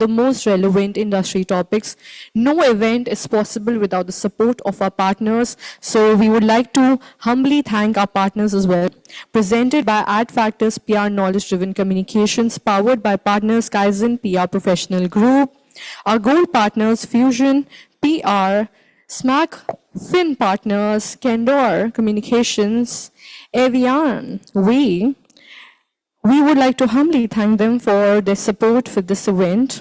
the most relevant industry topics. No event is possible without the support of our partners. So we would like to humbly thank our partners as well. Presented by Ad Factors PR Knowledge Driven Communications, powered by Partners Kaizen PR Professional Group. Our gold partners, Fusion, PR, SMAC, Fin Partners, Candor Communications, Avian, we would like to humbly thank them for their support for this event.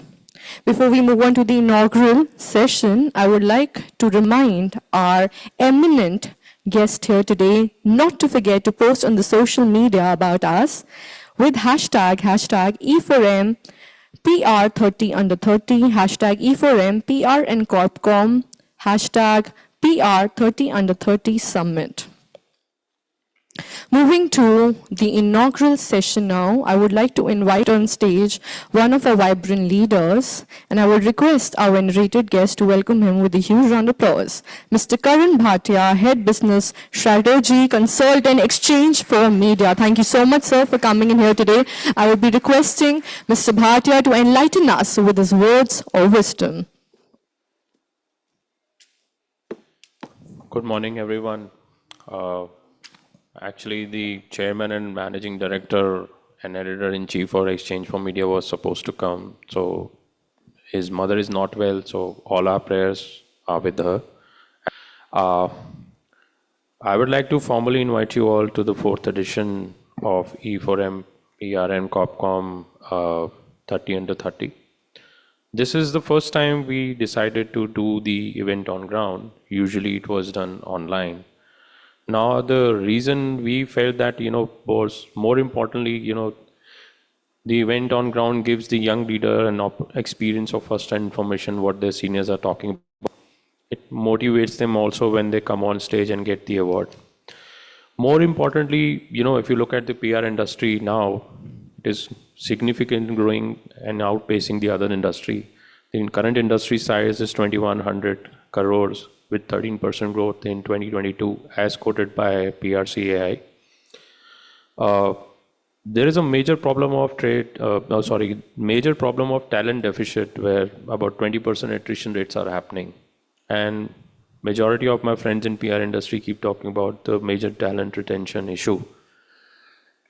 Before we move on to the inaugural session, I would like to remind our eminent guest here today not to forget to post on the social media about us with hashtag e4m PR30 under 30, hashtag e4m PR and Corp.com, hashtag PR30 under 30 summit. Moving to the inaugural session now, I would like to invite on stage one of our vibrant leaders, and I would request our venerated guest to welcome him with a huge round of applause. Mr. Karan Bhatia, Head Business Strategy Consultant, Exchange for Media. Thank you so much, sir, for coming in here today. I would be requesting Mr. Bhatia to enlighten us with his words of wisdom. Good morning, everyone. Actually, the chairman and managing director and editor-in-chief for Exchange for Media was supposed to come. So his mother is not well, so all our prayers are with her. I would like to formally invite you all to the 4th edition of E4M PR and Comm 30 under 30. This is the first time we decided to do the event on ground. Usually it was done online. Now, the reason we felt that, was more importantly, the event on ground gives the young leader an experience of first-hand information, what their seniors are talking about. It motivates them also when they come on stage and get the award. More importantly, if you look at the PR industry now, it is significantly growing and outpacing the other industry. The current industry size is 2,100 crores. With 13% growth in 2022, as quoted by PRCAI. There is a major problem of major problem of talent deficit where about 20% attrition rates are happening. And majority of my friends in PR industry keep talking about the major talent retention issue.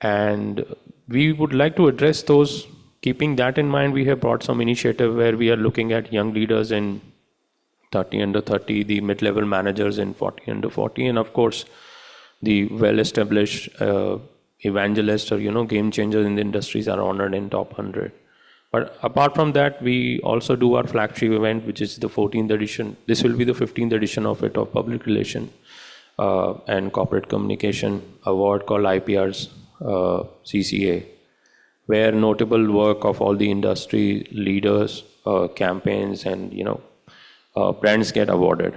And we would like to address those. Keeping that in mind, we have brought some initiative where we are looking at young leaders in 30 under 30, the mid-level managers in 40 under 40, and of course, the well-established evangelists or, game changers in the industries are honored in top 100. But apart from that, we also do our flagship event, which is the 14th edition. This will be the 15th edition of it, of Public Relation and Corporate Communication Award called IPR's CCA, where notable work of all the industry leaders, campaigns, and, brands get awarded.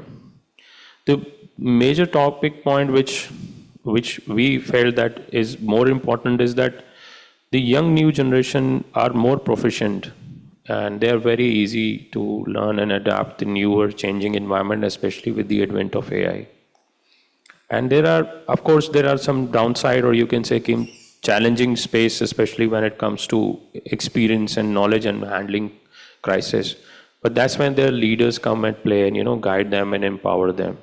The major topic point which we felt that is more important is that the young new generation are more proficient and they are very easy to learn and adapt the newer changing environment, especially with the advent of AI. And there are some downside, or you can say challenging space, especially when it comes to experience and knowledge and handling crisis. But that's when their leaders come and play and, guide them and empower them.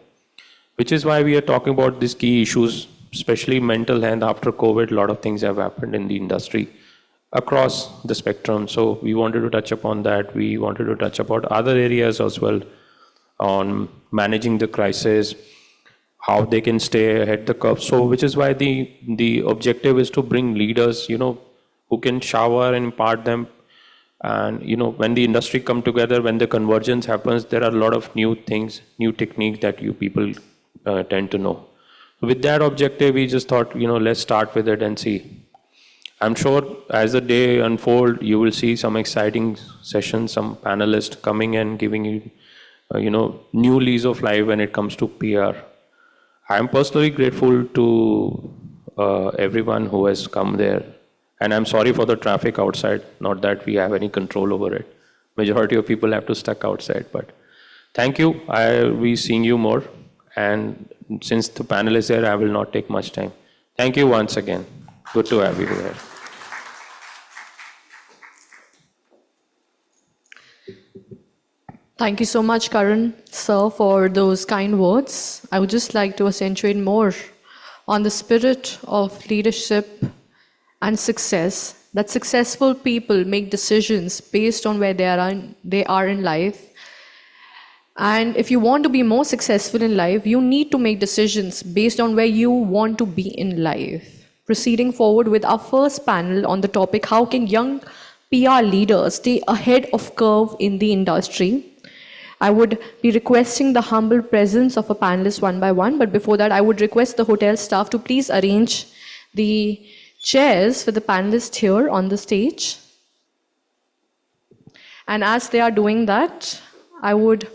Which is why we are talking about these key issues, especially mental health. After COVID, a lot of things have happened in the industry across the spectrum. So we wanted to touch upon that. We wanted to touch about other areas as well on managing the crisis, how they can stay ahead the curve. So which is why the objective is to bring leaders, who can shower and impart them. And when the industry come together, when the convergence happens, there are a lot of new things, new techniques that you people tend to know. With that objective, we just thought, let's start with it and see. I'm sure as the day unfold, you will see some exciting sessions, some panelists coming and giving you, new lease of life when it comes to PR. I'm personally grateful to everyone who has come there. And I'm sorry for the traffic outside, not that we have any control over it. Majority of people have to stuck outside, but thank you. I'll be seeing you more. And since the panel is here, I will not take much time. Thank you once again. Good to have you here. Thank you so much, Karan, sir, for those kind words. I would just like to accentuate more on the spirit of leadership and success. That successful people make decisions based on where they are in life. And if you want to be more successful in life, you need to make decisions based on where you want to be in life. Proceeding forward with our first panel on the topic, how can young PR leaders stay ahead of curve in the industry? I would be requesting the humble presence of a panelist one by one, but before that, I would request the hotel staff to please arrange the chairs for the panelists here on the stage. And as they are doing that, I would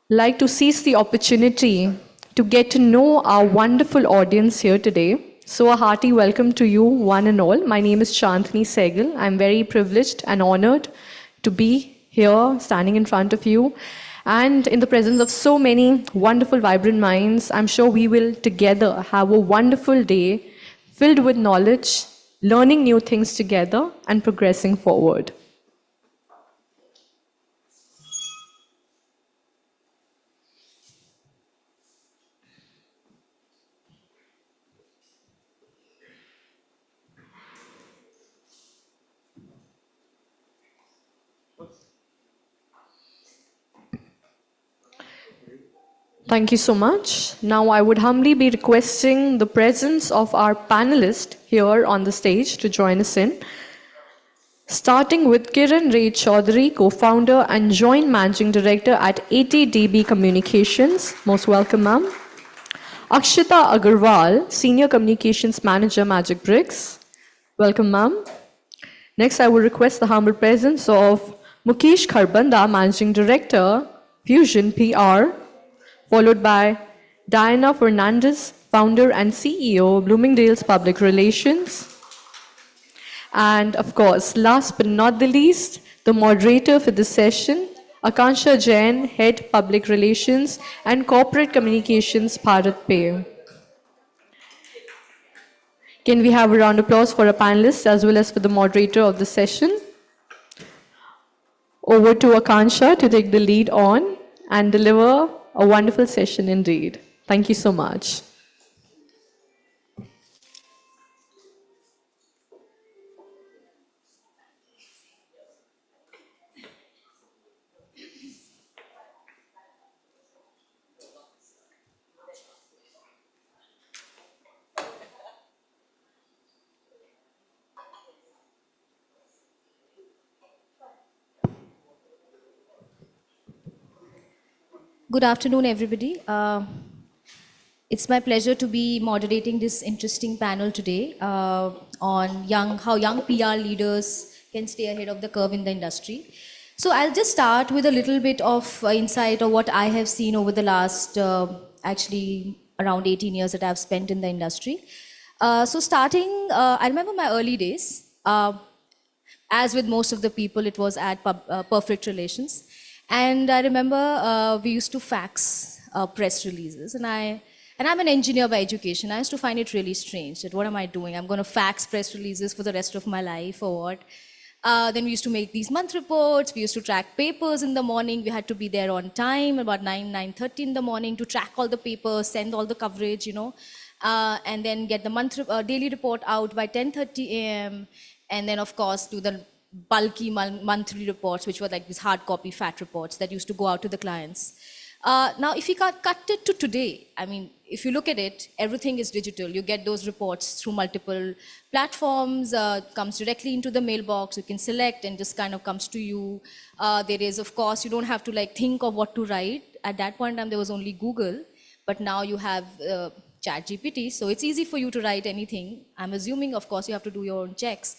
like to seize the opportunity to get to know our wonderful audience here today. So a hearty welcome to you, one and all. My name is Shantini Sehgal. I'm very privileged and honored to be here, standing in front of you, and in the presence of so many wonderful, vibrant minds. I'm sure we will together have a wonderful day filled with knowledge, learning new things together, and progressing forward. Thank you so much. Now I would humbly be requesting the presence of our panelist here on the stage to join us in. Starting with Kiran Ray Chaudhary, co-founder and joint managing director at 80DB Communications. Most welcome, ma'am. Akshita Agarwal, senior communications manager, Magic Bricks. Welcome, ma'am. Next, I will request the humble presence of Mukesh Kharbanda, managing director, Fusion PR, followed by Diana Fernandez, founder and CEO, Bloomingdale's Public Relations. And of course, last but not the least, the moderator for this session, Akansha Jain, Head Public Relations and Corporate Communications, Bharat Pay. Can we have a round of applause for our panelists as well as for the moderator of the session? Over to Akansha to take the lead on and deliver a wonderful session indeed. Thank you so much. Good afternoon, everybody. It's my pleasure to be moderating this interesting panel today on how young PR leaders can stay ahead of the curve in the industry. So I'll just start with a little bit of insight of what I have seen over the last actually around 18 years that I've spent in the industry. So starting, I remember my early days. As with most of the people, it was at Perfect Relations. And I remember we used to fax press releases, and I'm an engineer by education. I used to find it really strange that what am I doing? I'm going to fax press releases for the rest of my life or what? Then we used to make these month reports. We used to track papers in the morning. We had to be there on time, about 9:30 in the morning, to track all the papers, send all the coverage, and then get the daily report out by 10:30 a.m. And then, of course, do the bulky monthly reports, which were like these hard copy fat reports that used to go out to the clients. Now, if you cut it to today, I mean, if you look at it, everything is digital. You get those reports through multiple platforms, comes directly into the mailbox. You can select and just kind of comes to you. There is, of course, you don't have to like think of what to write. At that point in time, there was only Google, but now you have ChatGPT, so it's easy for you to write anything. I'm assuming, of course, you have to do your own checks.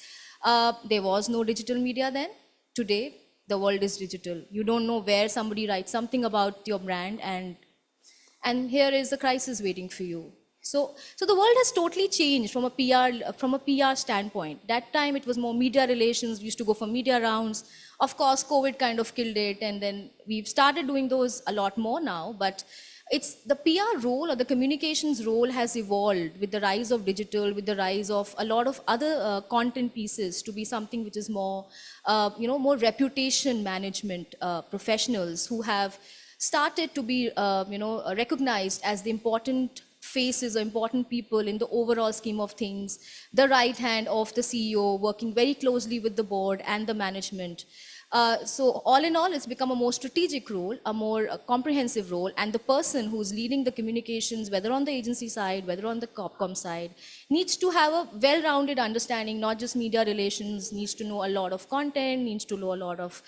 There was no digital media then. Today, the world is digital. You don't know where somebody writes something about your brand, and here is the crisis waiting for you. So the world has totally changed from a PR standpoint. That time it was more media relations. We used to go for media rounds. Of course, COVID kind of killed it, and then we've started doing those a lot more now. But it's the PR role or the communications role has evolved with the rise of digital, with the rise of a lot of other content pieces to be something which is more, more reputation management professionals who have started to be, recognized as the important faces or important people in the overall scheme of things, the right hand of the CEO working very closely with the board and the management. So all in all, it's become a more strategic role, a more comprehensive role, and the person who's leading the communications, whether on the agency side, whether on the Comm side, needs to have a well-rounded understanding, not just media relations, needs to know a lot of content, needs to know a lot of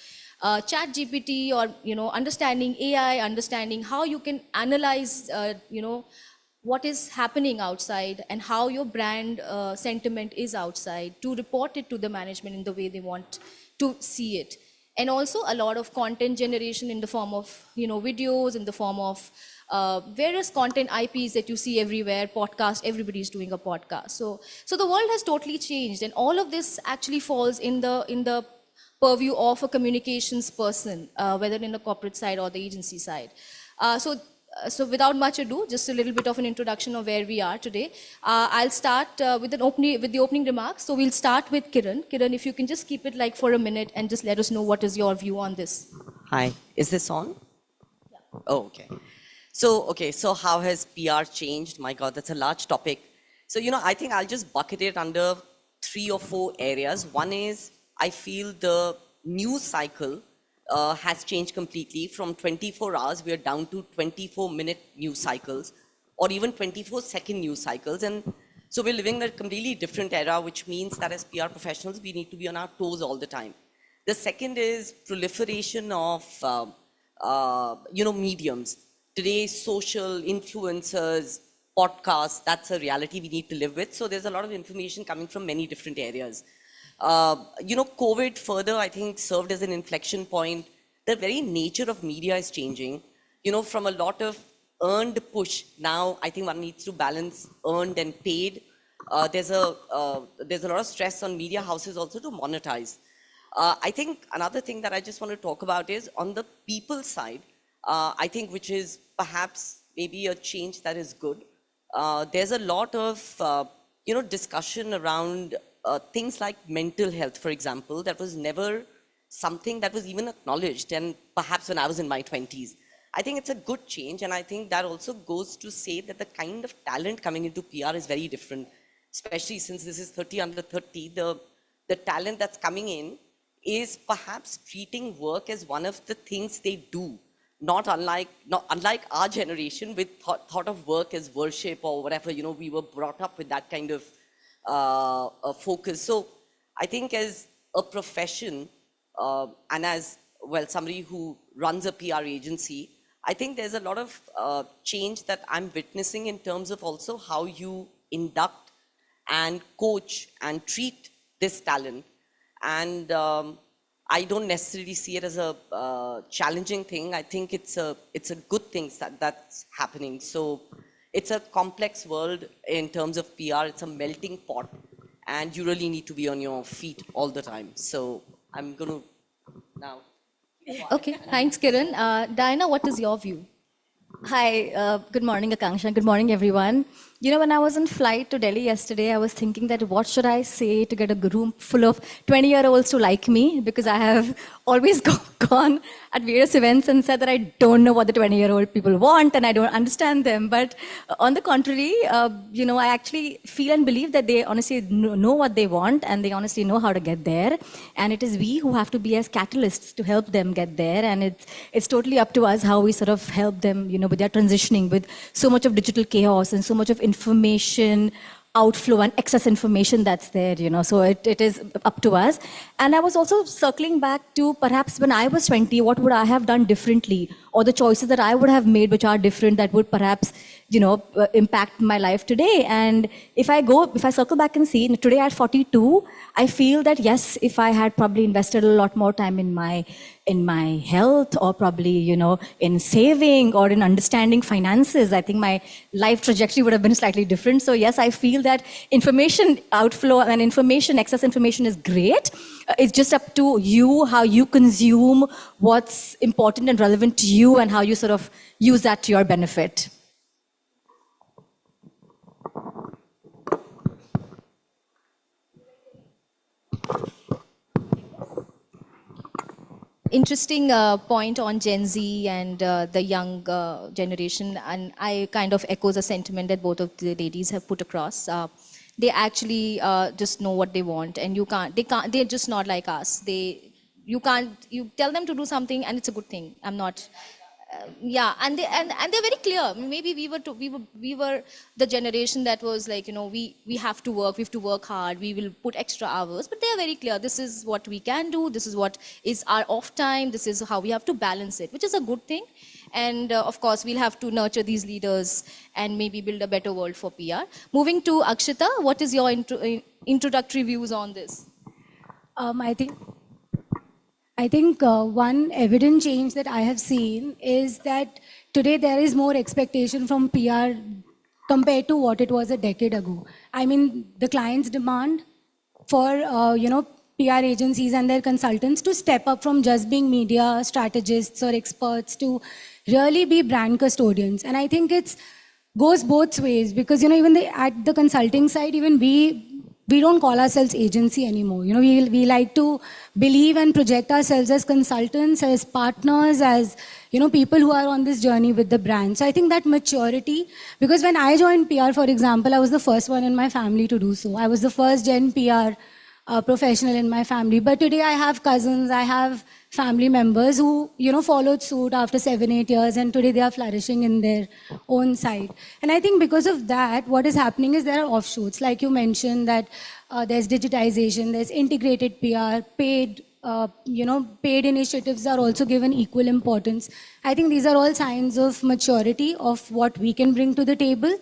chat GPT or, understanding AI, understanding how you can analyze, what is happening outside and how your brand sentiment is outside to report it to the management in the way they want to see it. And also a lot of content generation in the form of, videos, in the form of various content IPs that you see everywhere, podcast, everybody's doing a podcast. So the world has totally changed, and all of this actually falls in the purview of a communications person, whether in the corporate side or the agency side. So without much ado, just a little bit of an introduction of where we are today. I'll start with the opening remarks. So we'll start with Kiran. Kiran, if you can just keep it like for a minute and just let us know what is your view on this. Hi, is this on? Yeah. Oh, okay. So how has PR changed? My God, that's a large topic. So, I think I'll just bucket it under 3 or 4 areas. One is, I feel the news cycle has changed completely. From 24 hours, we are down to 24-minute news cycles, or even 24-second news cycles. And so we're living in a completely different era, which means that as PR professionals, we need to be on our toes all the time. The second is proliferation of, mediums. Today, social, influencers, podcasts, that's a reality we need to live with. So there's a lot of information coming from many different areas. COVID further, I think, served as an inflection point. The very nature of media is changing. From a lot of earned push, now I think one needs to balance earned and paid. There's a lot of stress on media houses also to monetize. I think another thing that I just want to talk about is on the people side, I think, which is perhaps maybe a change that is good. There's a lot of, discussion around things like mental health, for example, that was never something that was even acknowledged, and perhaps when I was in my 20s. I think it's a good change, and I think that also goes to say that the kind of talent coming into PR is very different, especially since this is 30 under 30. The talent that's coming in is perhaps treating work as one of the things they do, not unlike our generation with thought of work as worship or whatever. We were brought up with that kind of focus. So I think as a profession and as, well, somebody who runs a PR agency, I think there's a lot of change that I'm witnessing in terms of also how you induct and coach and treat this talent. And I don't necessarily see it as a challenging thing. I think it's a good thing that's happening. So it's a complex world in terms of PR. It's a melting pot, and you really need to be on your feet all the time. So I'm going to now. Okay, thanks, Kiran. Diana, what is your view? Hi, good morning, Akanksha. Good morning, everyone. When I was on flight to Delhi yesterday, I was thinking that what should I say to get a room full of 20-year-olds to like me, because I have always gone at various events and said that I don't know what the 20-year-old people want and I don't understand them. But on the contrary, I actually feel and believe that they honestly know what they want and they honestly know how to get there. And it is we who have to be as catalysts to help them get there. And it's totally up to us how we sort of help them, with their transitioning, with so much of digital chaos and so much of information outflow and excess information that's there, so it is up to us. And I was also circling back to perhaps when I was 20, what would I have done differently, or the choices that I would have made which are different that would perhaps impact my life today. And if I circle back and see, today at 42, I feel that yes, if I had probably invested a lot more time in my health, or probably, in saving or in understanding finances, I think my life trajectory would have been slightly different. So yes, I feel that information outflow and excess information is great. It's just up to you, how you consume what's important and relevant to you, and how you sort of use that to your benefit. Interesting point on Gen Z and the young generation, and I kind of echo the sentiment that both of the ladies have put across. They actually just know what they want, and they're just not like us. You tell them to do something and it's a good thing. And they're very clear. Maybe we were the generation that was like, we have to work hard, we will put extra hours, but they are very clear. This is what we can do, this is what is our off time, this is how we have to balance it, which is a good thing. And of course, we'll have to nurture these leaders and maybe build a better world for PR. Moving to Akshita, what is your introductory views on this? I think one evident change that I have seen is that today there is more expectation from PR compared to what it was a decade ago. I mean, the clients demand for PR agencies and their consultants to step up from just being media strategists or experts to really be brand custodians. And I think it goes both ways, because even at the consulting side, even we don't call ourselves agency anymore. We like to believe and project ourselves as consultants, as partners, as people who are on this journey with the brand. So I think that maturity, because when I joined PR, for example, I was the first one in my family to do so. I was the first Gen PR professional in my family. But today I have cousins, I have family members who followed suit after 7-8 years, and today they are flourishing in their own side. And I think because of that, what is happening is there are offshoots, like you mentioned, that there's digitization, there's integrated PR, paid initiatives are also given equal importance. I think these are all signs of maturity of what we can bring to the table,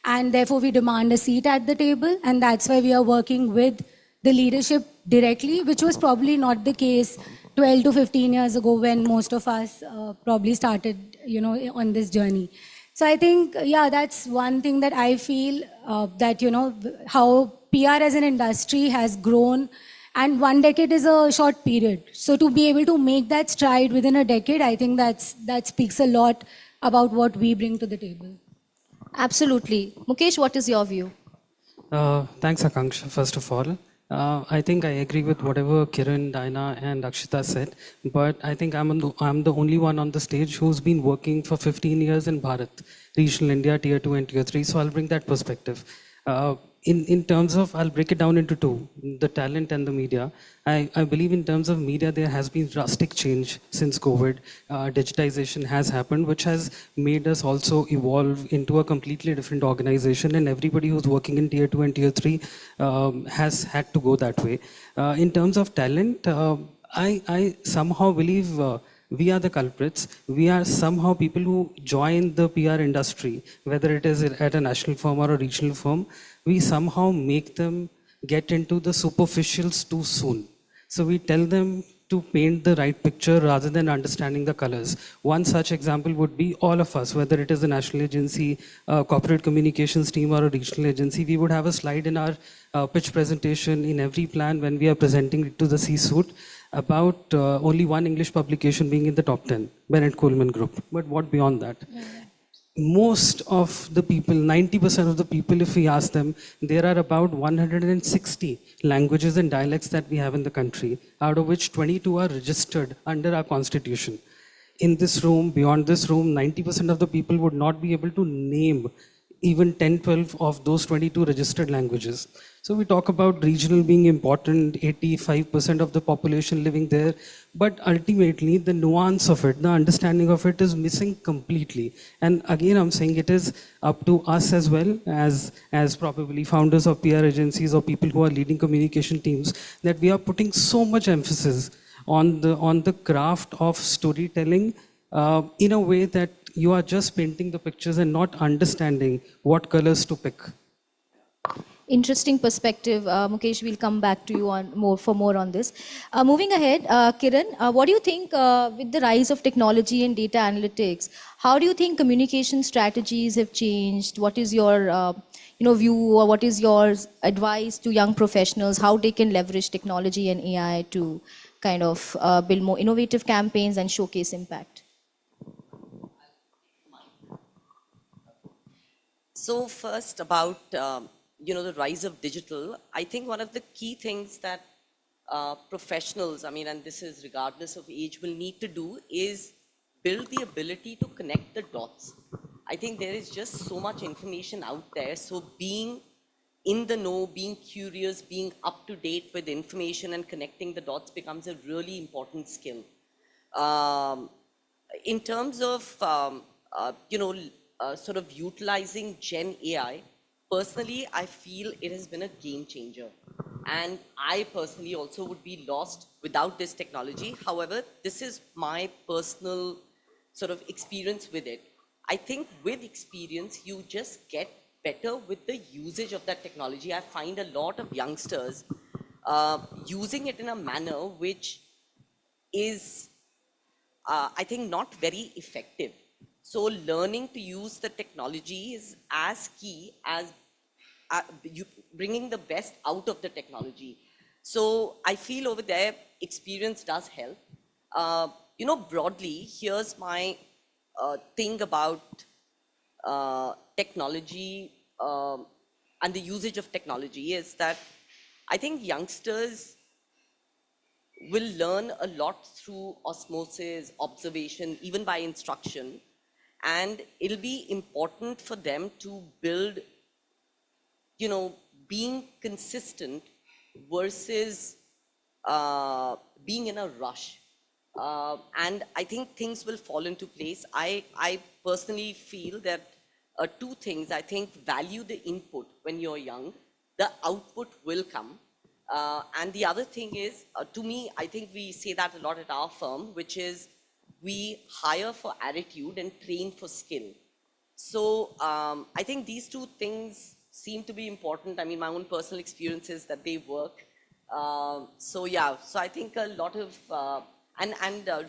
and therefore we demand a seat at the table. And that's why we are working with the leadership directly, which was probably not the case 12 to 15 years ago when most of us probably started, on this journey. So I think, that's one thing that I feel that, how PR as an industry has grown, and 1 decade is a short period. So to be able to make that stride within a decade, I think that speaks a lot about what we bring to the table. Absolutely. Mukesh, what is your view? Thanks, Akanksha, first of all. I think I agree with whatever Kiran, Diana, and Akshita said, but I think I'm the only one on the stage who's been working for 15 years in Bharat, regional India, tier 2 and tier 3, so I'll bring that perspective. In terms of, I'll break it down into two, the talent and the media. I believe in terms of media, there has been drastic change since COVID. Digitization has happened, which has made us also evolve into a completely different organization, and everybody who's working in tier 2 and tier 3 has had to go that way. In terms of talent, I somehow believe we are the culprits. We are somehow people who join the PR industry, whether it is at a national firm or a regional firm, we somehow make them get into the superficials too soon. So we tell them to paint the right picture rather than understanding the colors. One such example would be all of us, whether it is a national agency, a corporate communications team, or a regional agency, we would have a slide in our pitch presentation in every plan when we are presenting it to the C-suite about only one English publication being in the top 10, Bennett Coleman Group. But what beyond that? Most of the people, 90% of the people, if we ask them, there are about 160 languages and dialects that we have in the country, out of which 22 are registered under our constitution. In this room, beyond this room, 90% of the people would not be able to name even 10, 12 of those 22 registered languages. So we talk about regional being important, 85% of the population living there, but ultimately the nuance of it, the understanding of it is missing completely. And again, I'm saying it is up to us as well as probably founders of PR agencies or people who are leading communication teams, that we are putting so much emphasis on the craft of storytelling in a way that you are just painting the pictures and not understanding what colors to pick. Interesting perspective. Mukesh, we'll come back to you on more on this. Moving ahead, Kiran, what do you think with the rise of technology and data analytics? How do you think communication strategies have changed? What is your view, or what is your advice to young professionals, how they can leverage technology and AI to kind of build more innovative campaigns and showcase impact? So first about the rise of digital, I think one of the key things that professionals, and this is regardless of age, will need to do is build the ability to connect the dots. I think there is just so much information out there. So being in the know, being curious, being up to date with information and connecting the dots becomes a really important skill. In terms of, sort of utilizing Gen AI, personally, I feel it has been a game changer. And I personally also would be lost without this technology. However, this is my personal sort of experience with it. I think with experience, you just get better with the usage of that technology. I find a lot of youngsters using it in a manner which is, I think, not very effective. So learning to use the technology is as key as you bringing the best out of the technology. So I feel over there, experience does help. Broadly, here's my thing about technology and the usage of technology is that I think youngsters will learn a lot through osmosis, observation, even by instruction. And it'll be important for them to build, being consistent versus being in a rush. And I think things will fall into place. I personally feel that two things. I think value the input when you're young. The output will come. And the other thing is, to me, I think we say that a lot at our firm, which is we hire for attitude and train for skill. So I think these two things seem to be important. My own personal experience is that they work. So I think a lot of,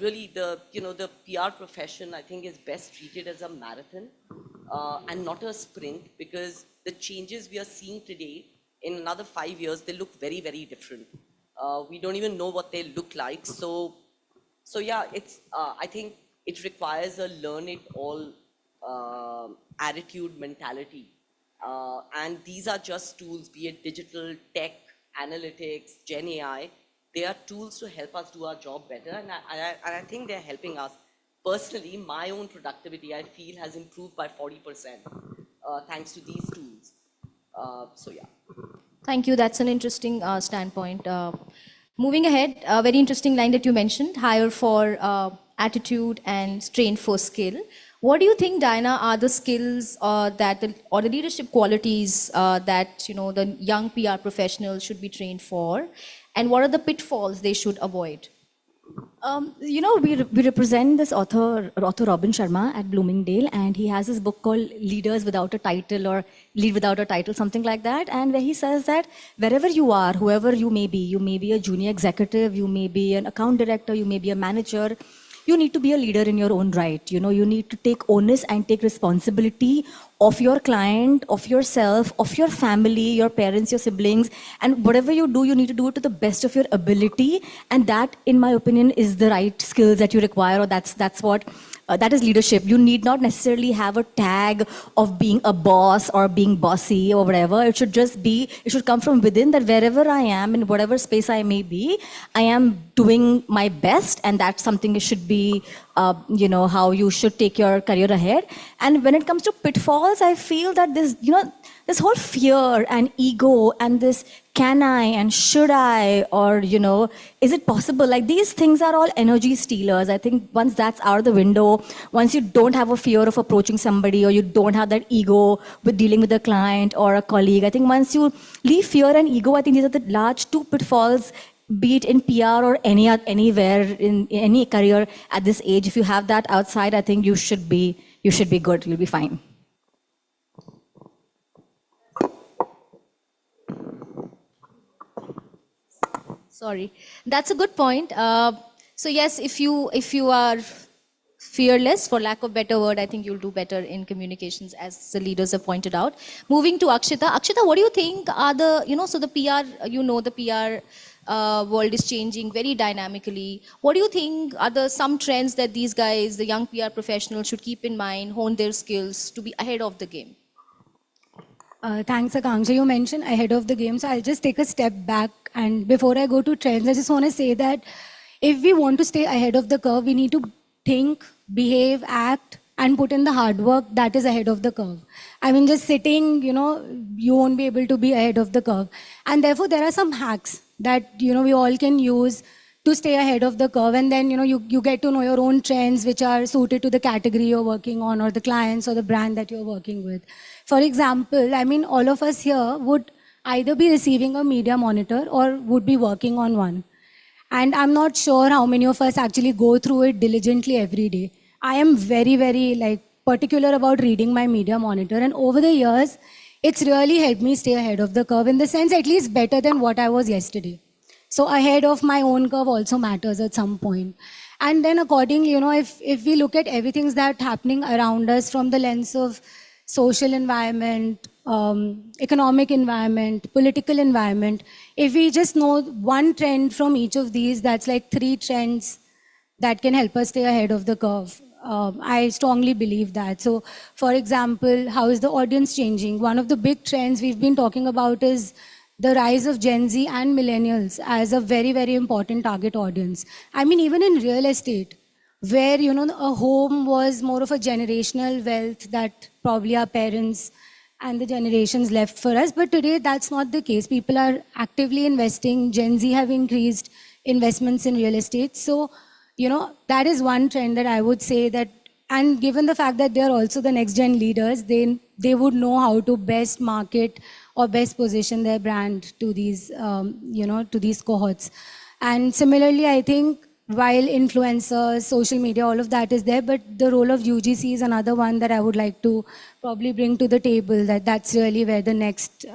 really the PR profession, I think, is best treated as a marathon and not a sprint, because the changes we are seeing today, in another 5 years, they look very, very different. We don't even know what they look like. So it's, I think it requires a learn it all attitude, mentality. And these are just tools, be it digital, tech, analytics, Gen AI. They are tools to help us do our job better. And I think they're helping us. Personally, my own productivity, I feel, has improved by 40% thanks to these tools. Thank you. That's an interesting standpoint. Moving ahead, a very interesting line that you mentioned, hire for attitude and train for skill. What do you think, Diana, are the skills or the leadership qualities that the young PR professionals should be trained for, and what are the pitfalls they should avoid? We represent this author Robin Sharma at Bloomingdale, and he has this book called Leaders Without a Title, or Lead Without a Title, something like that. And where he says that wherever you are, whoever you may be a junior executive, you may be an account director, you may be a manager, you need to be a leader in your own right. You need to take onus and take responsibility of your client, of yourself, of your family, your parents, your siblings, and whatever you do, you need to do it to the best of your ability. And that, in my opinion, is the right skills that you require, or that's what that is leadership. You need not necessarily have a tag of being a boss or being bossy or whatever. It should come from within, that wherever I am, in whatever space I may be, I am doing my best, and that's something it should be, how you should take your career ahead. And when it comes to pitfalls, I feel that this whole fear and ego and this can I and should I, or, is it possible? Like, these things are all energy stealers. I think once that's out of the window, once you don't have a fear of approaching somebody, or you don't have that ego with dealing with a client or a colleague, I think once you leave fear and ego, I think these are the large two pitfalls, be it in PR or anywhere in any career at this age. If you have that outside, I think you should be you should be good, you'll be fine. Sorry, that's a good point. So yes, if you are fearless, for lack of better word, I think you'll do better in communications, as the leaders have pointed out. Moving to Akshita. Akshita, what do you think are so the PR, the PR world is changing very dynamically. What do you think are some trends that these guys, the young PR professionals, should keep in mind, hone their skills to be ahead of the game? Thanks, Akanksha. You mentioned ahead of the game, so I'll just take a step back. And before I go to trends, I just want to say that if we want to stay ahead of the curve, we need to think, behave, act, and put in the hard work that is ahead of the curve. I mean, just sitting, you won't be able to be ahead of the curve. And therefore, there are some hacks that, we all can use to stay ahead of the curve. And then, you get to know your own trends which are suited to the category you're working on or the clients or the brand that you're working with. For example, I mean, all of us here would either be receiving a media monitor or would be working on one. And I'm not sure how many of us actually go through it diligently every day. I am very, very particular about reading my media monitor. And over the years, it's really helped me stay ahead of the curve, in the sense at least better than what I was yesterday. So ahead of my own curve also matters at some point. And then accordingly, if we look at everything that's happening around us from the lens of social environment, economic environment, political environment, if we just know one trend from each of these, that's like 3 trends that can help us stay ahead of the curve. I strongly believe that. So, for example, how is the audience changing? One of the big trends we've been talking about is the rise of Gen Z and millennials as a very, very important target audience. I mean, even in real estate, where, a home was more of a generational wealth that probably our parents and the generations left for us. But today, that's not the case. People are actively investing. Gen Z have increased investments in real estate. So, that is one trend that I would say that, and given the fact that they're also the next gen leaders, they would know how to best market or best position their brand to these, to these cohorts. And similarly, I think while influencers, social media, all of that is there, but the role of UGC is another one that I would like to probably bring to the table, that's really where the next,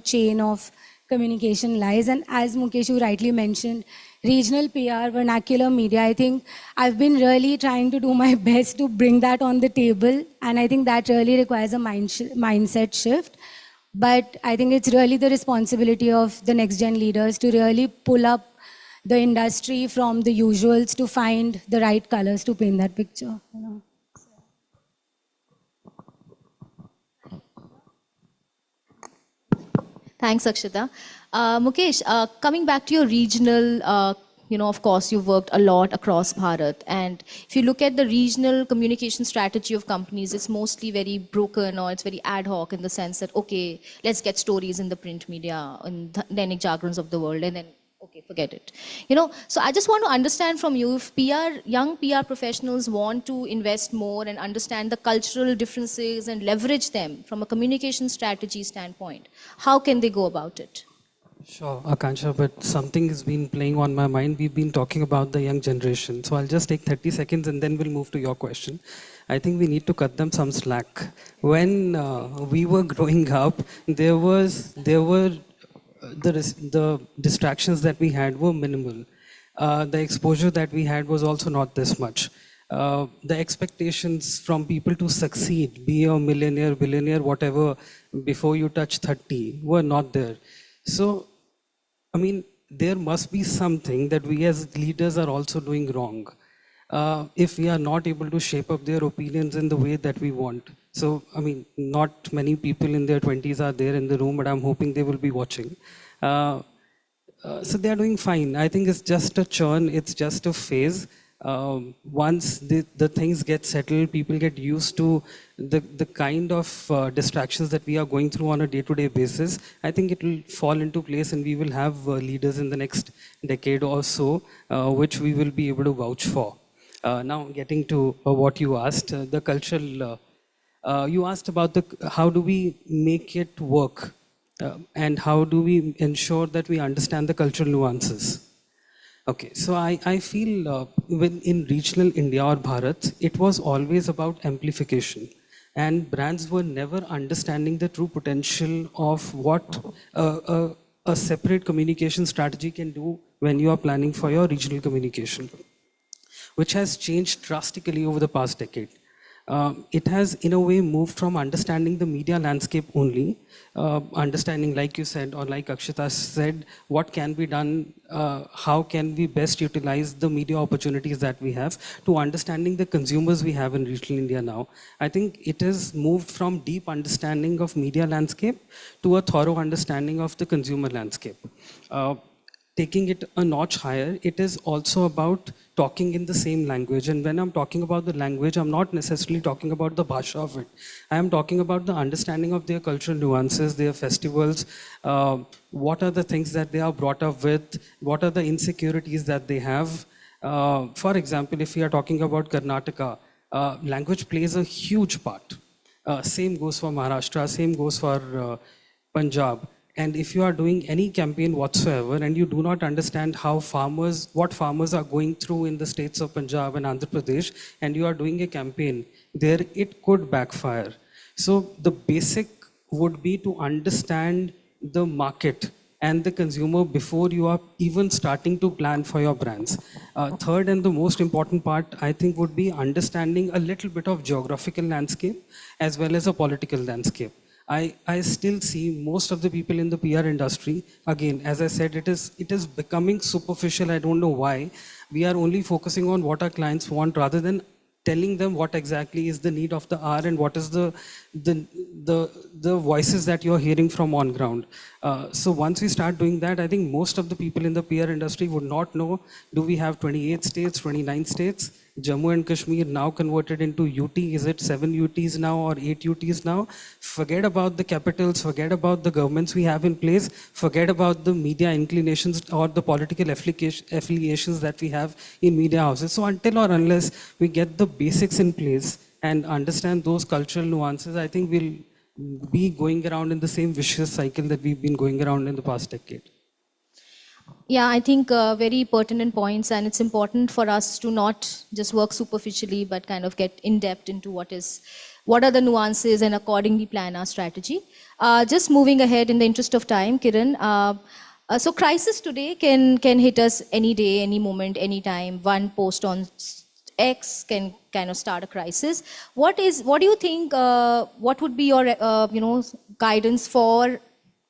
chain of communication lies. And as Mukesh, you rightly mentioned, regional PR, vernacular media, I think I've been really trying to do my best to bring that on the table. And I think that really requires a mindset shift. But I think it's really the responsibility of the next gen leaders to really pull up the industry from the usuals to find the right colors to paint that picture. Thanks, Akshita. Mukesh, coming back to your regional, of course, you've worked a lot across Bharat. And if you look at the regional communication strategy of companies, it's mostly very broken, or it's very ad hoc in the sense that, okay, let's get stories in the print media, in the dynamic jargons of the world, and then, okay, forget it. So I just want to understand from you, if young PR professionals want to invest more and understand the cultural differences and leverage them from a communication strategy standpoint, how can they go about it? Sure, Akansha, but something has been playing on my mind. We've been talking about the young generation. So I'll just take 30 seconds and then we'll move to your question. I think we need to cut them some slack. When we were growing up, there were the distractions that we had were minimal. The exposure that we had was also not this much. The expectations from people to succeed, be a millionaire, billionaire, whatever, before you touch 30 were not there. So, I mean, there must be something that we as leaders are also doing wrong if we are not able to shape up their opinions in the way that we want. So, I mean, not many people in their 20s are there in the room, but I'm hoping they will be watching. So they are doing fine. I think it's just a churn, it's just a phase. Once the things get settled, people get used to the kind of distractions that we are going through on a day-to-day basis, I think it will fall into place and we will have leaders in the next decade or so, which we will be able to vouch for. Now, getting to what you asked, the cultural, you asked about how do we make it work and how do we ensure that we understand the cultural nuances. Okay, so I feel when in regional India or Bharat, it was always about amplification. And brands were never understanding the true potential of what a separate communication strategy can do when you are planning for your regional communication, which has changed drastically over the past decade. It has, in a way, moved from understanding the media landscape only, understanding, like you said, or like Akshita said, what can be done, how can we best utilize the media opportunities that we have, to understanding the consumers we have in regional India now. I think it has moved from deep understanding of media landscape to a thorough understanding of the consumer landscape. Taking it a notch higher, it is also about talking in the same language. And when I'm talking about the language, I'm not necessarily talking about the bhasha of it. I am talking about the understanding of their cultural nuances, their festivals, what are the things that they are brought up with, what are the insecurities that they have. For example, if we are talking about Karnataka, language plays a huge part. Same goes for Maharashtra, same goes for Punjab. And if you are doing any campaign whatsoever and you do not understand what farmers are going through in the states of Punjab and Andhra Pradesh, and you are doing a campaign there, it could backfire. So the basic would be to understand the market and the consumer before you are even starting to plan for your brands. Third, and the most important part, I think, would be understanding a little bit of geographical landscape as well as a political landscape. I still see most of the people in the PR industry, again, as I said, it is becoming superficial. I don't know why. We are only focusing on what our clients want rather than telling them what exactly is the need of the hour and what is the voices that you're hearing from on ground. So once we start doing that, I think most of the people in the PR industry would not know, do we have 28 states, 29 states? Jammu and Kashmir now converted into UT. Is it 7 UTs now or 8 UTs now? Forget about the capitals, forget about the governments we have in place, forget about the media inclinations or the political affiliations that we have in media houses. So until or unless we get the basics in place and understand those cultural nuances, I think we'll be going around in the same vicious cycle that we've been going around in the past decade. Yeah, I think very pertinent points, and it's important for us to not just work superficially, but kind of get in depth into what are the nuances, and accordingly plan our strategy. Just moving ahead in the interest of time, Kiran. So crisis today can hit us any day, any moment, any time. One post on X can kind of start a crisis. What do you think? What would be your guidance for?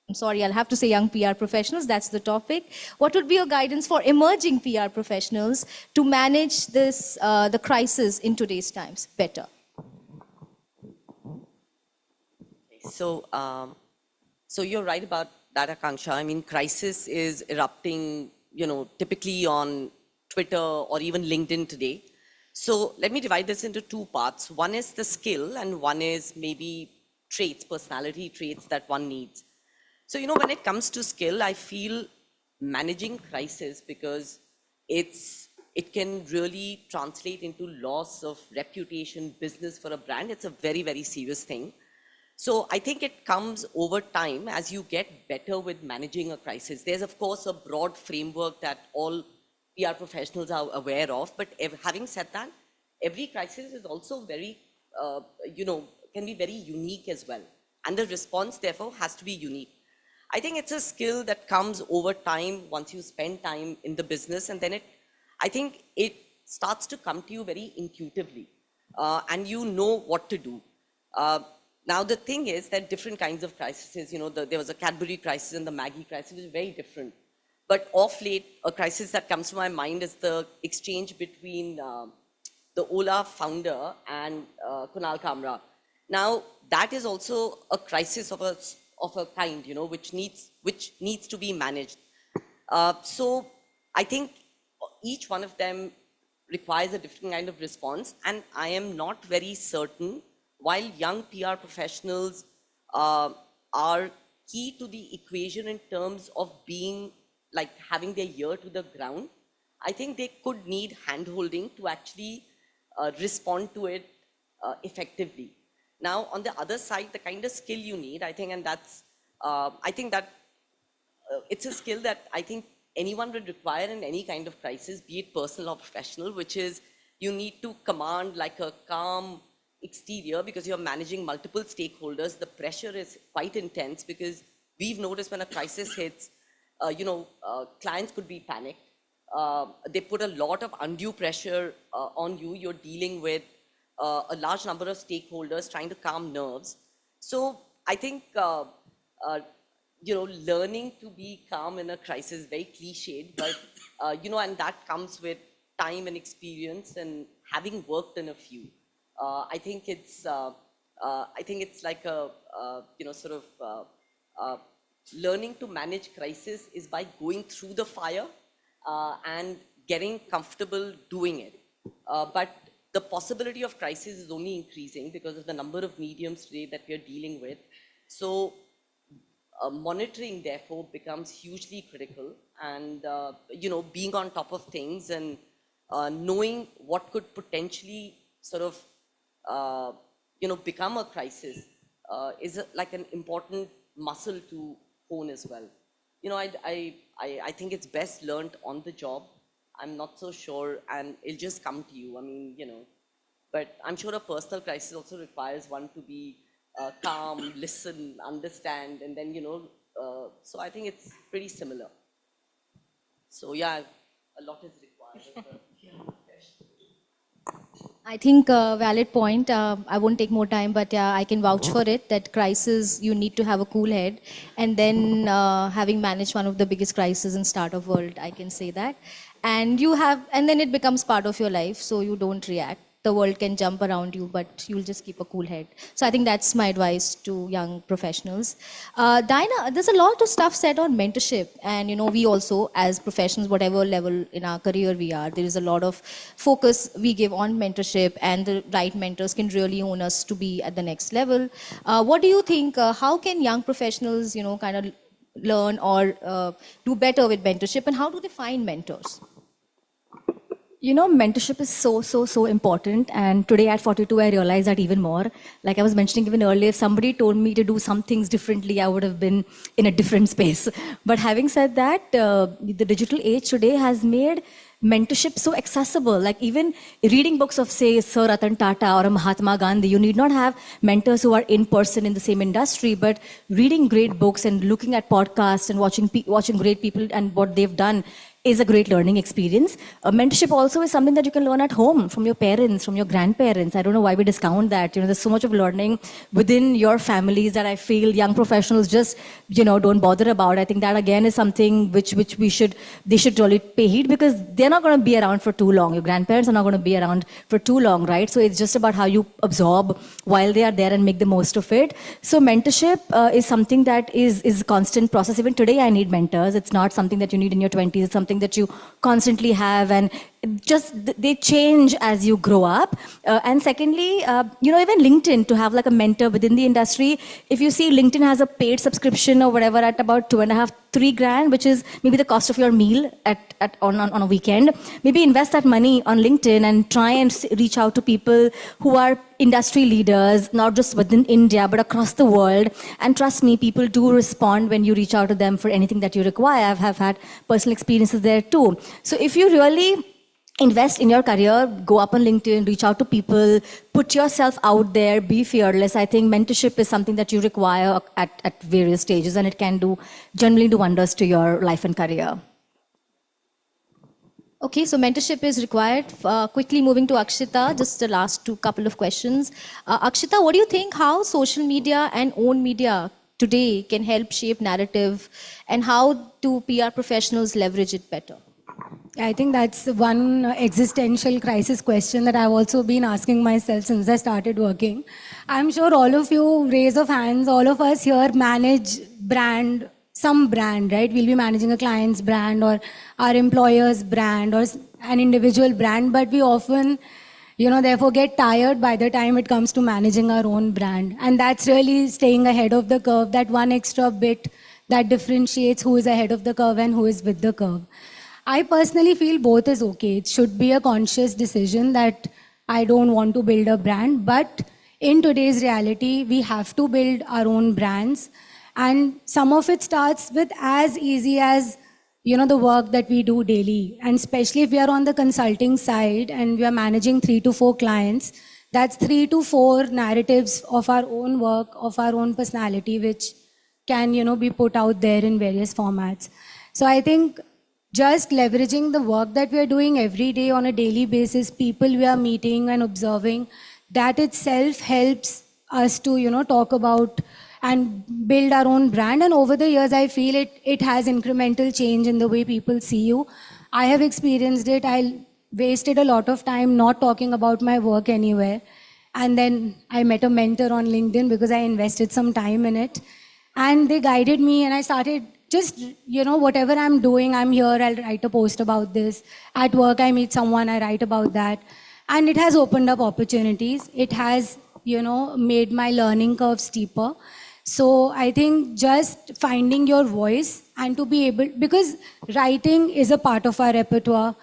I'm sorry, I'll have to say young PR professionals, that's the topic. What would be your guidance for emerging PR professionals to manage this, the crisis in today's times better? So, so you're right about that, Akanksha. I mean, crisis is erupting, typically on Twitter or even LinkedIn today. So let me divide this into two parts. One is the skill and one is maybe traits, personality traits that one needs. So, when it comes to skill, I feel managing crisis, because it can really translate into loss of reputation, business for a brand. It's a very, very serious thing. So I think it comes over time as you get better with managing a crisis. There's, of course, a broad framework that all PR professionals are aware of. But having said that, every crisis is also very, can be very unique as well. And the response, therefore, has to be unique. I think it's a skill that comes over time once you spend time in the business, and then I think it starts to come to you very intuitively, and you know what to do. Now, the thing is that different kinds of crises, there was a Cadbury crisis and the Maggie crisis, which is very different. But of late, a crisis that comes to my mind is the exchange between the Ola founder and Kunal Kamra. Now, that is also a crisis of a kind, which needs to be managed. So I think each one of them requires a different kind of response, and I am not very certain, while young PR professionals are key to the equation in terms of being, like, having their ear to the ground, I think they could need hand-holding to actually respond to it effectively. Now, on the other side, the kind of skill you need, I think, and that's, I think that it's a skill that I think anyone would require in any kind of crisis, be it personal or professional, which is you need to command like a calm exterior because you're managing multiple stakeholders. The pressure is quite intense because we've noticed when a crisis hits, clients could be panicked. They put a lot of undue pressure on you. You're dealing with a large number of stakeholders trying to calm nerves. So I think, learning to be calm in a crisis is very cliched, but, and that comes with time and experience and having worked in a few. I think it's like a, learning to manage crisis is by going through the fire and getting comfortable doing it. But the possibility of crisis is only increasing because of the number of mediums today that we are dealing with. So monitoring, therefore, becomes hugely critical. And, being on top of things and knowing what could potentially sort of, become a crisis is like an important muscle to hone as well. I think it's best learned on the job. I'm not so sure, and it'll just come to you. I mean, but I'm sure a personal crisis also requires one to be calm, listen, understand, and then, so I think it's pretty similar. So yeah, a lot is required. I think valid point. I won't take more time, but yeah, I can vouch for it that crisis, you need to have a cool head. And then having managed one of the biggest crises in startup world, I can say that. And then it becomes part of your life, so you don't react. The world can jump around you, but you'll just keep a cool head. So I think that's my advice to young professionals. Dinah, there's a lot of stuff said on mentorship. And, we also, as professionals, whatever level in our career we are, there is a lot of focus we give on mentorship, and the right mentors can really own us to be at the next level. What do you think? How can young professionals, kind of learn or do better with mentorship, and how do they find mentors? Mentorship is so important. And today at 42, I realized that even more. Like I was mentioning even earlier, if somebody told me to do some things differently, I would have been in a different space. But having said that, the digital age today has made mentorship so accessible. Like even reading books of, say, Sir Ratan Tata or Mahatma Gandhi, you need not have mentors who are in person in the same industry, but reading great books and looking at podcasts and watching great people and what they've done is a great learning experience. Mentorship also is something that you can learn at home from your parents, from your grandparents. I don't know why we discount that. There's so much of learning within your families that I feel young professionals just, don't bother about. I think that again is something which they should really pay heed, because they're not going to be around for too long. Your grandparents are not going to be around for too long, right? So it's just about how you absorb while they are there and make the most of it. So mentorship is something that is a constant process. Even today, I need mentors. It's not something that you need in your 20s. It's something that you constantly have, and just they change as you grow up. And secondly, even LinkedIn, to have like a mentor within the industry. If you see, LinkedIn has a paid subscription or whatever at about 2.5, 3 grand, which is maybe the cost of your meal on a weekend. Maybe invest that money on LinkedIn and try and reach out to people who are industry leaders, not just within India, but across the world. And trust me, people do respond when you reach out to them for anything that you require. I have had personal experiences there too. So if you really invest in your career, go up on LinkedIn, reach out to people, put yourself out there, be fearless. I think mentorship is something that you require at various stages, and it can generally do wonders to your life and career. Okay, so mentorship is required. Quickly moving to Akshita, just the last couple of questions. Akshita, what do you think how social media and own media today can help shape narrative, and how do PR professionals leverage it better? I think that's one existential crisis question that I've also been asking myself since I started working. I'm sure all of you, raise of hands, all of us here manage some brand, right? We'll be managing a client's brand or our employer's brand or an individual brand, but we often, therefore get tired by the time it comes to managing our own brand. And that's really staying ahead of the curve, that one extra bit that differentiates who is ahead of the curve and who is with the curve. I personally feel both is okay. It should be a conscious decision that I don't want to build a brand, but in today's reality, we have to build our own brands. And some of it starts with as easy as the work that we do daily. And especially if we are on the consulting side and we are managing 3 to 4 clients, that's 3 to 4 narratives of our own work, of our own personality, which can, be put out there in various formats. So I think just leveraging the work that we are doing every day on a daily basis, people we are meeting and observing, that itself helps us to, talk about and build our own brand. And over the years, I feel it has incremental change in the way people see you. I have experienced it. I wasted a lot of time not talking about my work anywhere. And then I met a mentor on LinkedIn because I invested some time in it. And they guided me and I started just, whatever I'm doing, I'm here, I'll write a post about this. At work, I meet someone, I write about that. And it has opened up opportunities. It has, made my learning curve steeper. So I think just finding your voice and to be able, because writing is a part of our repertoire.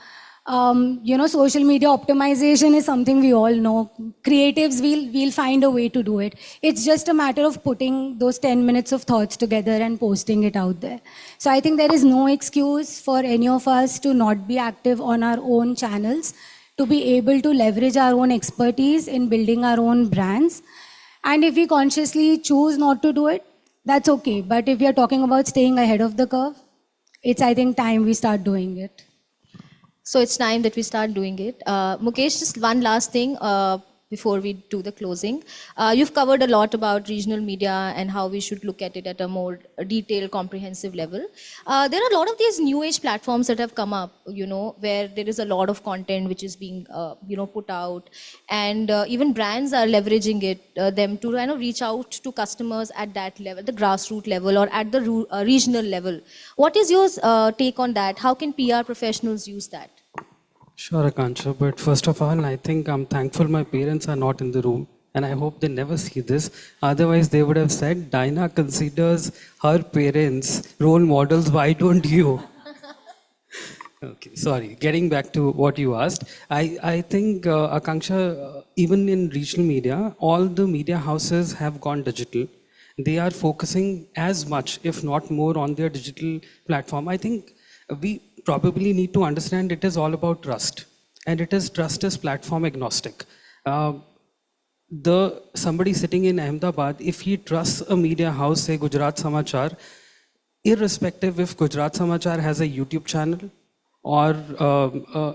Social media optimization is something we all know. Creatives, we'll find a way to do it. It's just a matter of putting those 10 minutes of thoughts together and posting it out there. So I think there is no excuse for any of us to not be active on our own channels, to be able to leverage our own expertise in building our own brands. And if we consciously choose not to do it, that's okay. But if we are talking about staying ahead of the curve, it's, I think, time we start doing it. So it's time that we start doing it. Mukesh, just one last thing before we do the closing. You've covered a lot about regional media and how we should look at it at a more detailed, comprehensive level. There are a lot of these new age platforms that have come up, where there is a lot of content which is being, put out. And even brands are leveraging it, them to reach out to customers at that level, the grassroots level or at the regional level. What is your take on that? How can PR professionals use that? Sure, Akansha, but first of all, I think I'm thankful my parents are not in the room, and I hope they never see this. Otherwise, they would have said, Dinah considers her parents role models, why don't you? Okay, sorry. Getting back to what you asked, I think, Akanksha, even in regional media, all the media houses have gone digital. They are focusing as much, if not more, on their digital platform. I think we probably need to understand it is all about trust, and it is trust is platform agnostic. Somebody sitting in Ahmedabad, if he trusts a media house, say Gujarat Samachar, irrespective if Gujarat Samachar has a YouTube channel or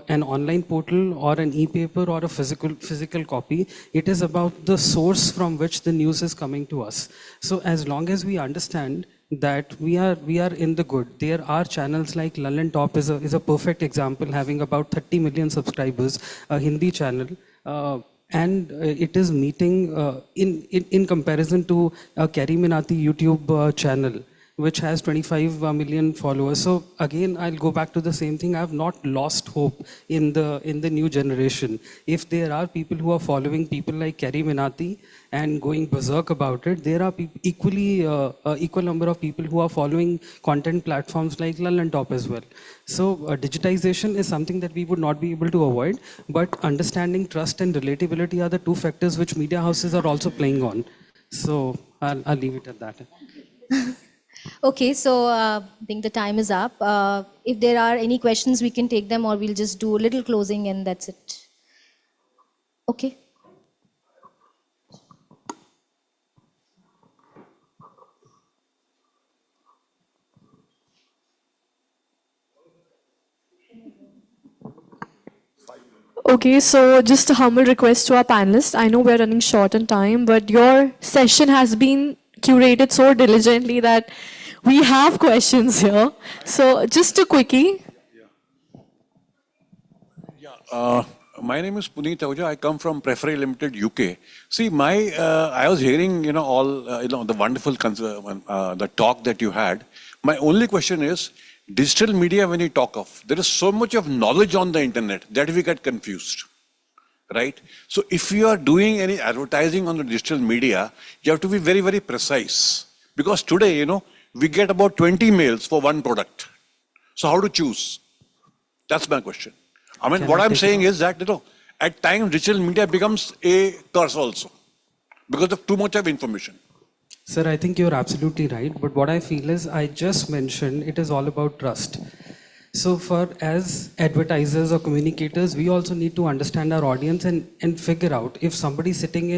an online portal or an e-paper or a physical copy, it is about the source from which the news is coming to us. So as long as we understand that we are in the good. There are channels like London Top is a perfect example, having about 30 million subscribers, a Hindi channel, and it is meeting in comparison to Kerry Minati YouTube channel, which has 25 million followers. So again, I'll go back to the same thing. I have not lost hope in the new generation. If there are people who are following people like Kerry Minati and going berserk about it, there are equal number of people who are following content platforms like London Top as well. So digitization is something that we would not be able to avoid, but understanding trust and relatability are the two factors which media houses are also playing on. So I'll leave it at that. Okay, so I think the time is up. If there are any questions, we can take them, or we'll just do a little closing and that's it. Okay. Okay, so just a humble request to our panelists. I know we're running short on time, but your session has been curated so diligently that we have questions here. So just a quickie. My name is Puneet Ahuja. I come from Preferry Limited, UK. See, I was hearing, all, the wonderful, the talk that you had. My only question is, digital media, when you talk of, there is so much of knowledge on the internet that we get confused, right? So if you are doing any advertising on the digital media, you have to be very, very precise. Because today, we get about 20 mails for one product. So how to choose? That's my question. I mean, what I'm saying is that, at times digital media becomes a curse also because of too much of information. Sir, I think you're absolutely right. But what I feel is, I just mentioned it is all about trust. So for as advertisers or communicators, we also need to understand our audience and figure out if somebody's sitting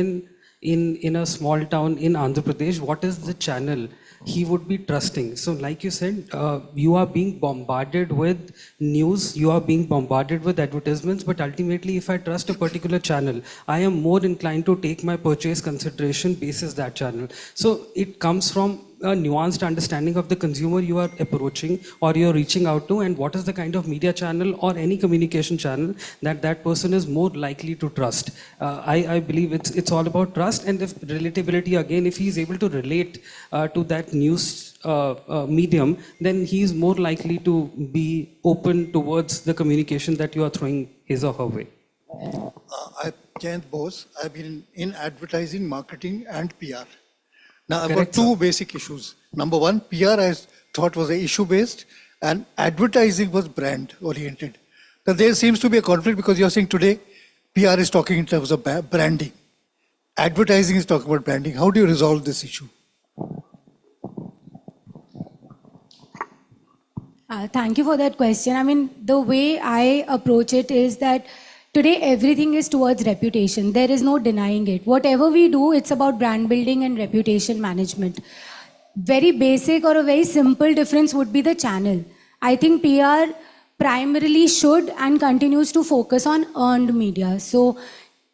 in a small town in Andhra Pradesh, what is the channel he would be trusting. So like you said, you are being bombarded with news, you are being bombarded with advertisements, but ultimately if I trust a particular channel, I am more inclined to take my purchase consideration basis that channel. So it comes from a nuanced understanding of the consumer you are approaching or you're reaching out to, and what is the kind of media channel or any communication channel that that person is more likely to trust. I believe it's all about trust, and if relatability, again, if he is able to relate to that news medium, then he is more likely to be open towards the communication that you are throwing his or her way. I'm Kent Bose. I've been in advertising, marketing, and PR. Now, I've Correct, got two sir. basic issues. Number one, PR I thought was issue-based, and advertising was brand-oriented. Now, there seems to be a conflict because you're saying today PR is talking in terms of branding. Advertising is talking about branding. How do you resolve this issue? Thank you for that question. I mean, the way I approach it is that today everything is towards reputation. There is no denying it. Whatever we do, it's about brand building and reputation management. Very basic or a very simple difference would be the channel. I think PR primarily should and continues to focus on earned media. So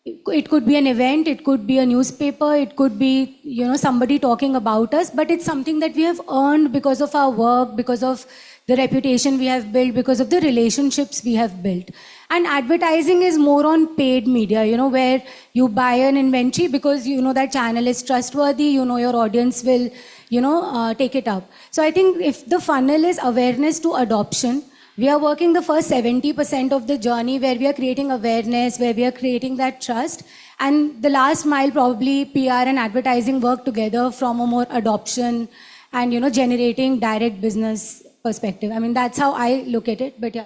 it could be an event, it could be a newspaper, it could be, you know, somebody talking about us, but it's something that we have earned because of our work, because of the reputation we have built, because of the relationships we have built. And advertising is more on paid media, you know, where you buy an inventory because you know that channel is trustworthy, you know your audience will, you know, take it up. So I think if the funnel is awareness to adoption, we are working the first 70% of the journey where we are creating awareness, where we are creating that trust. And the last mile, probably PR and advertising work together from a more adoption and, you know, generating direct business perspective. I mean, that's how I look at it, but yeah.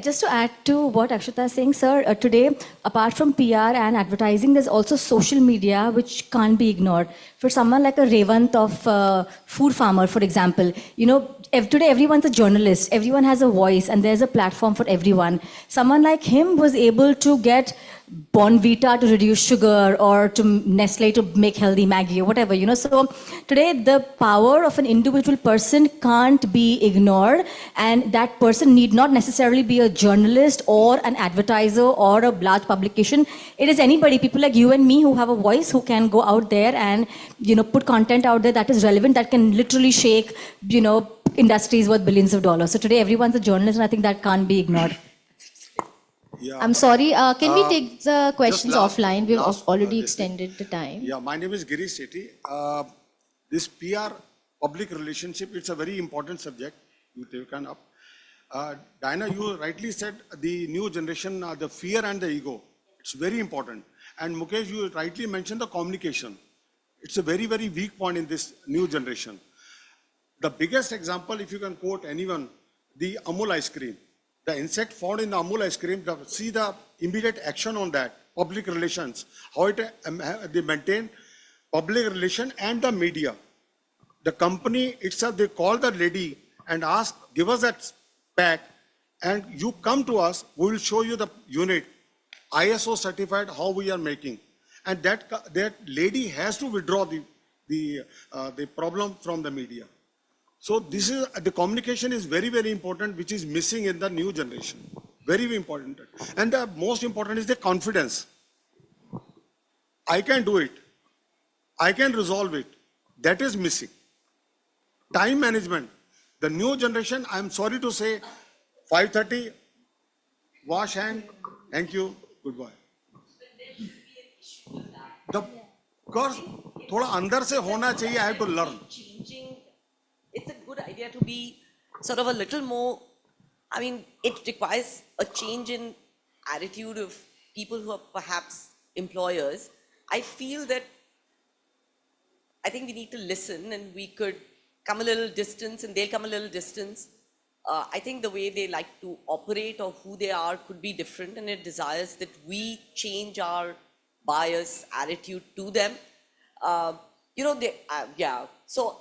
Just to add to what Akshita is saying, sir, today, apart from PR and advertising, there's also social media, which can't be ignored. For someone like a Revant of Food Farmer, for example, you know, today everyone's a journalist, everyone has a voice, and there's a platform for everyone. Someone like him was able to get Bonvita to reduce sugar, or to Nestle to make healthy Maggie, or whatever, you know. So today the power of an individual person can't be ignored, and that person need not necessarily be a journalist or an advertiser or a large publication. It is anybody, people like you and me who have a voice, who can go out there and, you know, put content out there that is relevant, that can literally shake, you know, industries worth billions of dollars. So today everyone's a journalist, and I think that can't be ignored. Yeah. I'm sorry, can we take the questions last- offline? We've last, already this thing. extended the time. Yeah, my name is Girish Sethi. This PR, public relationship, it's a very important subject you taken up. Diana, you rightly said the new generation, the fear and the ego. It's very important. And Mukesh, you rightly mentioned the communication. It's a very, very weak point in this new generation. The biggest example, if you can quote anyone, the Amul ice cream. The insect found in the Amul ice cream, see the immediate action on that, public relations, how they maintain public relation and the media. The company itself, they call the lady and ask, give us that pack, and you come to us, we will show you the unit, ISO certified, how we are making. And that lady has to withdraw the problem from the media. So this is, the communication is very, very important, which is missing in the new generation. Very, very important. And the most important is the confidence. I can do it. I can resolve it. That is missing. Time management. The new generation, I'm sorry to say, 5:30, wash hand, thank you, goodbye. Because thoda andar se hona chahiye, I have to learn. It's a good idea to be sort of a little more, I mean, it requires a change in attitude of people who are perhaps employers. I feel that I think we need to listen, and we could come a little distance and they'll come a little distance. I think the way they like to operate or who they are could be different, and it desires that we change our bias attitude to them. Yeah. So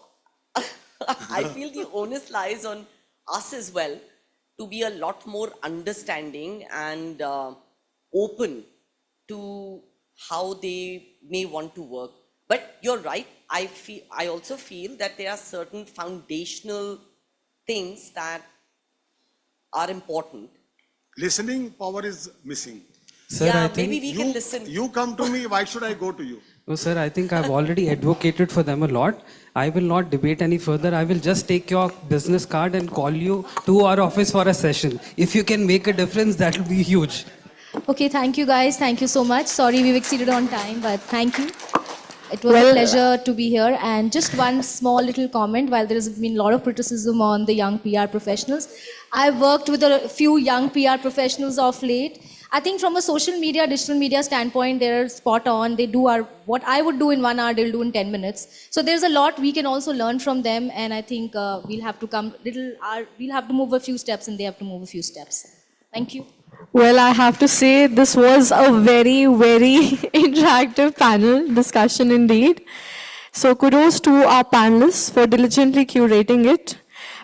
I feel the onus lies on us as well to be a lot more understanding and open to how they may want to work. But you're right. I also feel that there are certain foundational things that are important. Listening power is missing. Sir, Yeah, I think, maybe we can listen. You come to me, why should I go to you? no, sir, I think I've already advocated for them a lot. I will not debate any further. I will just take your business card and call you to our office for a session. If you can make a difference, that will be huge. Okay, thank you guys. Thank you so much. Sorry we've exceeded on time, but thank you. It was a pleasure to be here. And just one small little comment, while there has been a lot of criticism on the young PR professionals, I've worked with a few young PR professionals of late. I think from a social media, digital media standpoint, they're spot on. They do what I would do in 1 hour, they'll do in 10 minutes. So there's a lot we can also learn from them. And I think we'll have to move a few steps and they have to move a few steps. Thank you. Well, I have to say this was a very, very interactive panel discussion indeed. So kudos to our panelists for diligently curating it.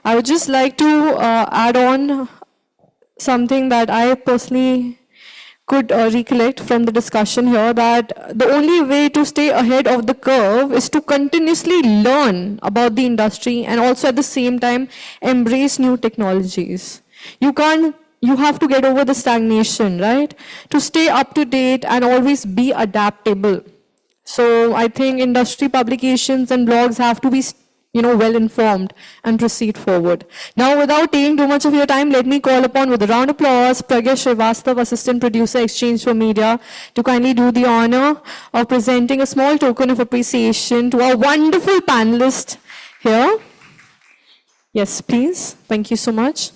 I would just like to add on something that I personally could recollect from the discussion here, that the only way to stay ahead of the curve is to continuously learn about the industry and also at the same time embrace new technologies. You have to get over the stagnation, right? To stay up to date and always be adaptable. So I think industry publications and blogs have to be, well informed and proceed forward. Now, without taking too much of your time, let me call upon, with a round of applause, Pragya Srivastav, Assistant Producer, Exchange for Media, to kindly do the honor of presenting a small token of appreciation to our wonderful panelists here. Yes, please. Thank you so much.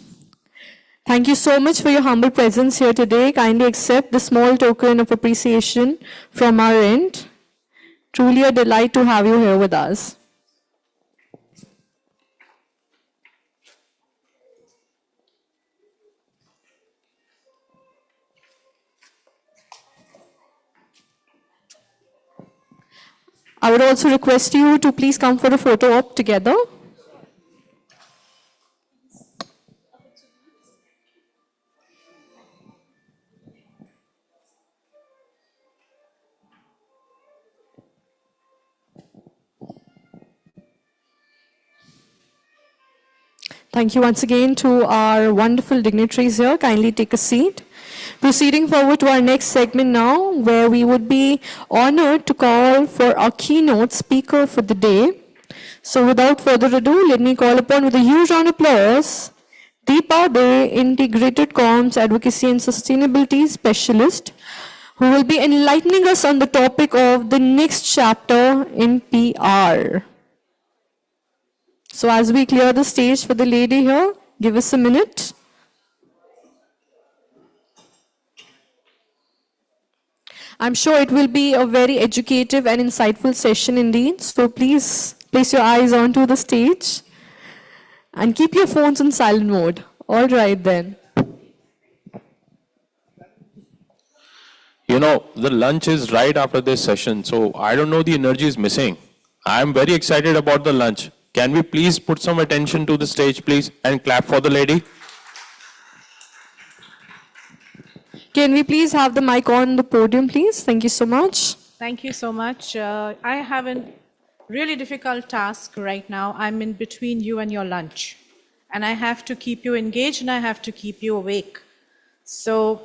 Thank you so much for your humble presence here today. Kindly accept the small token of appreciation from our end. Truly a delight to have you here with us. I would also request you to please come for a photo op together. Thank you once again to our wonderful dignitaries here. Kindly take a seat. Proceeding forward to our next segment now, where we would be honored to call for our keynote speaker for the day. So without further ado, let me call upon, with a huge round of applause, Deepa Dey, Integrated Comm's Advocacy and Sustainability Specialist, who will be enlightening us on the topic of the next chapter in PR. So as we clear the stage for the lady here, give us a minute. I'm sure it will be a very educative and insightful session indeed. So please place your eyes onto the stage and keep your phones in silent mode. All right then. The lunch is right after this session, so I don't know, the energy is missing. I'm very excited about the lunch. Can we please put some attention to the stage, please, and clap for the lady? Can we please have the mic on the podium, please? Thank you so much. Thank you so much. I have a really difficult task right now. I'm in between you and your lunch. And I have to keep you engaged and I have to keep you awake. So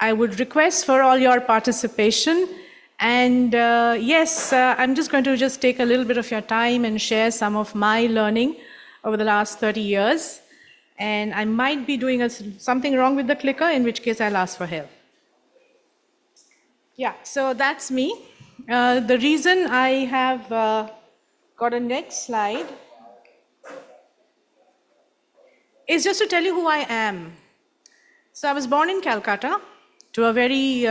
I would request for all your participation. And yes, I'm just going to take a little bit of your time and share some of my learning over the last 30 years. And I might be doing something wrong with the clicker, in which case I'll ask for help. Yeah, so that's me. The reason I have got a next slide is just to tell you who I am. So I was born in Calcutta to a very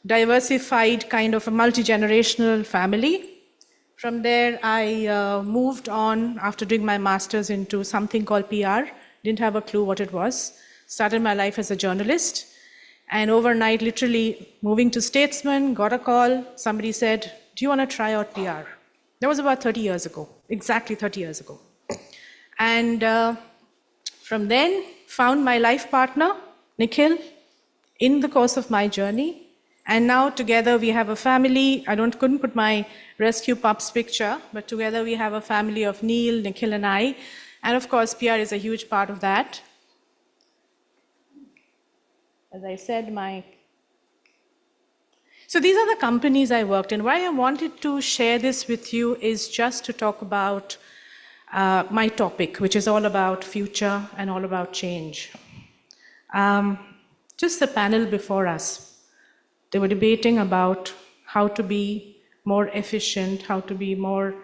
diversified kind of a multi-generational family. From there, I moved on after doing my master's into something called PR. Didn't have a clue what it was. Started my life as a journalist. And overnight, literally moving to Statesman, got a call. Somebody said, do you want to try out PR? That was about 30 years ago, exactly 30 years ago. And from then, found my life partner, Nikhil, in the course of my journey. And now together we have a family. Couldn't put my rescue pups picture, but together we have a family of Neil, Nikhil, and I. And of course, PR is a huge part of that. As I said, So these are the companies I worked in. Why I wanted to share this with you is just to talk about my topic, which is all about future and all about change. Just the panel before us. They were debating about how to be more efficient, how to be more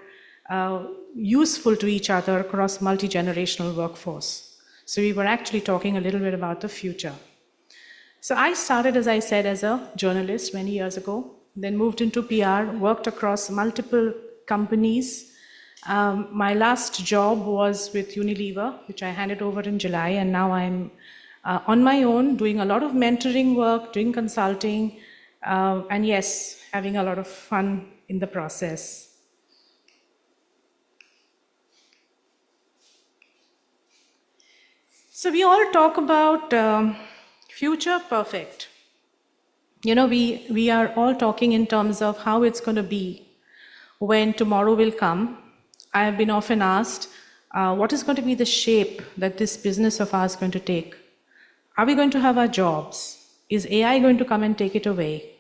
useful to each other across multi-generational workforce. So we were actually talking a little bit about the future. So I started, as I said, as a journalist many years ago, then moved into PR, worked across multiple companies. My last job was with Unilever, which I handed over in July, and now I'm on my own, doing a lot of mentoring work, doing consulting, and yes, having a lot of fun in the process. So we all talk about future perfect. You know, we are all talking in terms of how it's going to be when tomorrow will come. I have been often asked, what is going to be the shape that this business of ours is going to take? Are we going to have our jobs? Is AI going to come and take it away?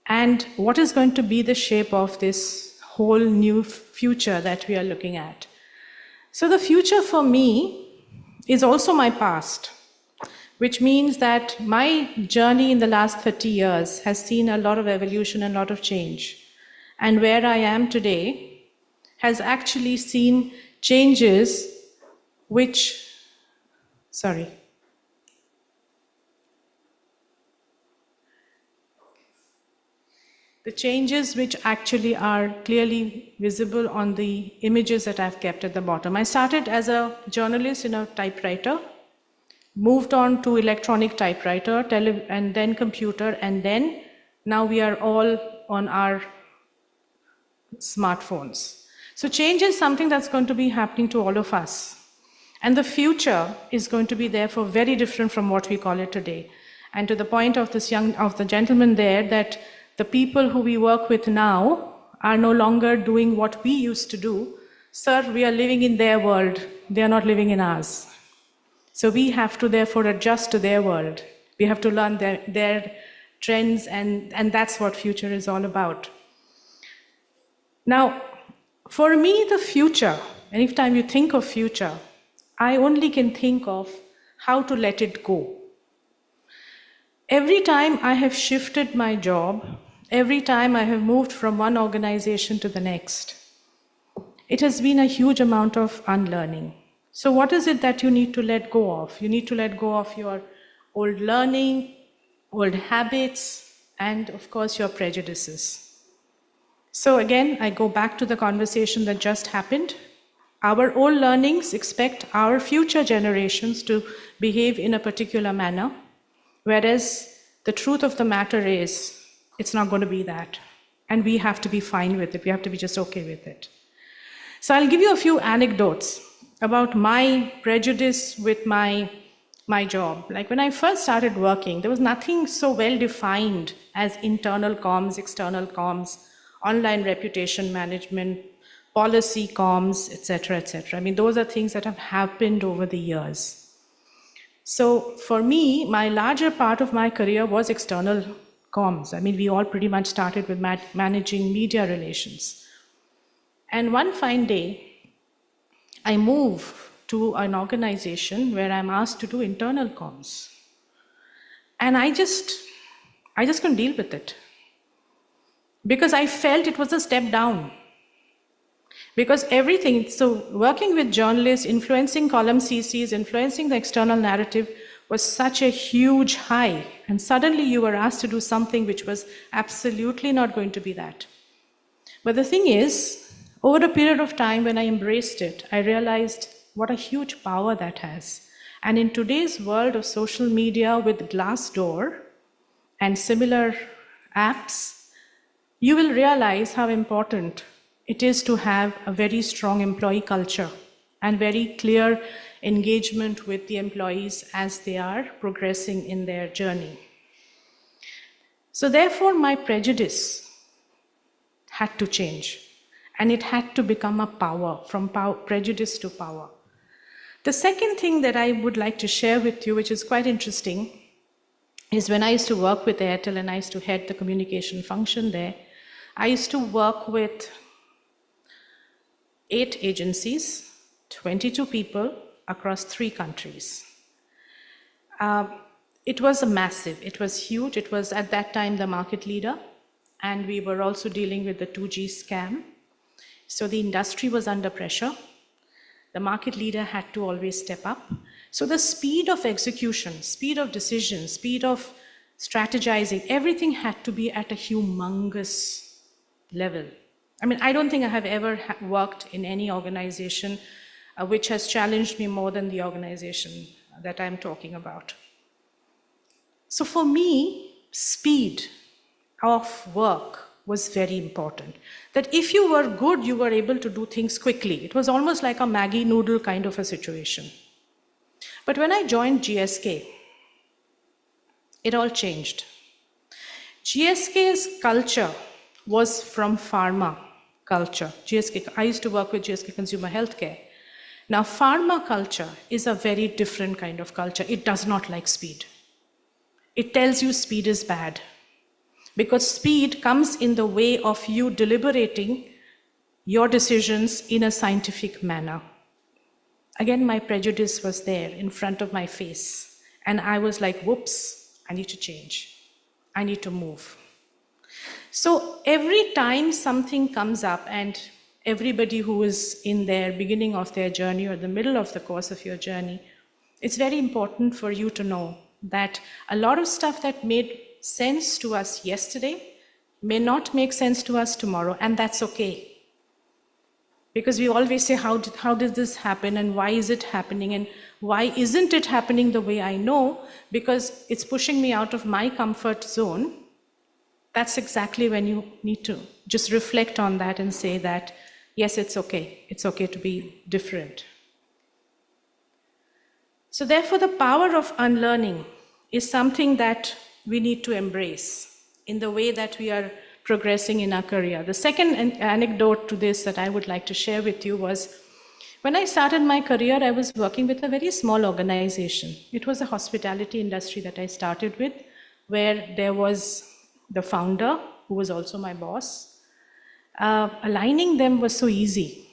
And what is going to be the shape of this whole new future that we are looking at? So the future for me is also my past, which means that my journey in the last 30 years has seen a lot of evolution and a lot of change. And where I am today has actually seen changes which, the changes which actually are clearly visible on the images that I've kept at the bottom. I started as a journalist in a typewriter, moved on to electronic typewriter, and then computer, and then now we are all on our smartphones. So change is something that's going to be happening to all of us. And the future is going to be therefore very different from what we call it today. And to the point of the gentleman there, that the people who we work with now are no longer doing what we used to do. Sir, we are living in their world. They are not living in ours. So we have to therefore adjust to their world. We have to learn their trends, and that's what future is all about. Now, for me, the future, anytime you think of future, I only can think of how to let it go. Every time I have shifted my job, every time I have moved from one organization to the next, it has been a huge amount of unlearning. So what is it that you need to let go of? You need to let go of your old learning, old habits, and of course your prejudices. So again, I go back to the conversation that just happened. Our old learnings expect our future generations to behave in a particular manner, whereas the truth of the matter is, it's not going to be that. And we have to be fine with it. We have to be just okay with it. So I'll give you a few anecdotes about my prejudice with my job. Like when I first started working, there was nothing so well defined as internal comms, external comms, online reputation management, policy comms, etc., etc. I mean, those are things that have happened over the years. So for me, my larger part of my career was external comms. I mean, we all pretty much started with managing media relations. And one fine day, I move to an organization where I'm asked to do internal comms. And I just couldn't deal with it. Because I felt it was a step down. Because everything, so working with journalists, influencing column CCs, influencing the external narrative was such a huge high. And suddenly you were asked to do something which was absolutely not going to be that. But the thing is, over a period of time when I embraced it, I realized what a huge power that has. And in today's world of social media with Glassdoor and similar apps, you will realize how important it is to have a very strong employee culture and very clear engagement with the employees as they are progressing in their journey. So therefore, my prejudice had to change, and it had to become a power, from prejudice to power. The second thing that I would like to share with you, which is quite interesting, is when I used to work with Airtel and I used to head the communication function there, I used to work with 8 agencies, 22 people across 3 countries. It was massive, it was huge, it was at that time the market leader, and we were also dealing with the 2G scam. So the industry was under pressure. The market leader had to always step up. So the speed of execution, speed of decision, speed of strategizing, everything had to be at a humongous level. I mean, I don't think I have ever worked in any organization which has challenged me more than the organization that I'm talking about. So for me, speed of work was very important. That if you were good, you were able to do things quickly. It was almost like a Maggi noodle kind of a situation. But when I joined GSK, it all changed. GSK's culture was from pharma culture. I used to work with GSK Consumer Healthcare. Now, pharma culture is a very different kind of culture. It does not like speed. It tells you speed is bad, because speed comes in the way of you deliberating your decisions in a scientific manner. Again, my prejudice was there in front of my face, and I was like, whoops, I need to change. I need to move. So every time something comes up, and everybody who is in their beginning of their journey or the middle of the course of your journey, it's very important for you to know that a lot of stuff that made sense to us yesterday may not make sense to us tomorrow, and that's okay. Because we always say, how did this happen, and why is it happening, and why isn't it happening the way I know? Because it's pushing me out of my comfort zone. That's exactly when you need to just reflect on that and say that, yes, it's okay. It's okay to be different. So therefore, the power of unlearning is something that we need to embrace in the way that we are progressing in our career. The second anecdote to this that I would like to share with you was, when I started my career, I was working with a very small organization. It was a hospitality industry that I started with, where there was the founder, who was also my boss. Aligning them was so easy,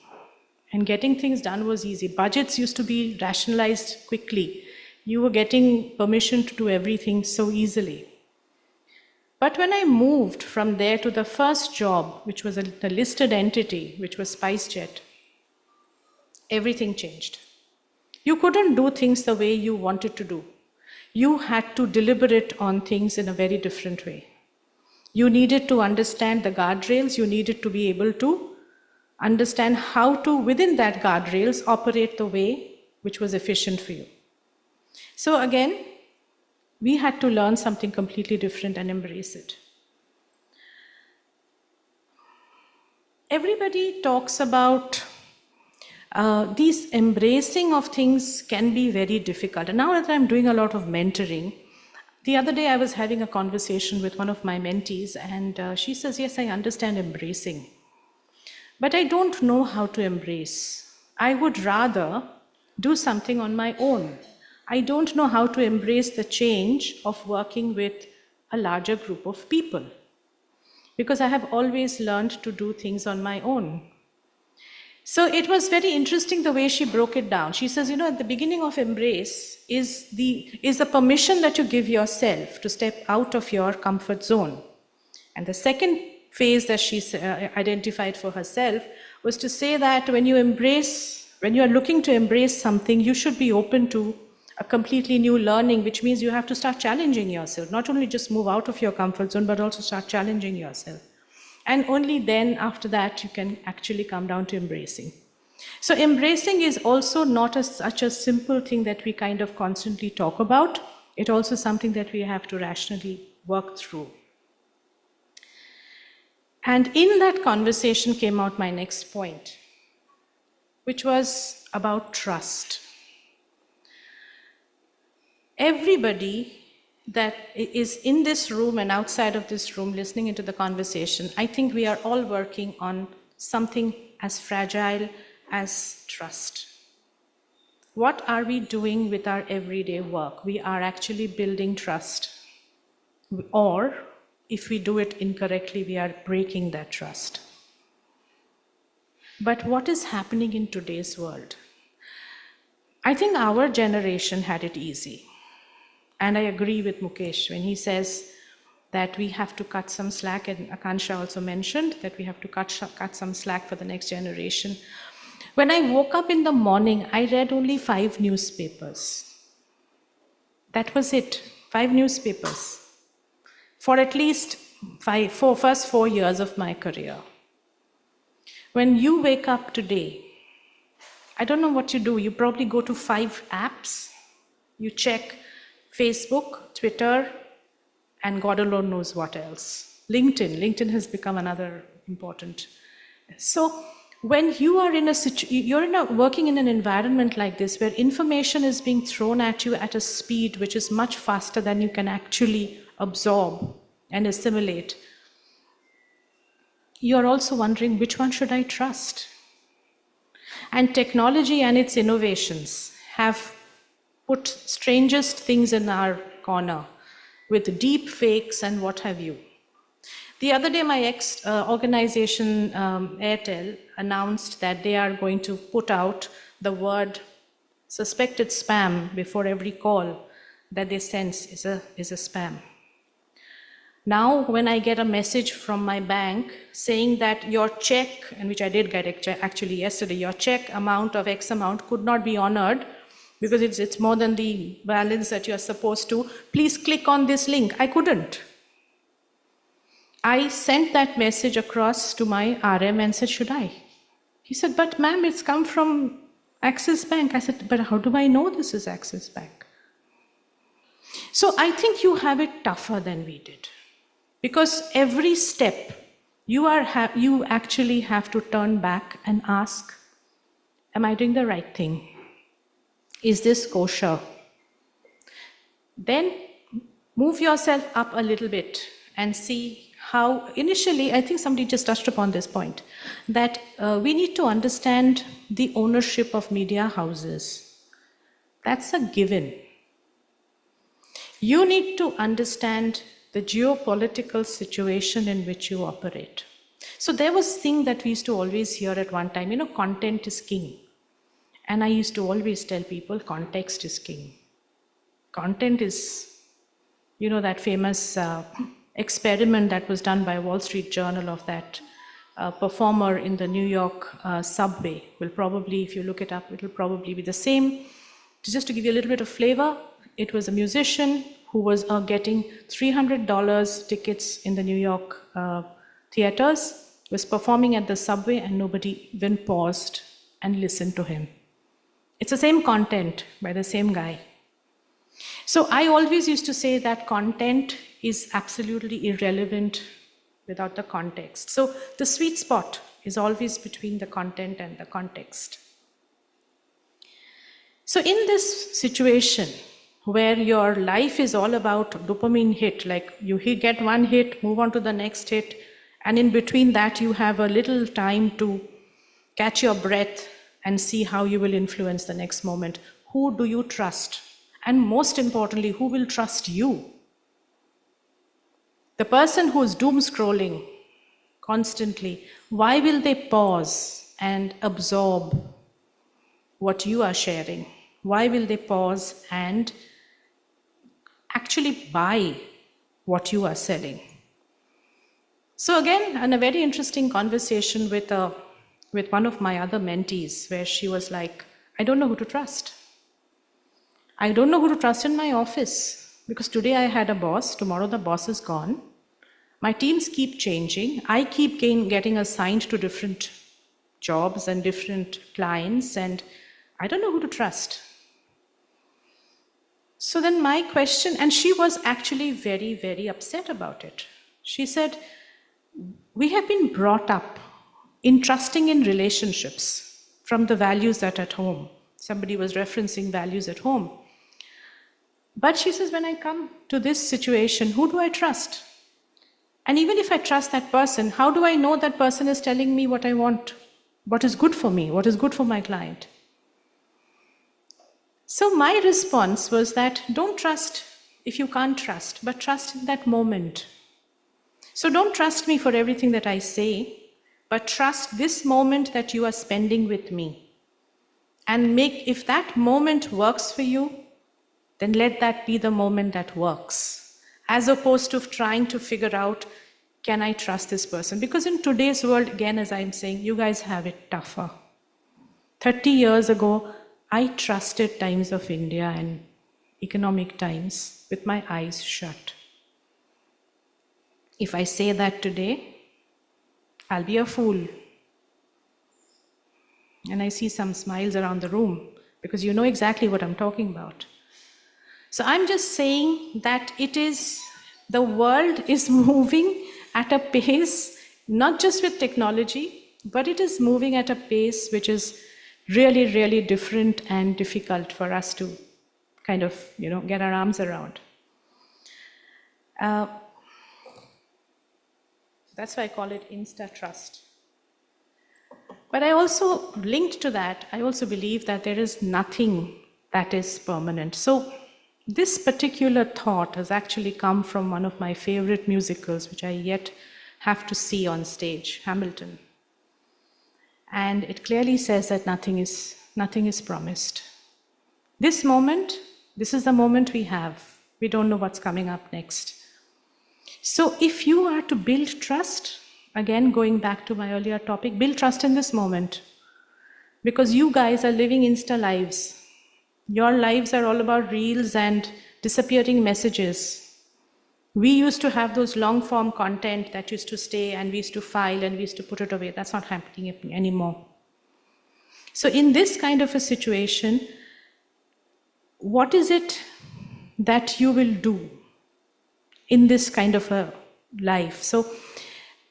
and getting things done was easy. Budgets used to be rationalized quickly. You were getting permission to do everything so easily. But when I moved from there to the first job, which was a listed entity, which was SpiceJet, everything changed. You couldn't do things the way you wanted to do. You had to deliberate on things in a very different way. You needed to understand the guardrails. You needed to be able to understand how to, within that guardrails, operate the way which was efficient for you. So again, we had to learn something completely different and embrace it. Everybody talks about these embracing of things can be very difficult. And now that I'm doing a lot of mentoring, the other day I was having a conversation with one of my mentees, and she says, yes, I understand embracing, but I don't know how to embrace. I would rather do something on my own. I don't know how to embrace the change of working with a larger group of people, because I have always learned to do things on my own. So it was very interesting the way she broke it down. She says, at the beginning of embrace is the permission that you give yourself to step out of your comfort zone. And the second phase that she identified for herself was to say that when you are looking to embrace something, you should be open to a completely new learning, which means you have to start challenging yourself, not only just move out of your comfort zone, but also start challenging yourself. And only then, after that, you can actually come down to embracing. So embracing is also not such a simple thing that we kind of constantly talk about. It's also something that we have to rationally work through. And in that conversation came out my next point, which was about trust. Everybody that is in this room and outside of this room listening into the conversation, I think we are all working on something as fragile as trust. What are we doing with our everyday work? We are actually building trust. Or, if we do it incorrectly, we are breaking that trust. But what is happening in today's world? I think our generation had it easy. And I agree with Mukesh when he says that we have to cut some slack, and Akansha also mentioned that we have to cut some slack for the next generation. When I woke up in the morning, I read only 5 newspapers. That was it, 5 newspapers. For at least first 4 years of my career. When you wake up today, I don't know what you do. You probably go to 5 apps. You check Facebook, Twitter, and God alone knows what else. LinkedIn has become another important. So when you are working in an environment like this, where information is being thrown at you at a speed which is much faster than you can actually absorb and assimilate, you are also wondering, which one should I trust? And technology and its innovations have put strangest things in our corner with deep fakes and what have you. The other day, my organization, Airtel, announced that they are going to put out the word suspected spam before every call that they sense is a spam. Now, when I get a message from my bank saying that your check, and which I did get actually yesterday, your check amount of X amount could not be honored because it's more than the balance that you're supposed to, please click on this link. I couldn't. I sent that message across to my RM and said, should I? He said, but ma'am, it's come from Axis Bank. I said, but how do I know this is Axis Bank? So I think you have it tougher than we did. Because every step, you actually have to turn back and ask, am I doing the right thing? Is this kosher? Then move yourself up a little bit and see how, initially, I think somebody just touched upon this point, that we need to understand the ownership of media houses. That's a given. You need to understand the geopolitical situation in which you operate. So there was a thing that we used to always hear at one time, content is king. And I used to always tell people, context is king. Content is, that famous experiment that was done by Wall Street Journal of that performer in the New York subway. Will probably, if you look it up, it will probably be the same. Just to give you a little bit of flavor, it was a musician who was getting $300 tickets in the New York theaters, was performing at the subway, and nobody even paused and listened to him. It's the same content by the same guy. So I always used to say that content is absolutely irrelevant without the context. So the sweet spot is always between the content and the context. So in this situation, where your life is all about dopamine hit, like you get one hit, move on to the next hit, and in between that you have a little time to catch your breath and see how you will influence the next moment. Who do you trust? And most importantly, who will trust you? The person who is doom scrolling constantly, why will they pause and absorb what you are sharing? Why will they pause and actually buy what you are selling? So again, in a very interesting conversation with one of my other mentees, where she was like, I don't know who to trust. I don't know who to trust in my office, because today I had a boss, tomorrow the boss is gone. My teams keep changing. I keep getting assigned to different jobs and different clients, and I don't know who to trust. So then my question, and she was actually very, very upset about it. She said, we have been brought up in trusting in relationships from the values that at home. Somebody was referencing values at home. But she says, when I come to this situation, who do I trust? And even if I trust that person, how do I know that person is telling me what I want, what is good for me, what is good for my client? So my response was that don't trust if you can't trust, but trust in that moment. So don't trust me for everything that I say, but trust this moment that you are spending with me. And if that moment works for you, then let that be the moment that works, as opposed to trying to figure out, can I trust this person? Because in today's world, again, as I'm saying, you guys have it tougher. 30 years ago, I trusted Times of India and Economic Times with my eyes shut. If I say that today, I'll be a fool. And I see some smiles around the room because you know exactly what I'm talking about. So I'm just saying that the world is moving at a pace, not just with technology, but it is moving at a pace which is really, really different and difficult for us to kind of, get our arms around. That's why I call it insta-trust. But I also, linked to that, I also believe that there is nothing that is permanent. So this particular thought has actually come from one of my favorite musicals, which I yet have to see on stage, Hamilton. And it clearly says that nothing is promised. This moment, this is the moment we have. We don't know what's coming up next. So if you are to build trust, again, going back to my earlier topic, build trust in this moment. Because you guys are living Insta lives. Your lives are all about reels and disappearing messages. We used to have those long form content that used to stay and we used to file and we used to put it away. That's not happening anymore. So in this kind of a situation, what is it that you will do in this kind of a life? So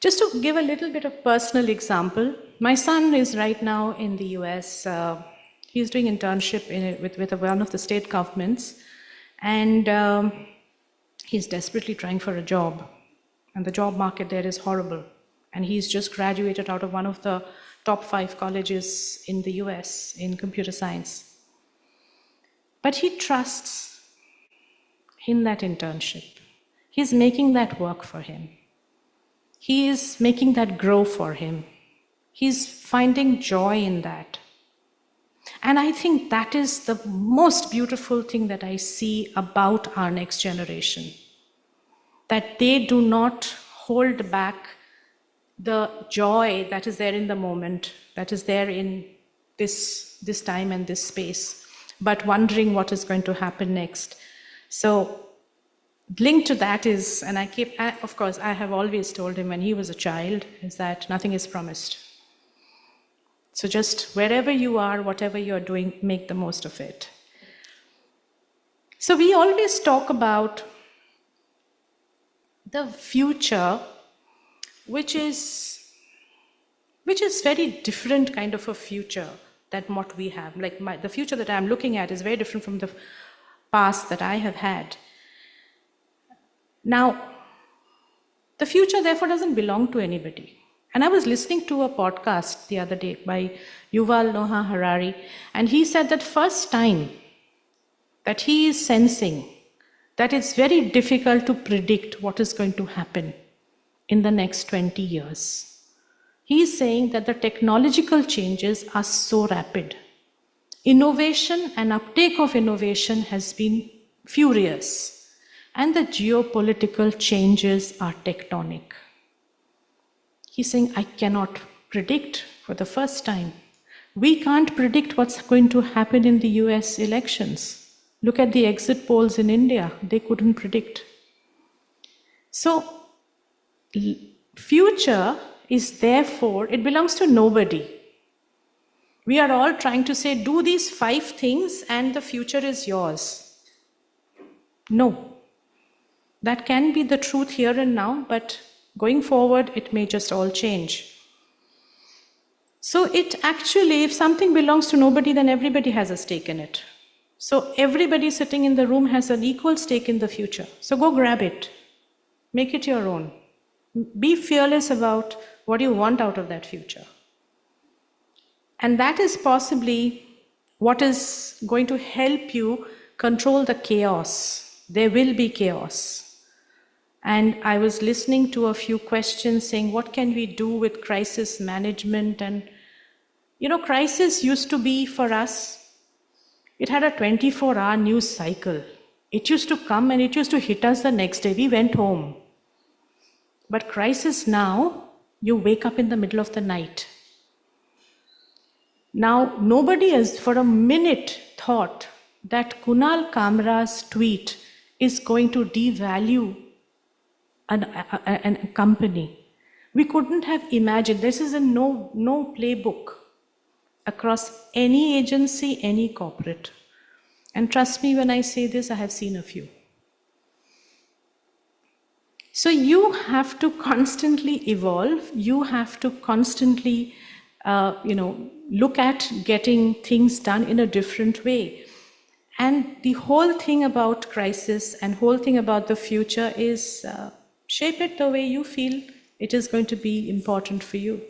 just to give a little bit of personal example, my son is right now in the US. He's doing internship with one of the state governments, and he's desperately trying for a job. And the job market there is horrible. And he's just graduated out of one of the top 5 colleges in the US in computer science. But he trusts in that internship. He's making that work for him. He is making that grow for him. He's finding joy in that. And I think that is the most beautiful thing that I see about our next generation. That they do not hold back the joy that is there in the moment, that is there in this time and this space, but wondering what is going to happen next. So linked to that is, and of course, I have always told him when he was a child, is that nothing is promised. So just wherever you are, whatever you're doing, make the most of it. So we always talk about the future, which is very different kind of a future than what we have. Like the future that I'm looking at is very different from the past that I have had. Now, the future therefore doesn't belong to anybody. And I was listening to a podcast the other day by Yuval Noah Harari, and he said that first time that he is sensing that it's very difficult to predict what is going to happen in the next 20 years. He is saying that the technological changes are so rapid. Innovation and uptake of innovation has been furious, and the geopolitical changes are tectonic. He's saying, I cannot predict for the first time. We can't predict what's going to happen in the US elections. Look at the exit polls in India. They couldn't predict. So, future is therefore, it belongs to nobody. We are all trying to say, do these 5 things and the future is yours. No. That can be the truth here and now, but Going forward, it may just all change. So it actually, if something belongs to nobody, then everybody has a stake in it. So everybody sitting in the room has an equal stake in the future. So go grab it. Make it your own. Be fearless about what you want out of that future. And that is possibly what is going to help you control the chaos. There will be chaos. And I was listening to a few questions saying, what can we do with crisis management? And, crisis used to be for us, it had a 24-hour news cycle. It used to come and it used to hit us the next day. We went home. But crisis now, you wake up in the middle of the night. Now, nobody has for a minute thought that Kunal Kamra's tweet is going to devalue a company. We couldn't have imagined. This is a no playbook across any agency, any corporate. And trust me when I say this, I have seen a few. So you have to constantly evolve. You have to constantly, look at getting things done in a different way. And the whole thing about crisis and whole thing about the future is shape it the way you feel it is going to be important for you.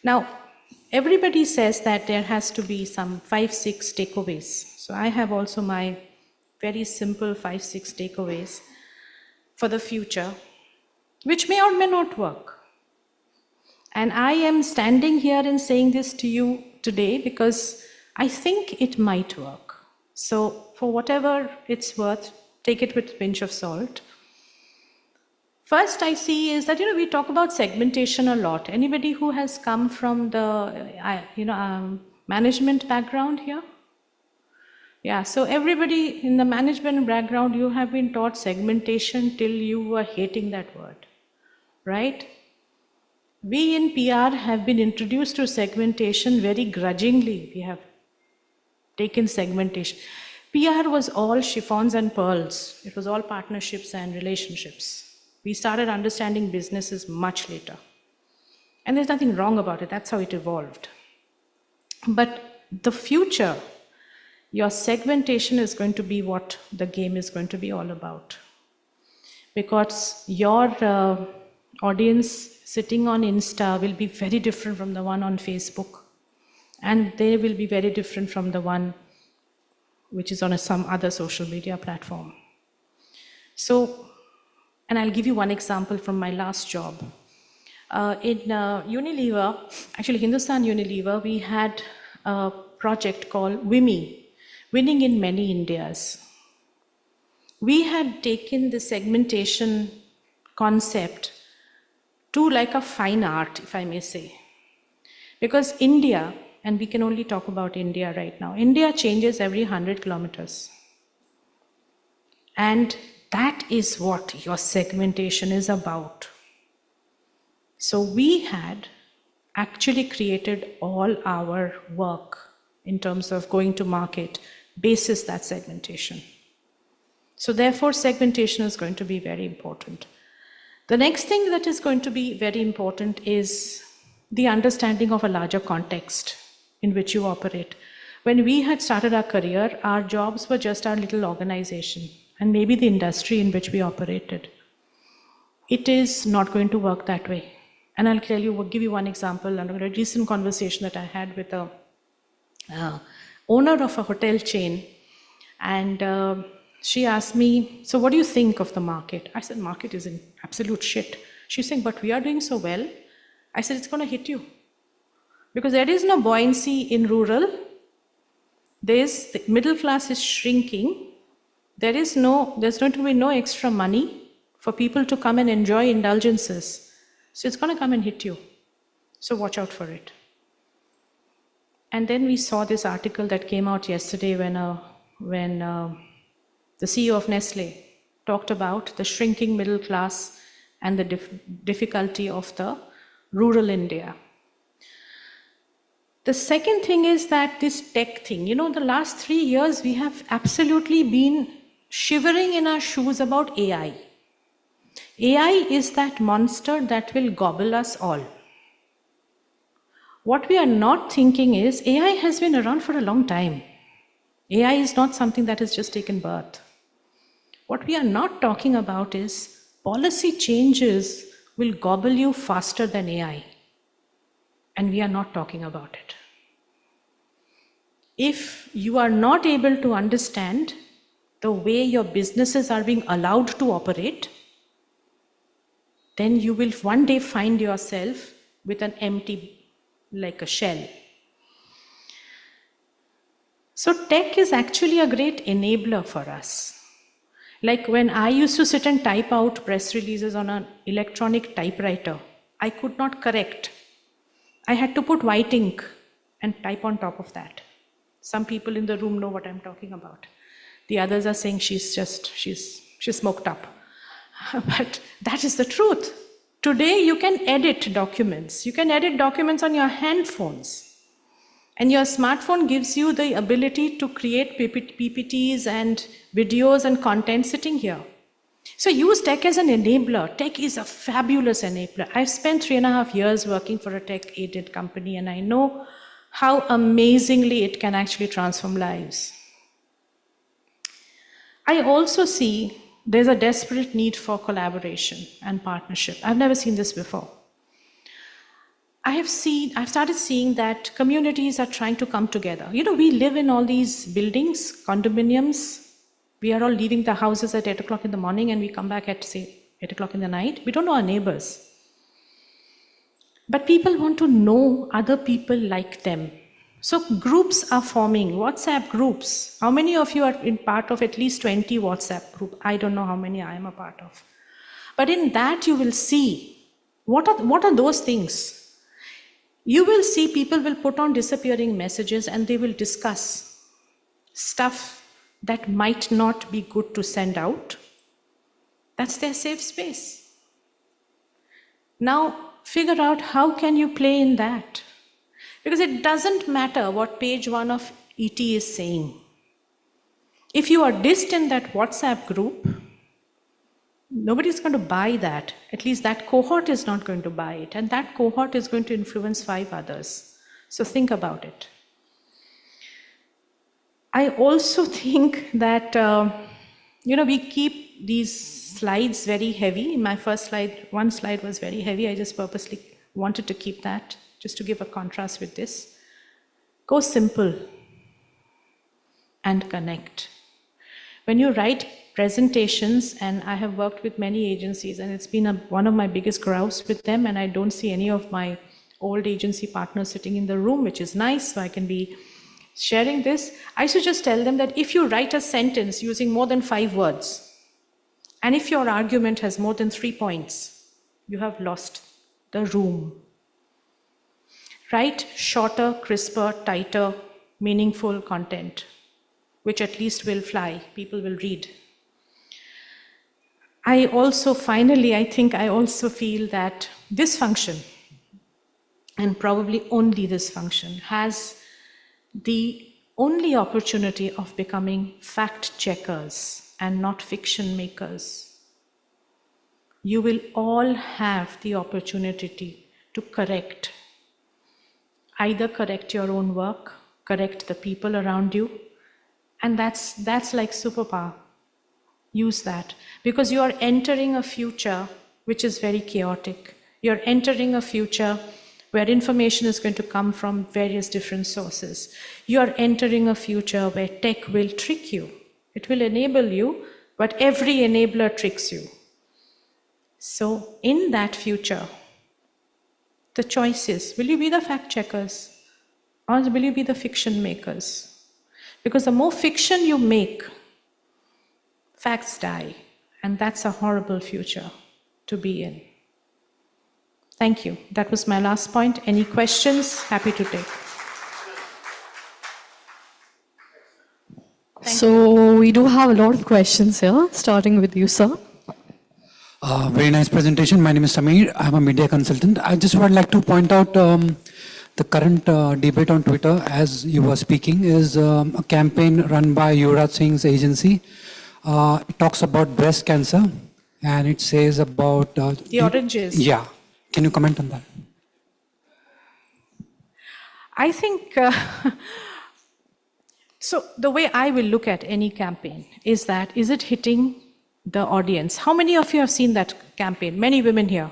Now, everybody says that there has to be some 5-6 takeaways. So I have also my very simple 5-6 takeaways for the future, which may or may not work. And I am standing here and saying this to you today because I think it might work. So for whatever it's worth, take it with a pinch of salt. First I see is that, we talk about segmentation a lot. Anybody who has come from the, management background here? Yeah, so everybody in the management background, you have been taught segmentation till you were hating that word, right? We in PR have been introduced to segmentation very grudgingly. We have taken segmentation. PR was all chiffons and pearls. It was all partnerships and relationships. We started understanding businesses much later. And there's nothing wrong about it. That's how it evolved. But the future, your segmentation is going to be what the game is going to be all about. Because your audience sitting on Insta will be very different from the one on Facebook. And they will be very different from the one which is on some other social media platform. So, and I'll give you one example from my last job. In Unilever, actually Hindustan Unilever, we had a project called WIMI, Winning in Many Indias. We had taken the segmentation concept to like a fine art, if I may say. Because India, and we can only talk about India right now, India changes every 100 kilometers. And that is what your segmentation is about. So we had actually created all our work in terms of going to market basis that segmentation. So therefore, segmentation is going to be very important. The next thing that is going to be very important is the understanding of a larger context in which you operate. When we had started our career, our jobs were just our little organization and maybe the industry in which we operated. It is not going to work that way. And I'll give you one example. A recent conversation that I had with a owner of a hotel chain. And she asked me, so what do you think of the market? I said, market is in absolute shit. She's saying, but we are doing so well. I said, it's going to hit you. Because there is no buoyancy in rural. The middle class is shrinking. There's going to be no extra money for people to come and enjoy indulgences. So it's going to come and hit you. So watch out for it. And then we saw this article that came out yesterday when the CEO of Nestle talked about the shrinking middle class and the difficulty of the rural India. The second thing is that this tech thing, the last 3 years we have absolutely been shivering in our shoes about AI. AI is that monster that will gobble us all. What we are not thinking is AI has been around for a long time. AI is not something that has just taken birth. What we are not talking about is policy changes will gobble you faster than AI. And we are not talking about it. If you are not able to understand the way your businesses are being allowed to operate, then you will one day find yourself with an empty, like a shell. So tech is actually a great enabler for us. Like when I used to sit and type out press releases on an electronic typewriter, I could not correct. I had to put white ink and type on top of that. Some people in the room know what I'm talking about. The others are saying she's smoked up. But that is the truth. Today you can edit documents. You can edit documents on your handphones. And your smartphone gives you the ability to create PPTs and videos and content sitting here. So use tech as an enabler. Tech is a fabulous enabler. I've spent 3.5 years working for a tech-aided company, and I know how amazingly it can actually transform lives. I also see there's a desperate need for collaboration and partnership. I've never seen this before. I've started seeing that communities are trying to come together. You know, we live in all these buildings, condominiums. We are all leaving the houses at 8 o'clock in the morning and we come back at, say, 8 o'clock in the night. We don't know our neighbors. But people want to know other people like them. So groups are forming, WhatsApp groups. How many of you are in part of at least 20 WhatsApp groups? I don't know how many I am a part of. But in that you will see, what are those things? You will see people will put on disappearing messages and they will discuss stuff that might not be good to send out. That's their safe space. Now, figure out how can you play in that. Because it doesn't matter what page 1 of ET is saying. If you are dissed in that WhatsApp group, nobody's going to buy that. At least that cohort is not going to buy it. And that cohort is going to influence 5 others. So think about it. I also think that, we keep these slides very heavy. My first slide, one slide was very heavy. I just purposely wanted to keep that, just to give a contrast with this. Go simple and connect. When you write presentations, and I have worked with many agencies, and it's been one of my biggest grouse with them, and I don't see any of my old agency partners sitting in the room, which is nice, so I can be sharing this. I should just tell them that if you write a sentence using more than 5 words, and if your argument has more than 3 points, you have lost the room. Write shorter, crisper, tighter, meaningful content, which at least will fly, people will read. I also feel that this function, and probably only this function, has the only opportunity of becoming fact checkers and not fiction makers. You will all have the opportunity to correct. Either correct your own work, correct the people around you, and that's like superpower. Use that, because you are entering a future which is very chaotic. You're entering a future where information is going to come from various different sources. You're entering a future where tech will trick you. It will enable you, but every enabler tricks you. So in that future, the choice is, will you be the fact checkers or will you be the fiction makers? Because the more fiction you make, facts die, and that's a horrible future to be in. Thank you. That was my last point. Any questions? Happy to take. So we do have a lot of questions here, starting with you, sir. Very nice presentation. My name is Samir. I'm a media consultant. I just would like to point out the current debate on Twitter, as you were speaking, is a campaign run by Yuvraj Singh's agency. It talks about breast cancer. and it says about... The oranges. Yeah. Can you comment on that? I think, so the way I will look at any campaign is that, is it hitting the audience? How many of you have seen that campaign? Many women here.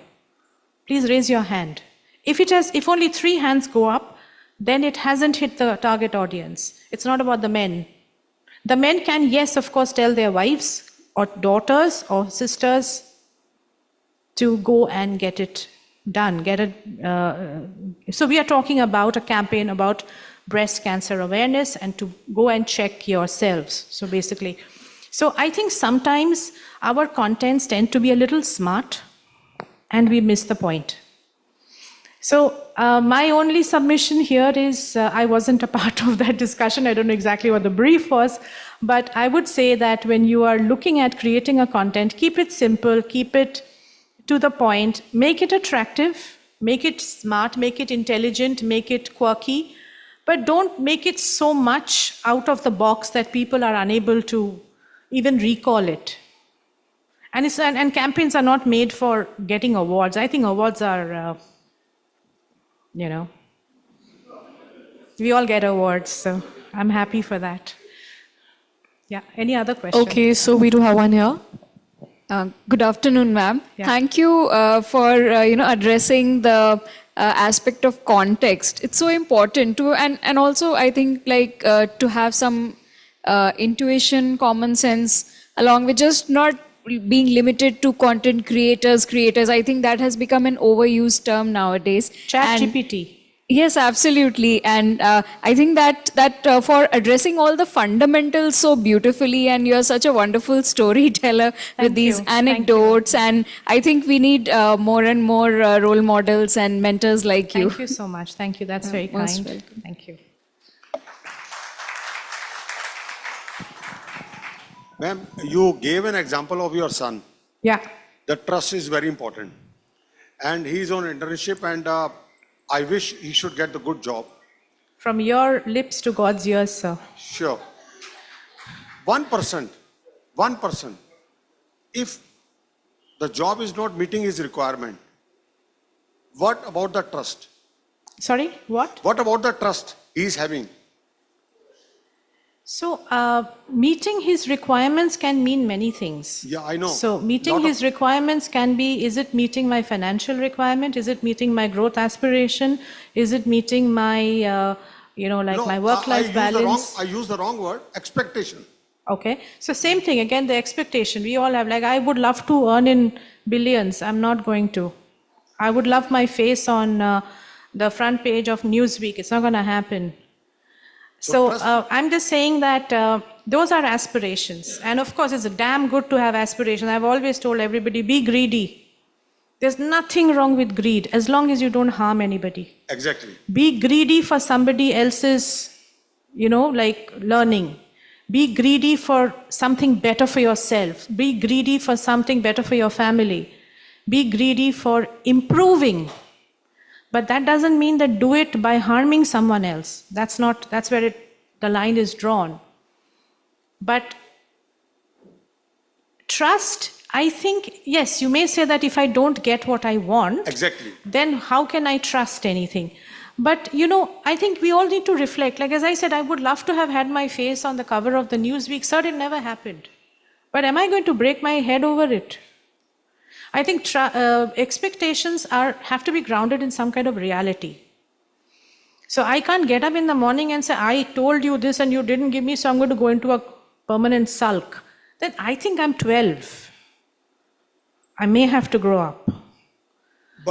Please raise your hand. If only 3 hands go up, then it hasn't hit the target audience. It's not about the men. The men can, yes, of course, tell their wives or daughters or sisters to go and get it done. So we are talking about a campaign about breast cancer awareness and to go and check yourselves. So basically, so I think sometimes our contents tend to be a little smart and we miss the point. So my only submission here is, I wasn't a part of that discussion. I don't know exactly what the brief was, but I would say that when you are looking at creating a content, keep it simple, keep it to the point, make it attractive, make it smart, make it intelligent, make it quirky, but don't make it so much out of the box that people are unable to even recall it. And campaigns are not made for getting awards. I think awards are, we all get awards, so I'm happy for that. Yeah, any other questions? Okay, so we do have one here. Good afternoon, ma'am. Yeah. Thank you for addressing the aspect of context. It's so important to, and also I think to have some intuition, common sense, along with just not being limited to content creators. I think that has become an overused term nowadays. ChatGPT. Yes, absolutely. And I think that for addressing all the fundamentals so beautifully, and you're such a wonderful storyteller with these anecdotes, and I think we need more and more role models and mentors like you. Thank you so much. Thank you. That's very Most kind. welcome. Thank you. Ma'am, you gave an example of your son. Yeah. The trust is very important. And he's on internship, and I wish he should get the good job. From your lips to God's ears, sir. Sure. 1%, if the job is not meeting his requirement, what about the trust? Sorry, what? What about the trust he is having? So, meeting his requirements can mean many things. Yeah, I know. So, meeting his requirements can be, is it meeting my financial requirement? Is it meeting my growth aspiration? Is it meeting my, my work-life balance? I use the wrong word, expectation. Okay. So, same thing, again, the expectation. We all have, I would love to earn in billions. I'm not going to. I would love my face on the front page of Newsweek. It's not going to happen. So I'm just saying that those are aspirations. And of course, it's damn good to have aspirations. I've always told everybody, be greedy. There's nothing wrong with greed, as long as you don't harm anybody. Exactly. Be greedy for somebody else's, learning. Be greedy for something better for yourself. Be greedy for something better for your family. Be greedy for improving. But that doesn't mean that do it by harming someone else. That's where the line is drawn. But trust, I think, yes, you may say that if I don't get what I want, exactly, then how can I trust anything? But, I think we all need to reflect. Like as I said, I would love to have had my face on the cover of the Newsweek. Sir, it never happened. But am I going to break my head over it? I think expectations have to be grounded in some kind of reality. So I can't get up in the morning and say, I told you this and you didn't give me, so I'm going to go into a permanent sulk. Then I think I'm 12. I may have to grow up.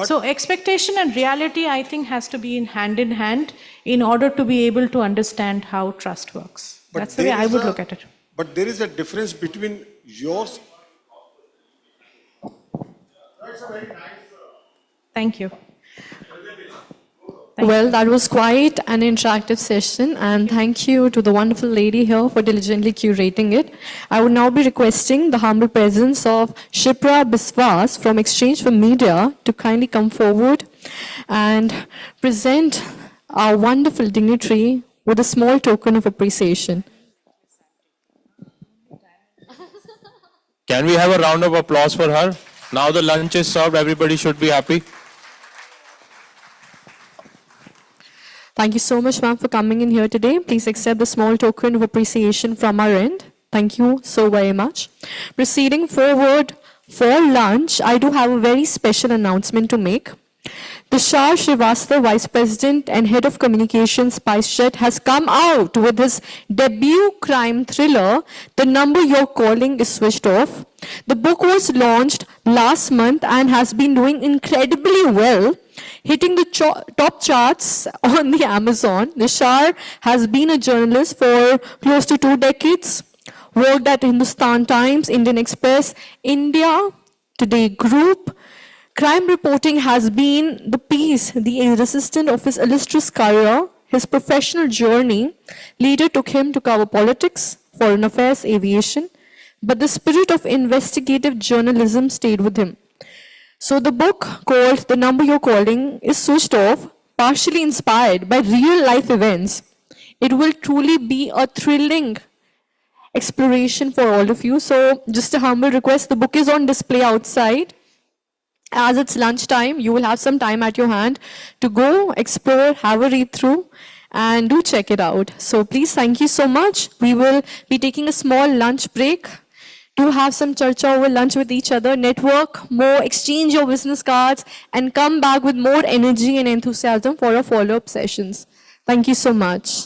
So expectation and reality, I think, has to be in hand in order to be able to understand how trust works. That's the way I would look at it. But there is a difference between yours. Thank you. Well, that was quite an interactive session, and thank you to the wonderful lady here for diligently curating it. I would now be requesting the humble presence of Shipra Biswas from Exchange for Media to kindly come forward and present our wonderful dignitary with a small token of appreciation. Can we have a round of applause for her? Now the lunch is served, everybody should be happy. Thank you so much, ma'am, for coming in here today. Please accept the small token of appreciation from our end. Thank you so very much. Proceeding forward for lunch, I do have a very special announcement to make. Tushar Srivastava, Vice President and Head of Communications, SpiceJet, has come out with his debut crime thriller, The Number You're Calling is Switched Off. The book was launched last month and has been doing incredibly well, hitting the top charts on the Amazon. Tushar has been a journalist for close to 2 decades, worked at Hindustan Times, Indian Express, India Today Group. Crime reporting has been the piece, the resistant of his illustrious career. His professional journey later took him to cover politics, foreign affairs, aviation, but the spirit of investigative journalism stayed with him. So the book called The Number You're Calling is switched off, partially inspired by real life events. It will truly be a thrilling exploration for all of you. So just a humble request, the book is on display outside. As it's lunchtime, you will have some time at your hand to go, explore, have a read through, and do check it out. So please, thank you so much. We will be taking a small lunch break to have some charcha over lunch with each other, network more, exchange your business cards, and come back with more energy and enthusiasm for our follow-up sessions. Thank you so much.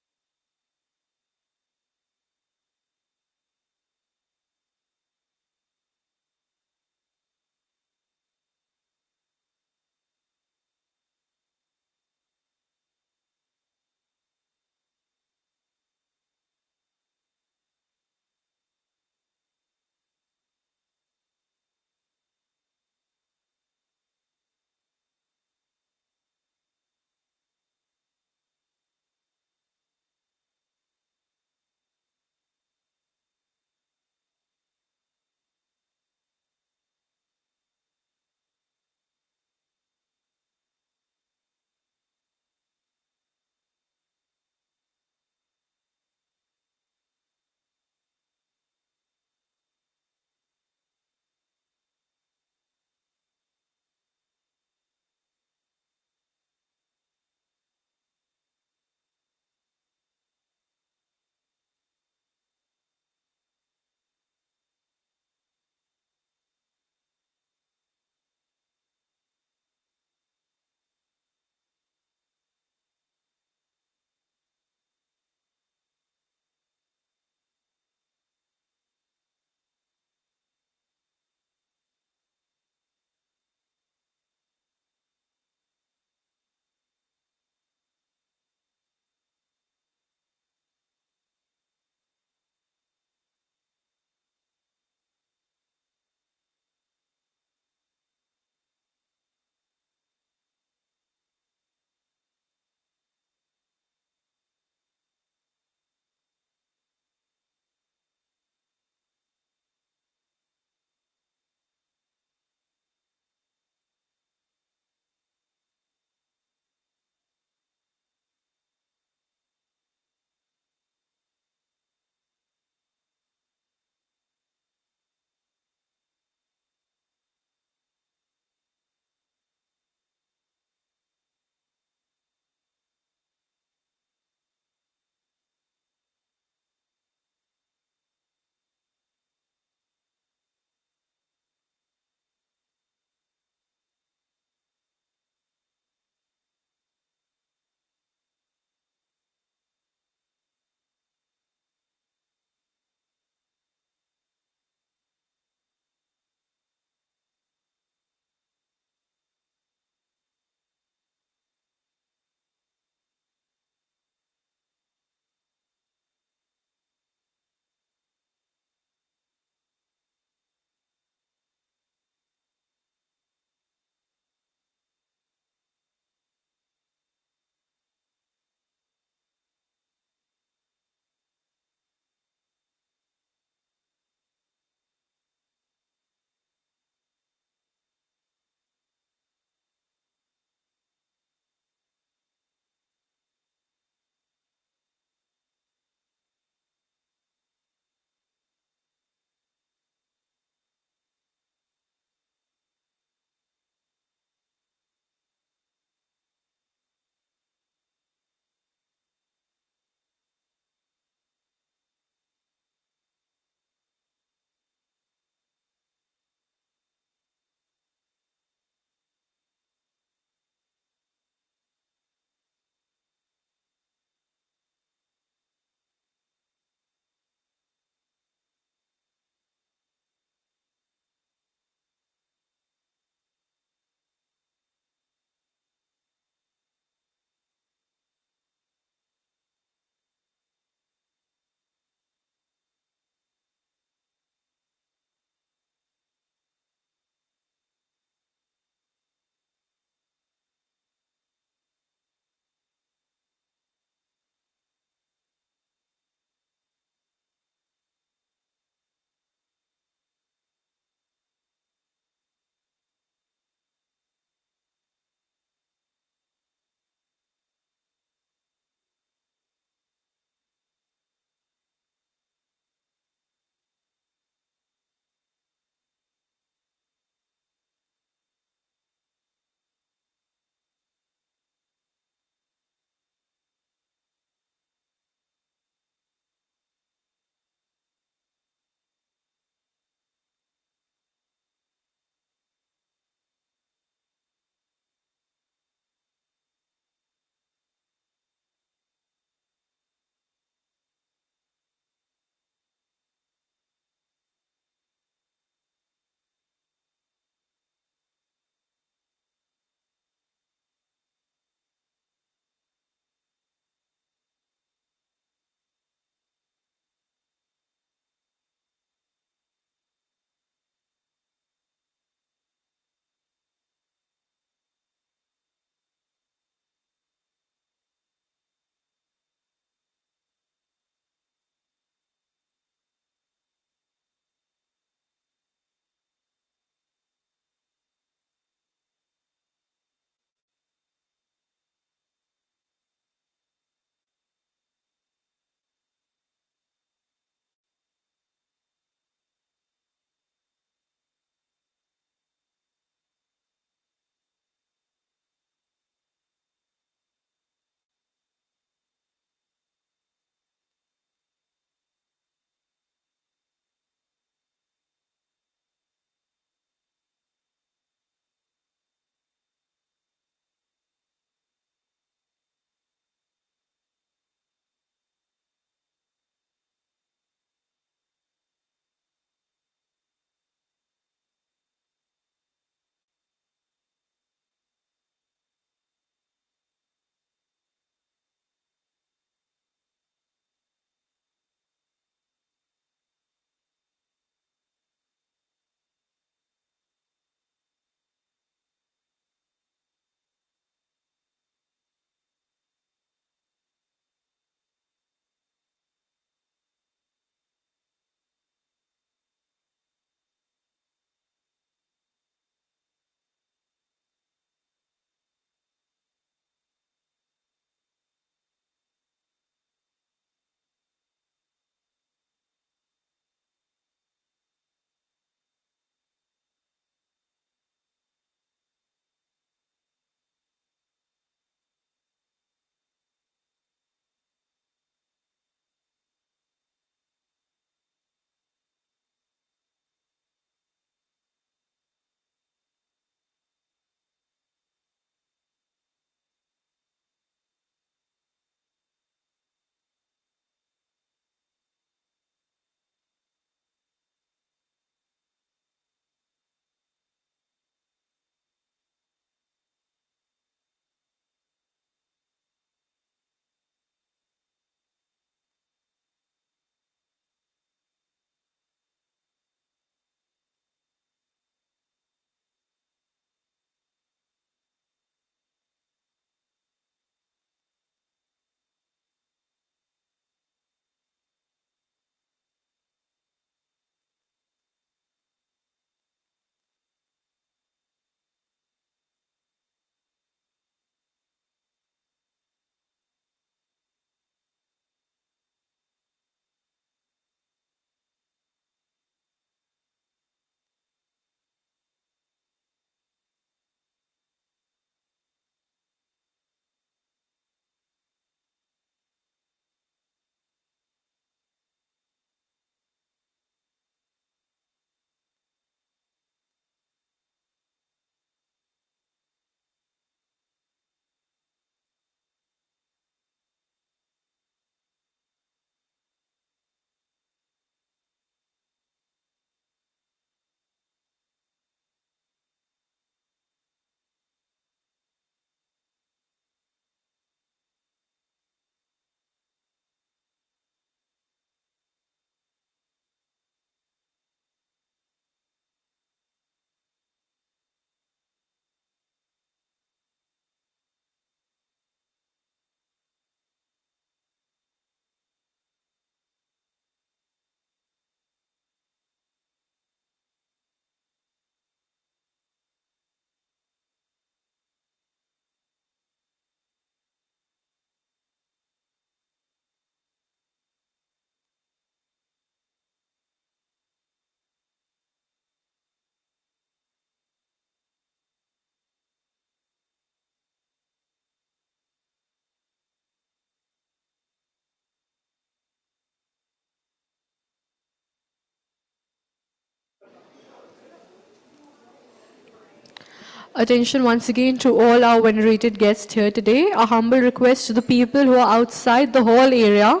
Attention once again to all our venerated guests here today. A humble request to the people who are outside the hall area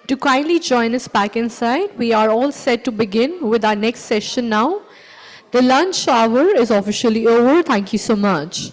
to kindly join us back inside. We are all set to begin with our next session now. The lunch hour is officially over. Thank you so much.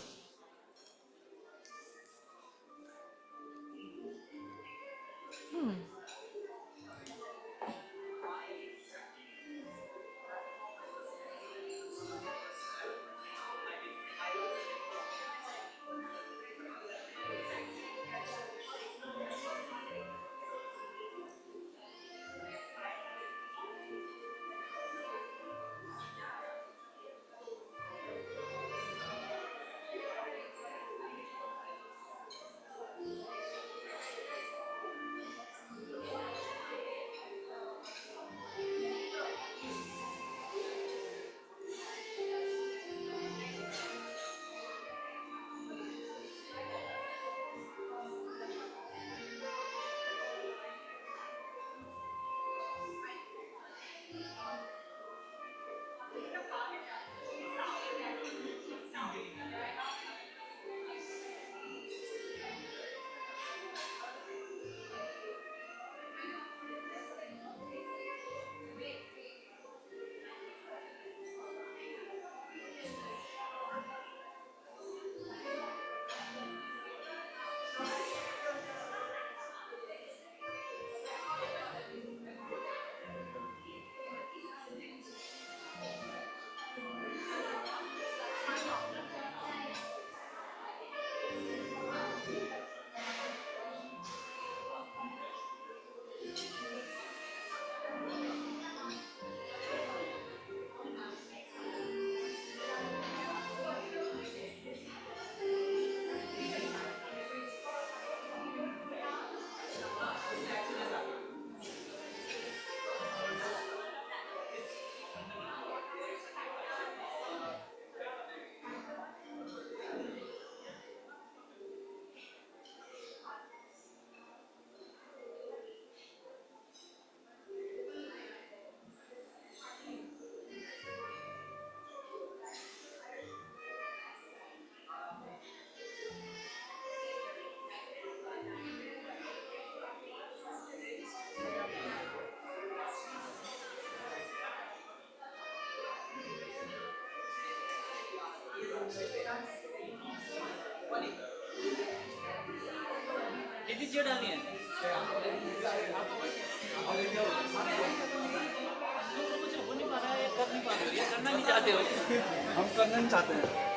हम करना नहीं चाहते हैं।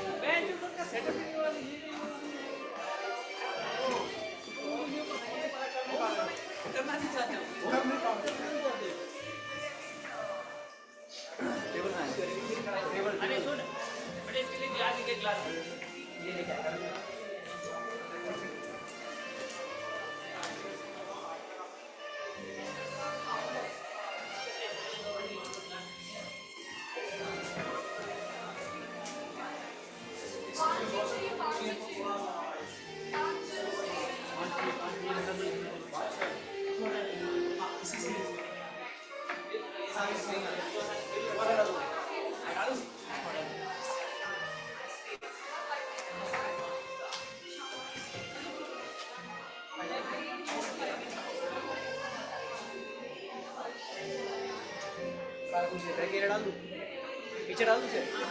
पीछे डाल दूँ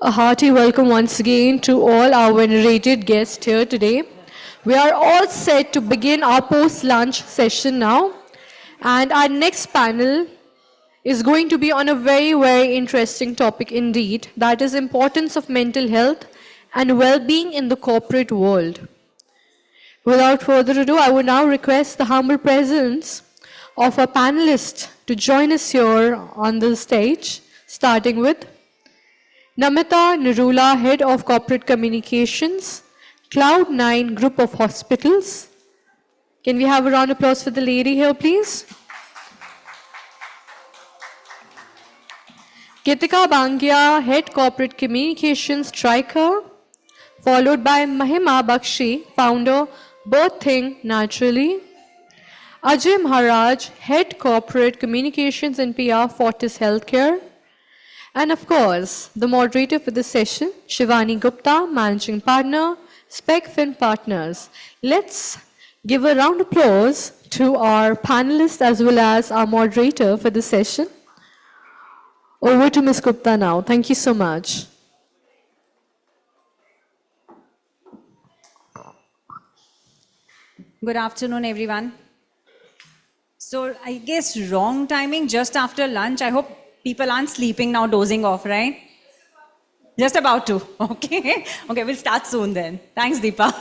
A hearty welcome once again to all our venerated guests here today. We are all set to begin our post-lunch session now. And our next panel is going to be on a very, very interesting topic indeed. That is importance of mental health and well-being in the corporate world. Without further ado, I would now request the humble presence of our panelists to join us here on the stage, starting with Namita Nirula, Head of Corporate Communications, Cloud9 Group of Hospitals, Can we have a round of applause for the lady here, please? Gitika Bangia, Head Corporate Communications Striker, followed by Mahima Bakshi, founder, Birthing Naturally. Ajay Maharaj, Head Corporate Communications and PR, Fortis Healthcare. And of course, the moderator for this session, Shivani Gupta, Managing Partner, SpecFin Partners. Let's give a round of applause to our panelists as well as our moderator for this session. Over to Ms. Gupta now. Thank you so much. Good afternoon, everyone. So I guess wrong timing, just after lunch. I hope people aren't sleeping now, dozing off, right? Just about to, okay? Okay, we'll start soon then. Thanks, Deepa.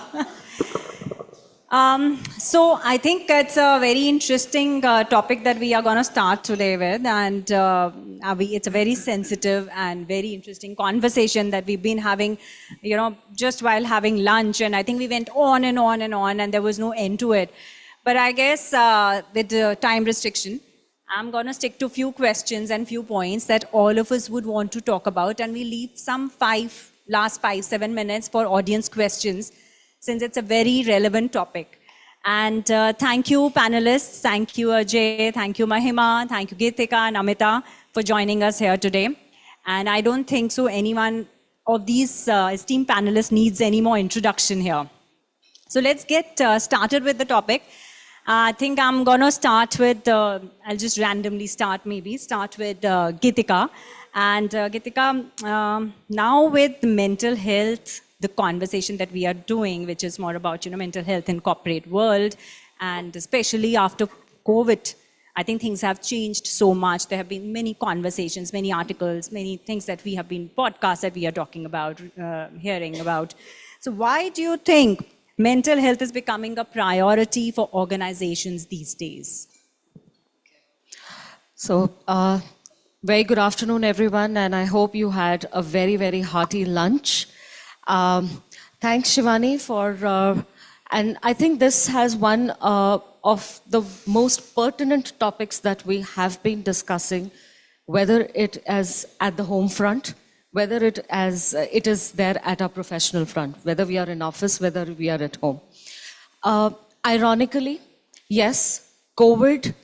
So I think it's a very interesting topic that we are going to start today with, and it's a very sensitive and very interesting conversation that we've been having, just while having lunch, and I think we went on and on and on, and there was no end to it. But I guess with the time restriction, I'm going to stick to few questions and few points that all of us would want to talk about, and we leave some last 5-7 minutes for audience questions, since it's a very relevant topic. And thank you, panelists. Thank you, Ajay. Thank you, Mahima. Thank you, Gitika and Amita, for joining us here today. And I don't think so anyone of these esteemed panelists needs any more introduction here. So let's get started with the topic. I think I'm going to start with, I'll just randomly start with Gitika. And Gitika, now with mental health, the conversation that we are doing, which is more about mental health in corporate world, and especially after COVID, I think things have changed so much. There have been many conversations, many articles, many things that we have been podcasts that we are talking about, hearing about. So why do you think mental health is becoming a priority for organizations these days? So, very good afternoon, everyone, and I hope you had a very, very hearty lunch. Thanks, Shivani, for, and I think this has one of the most pertinent topics that we have been discussing, whether it is at the home front, whether it is there at our professional front, whether we are in office, whether we are at home. Ironically, yes, COVID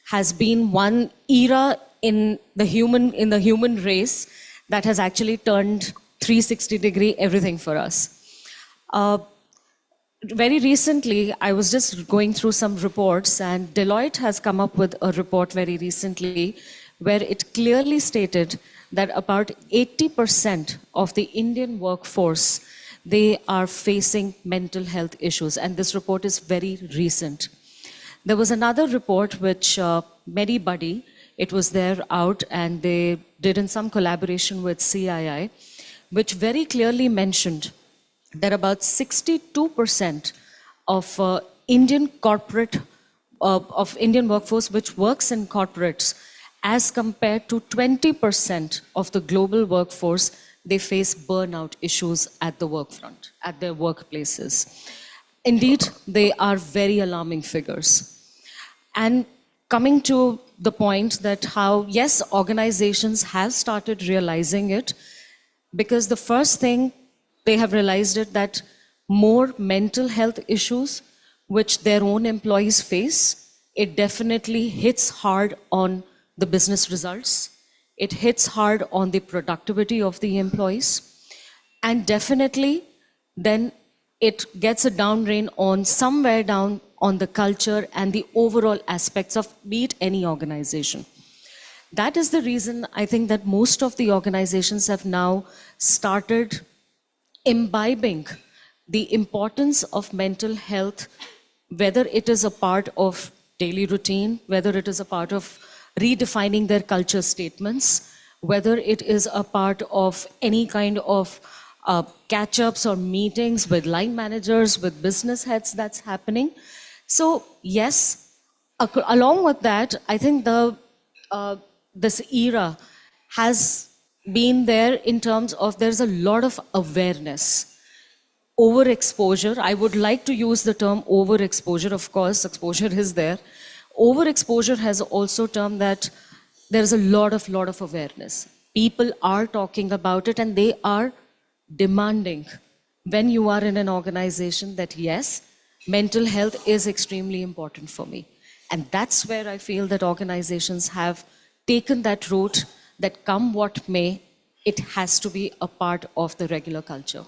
has been one era in the human race that has actually turned 360-degree everything for us. Very recently, I was just going through some reports, and Deloitte has come up with a report very recently where it clearly stated that about 80% of the Indian workforce, they are facing mental health issues, and this report is very recent. There was another report which MediBuddy, it was there out, and they did in some collaboration with CII, which very clearly mentioned that about 62% of Indian corporate, of Indian workforce which works in corporates, as compared to 20% of the global workforce, they face burnout issues at the work front, at their workplaces. Indeed, they are very alarming figures. And coming to the point that how, yes, organizations have started realizing it, because the first thing they have realized it that more mental health issues which their own employees face, it definitely hits hard on the business results. It hits hard on the productivity of the employees. And definitely then it gets a down drain on somewhere down on the culture and the overall aspects of be it any organization. That is the reason I think that most of the organizations have now started imbibing the importance of mental health, whether it is a part of daily routine, whether it is a part of redefining their culture statements, whether it is a part of any kind of catch-ups or meetings with line managers, with business heads that's happening. So yes, along with that, I think this era has been there in terms of there's a lot of awareness. overexposure. I would like to use the term overexposure. Of course, exposure is there. Overexposure has also term that there's a lot of awareness. People are talking about it and they are demanding when you are in an organization that yes, mental health is extremely important for me. And that's where I feel that organizations have taken that route that come what may, it has to be a part of the regular culture.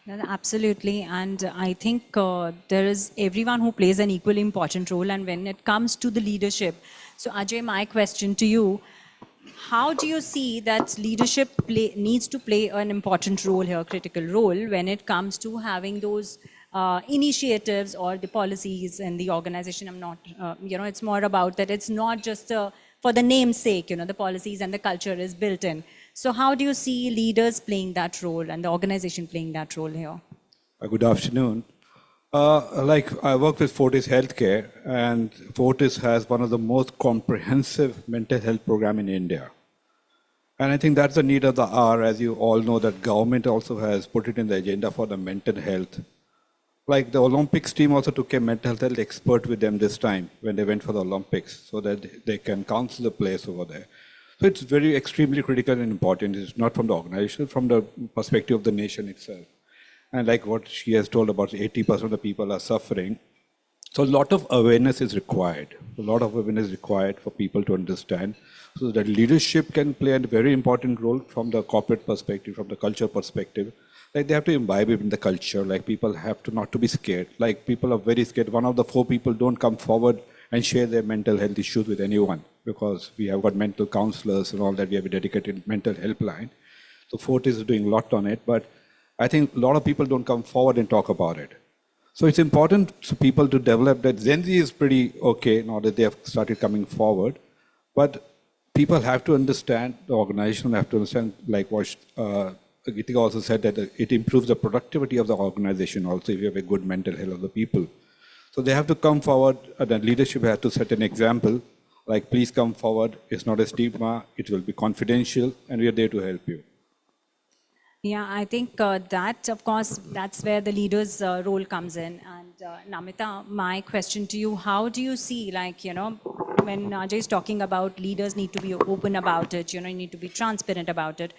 Absolutely, and I think there is everyone who plays an equally important role, and when it comes to the leadership, so Ajay, my question to you, how do you see that leadership needs to play an important role here, critical role, when it comes to having those initiatives or the policies in the organization? I'm not, it's more about that it's not just for the name's sake, the policies and the culture is built in. So how do you see leaders playing that role and the organization playing that role here? Good afternoon. I work with Fortis Healthcare, and Fortis has one of the most comprehensive mental health program in India. And I think that's the need of the hour, as you all know, that government also has put it in the agenda for the mental health. Like the Olympics team also took a mental health expert with them this time when they went for the Olympics, so that they can counsel the players over there. So it's very extremely critical and important. It's not from the organization, from the perspective of the nation itself. And like what she has told about 80% of the people are suffering. So a lot of awareness is required. A lot of awareness is required for people to understand. So that leadership can play a very important role from the corporate perspective, from the culture perspective. Like they have to imbibe it in the culture. Like people have to not to be scared. Like people are very scared. 1 of the 4 people don't come forward and share their mental health issues with anyone, because we have got mental counselors and all that. We have a dedicated mental helpline. So Fortis is doing a lot on it, but I think a lot of people don't come forward and talk about it. So it's important for people to develop that. Gen Z is pretty okay now that they have started coming forward, but people have to understand, the organization have to understand, like what Geetika also said, that it improves the productivity of the organization also if you have a good mental health of the people. So they have to come forward, and the leadership has to set an example, like please come forward, it's not a stigma, it will be confidential, and we are there to help you. Yeah, I think that, of course, that's where the leader's role comes in. And Namita, my question to you, how do you see, when Ajay is talking about leaders need to be open about it, you need to be transparent about it.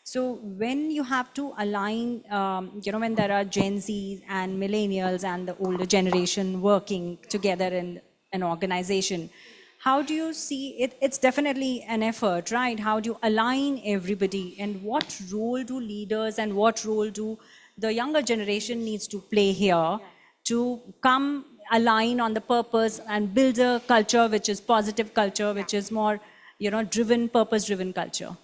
So when you have to align, when there are Gen Zs and millennials and the older generation working together in an organization, how do you see it? It's definitely an effort, right? How do you align everybody, and what role do leaders and what role do the younger generation needs to play here to come align on the purpose and build a culture which is positive culture, which is more, driven, purpose-driven culture?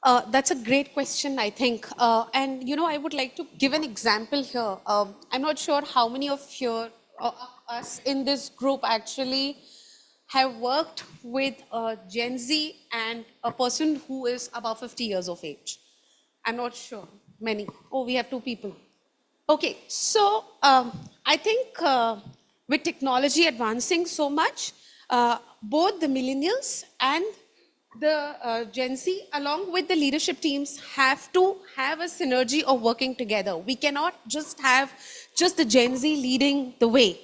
That's a great question, I think. And, I would like to give an example here. I'm not sure how many of us in this group actually have worked with a Gen Z and a person who is above 50 years of age. I'm not sure. Many. Oh, we have 2 people. Okay, so I think with technology advancing so much, both the millennials and the Gen Z, along with the leadership teams, have to have a synergy of working together. We cannot just have just the Gen Z leading the way.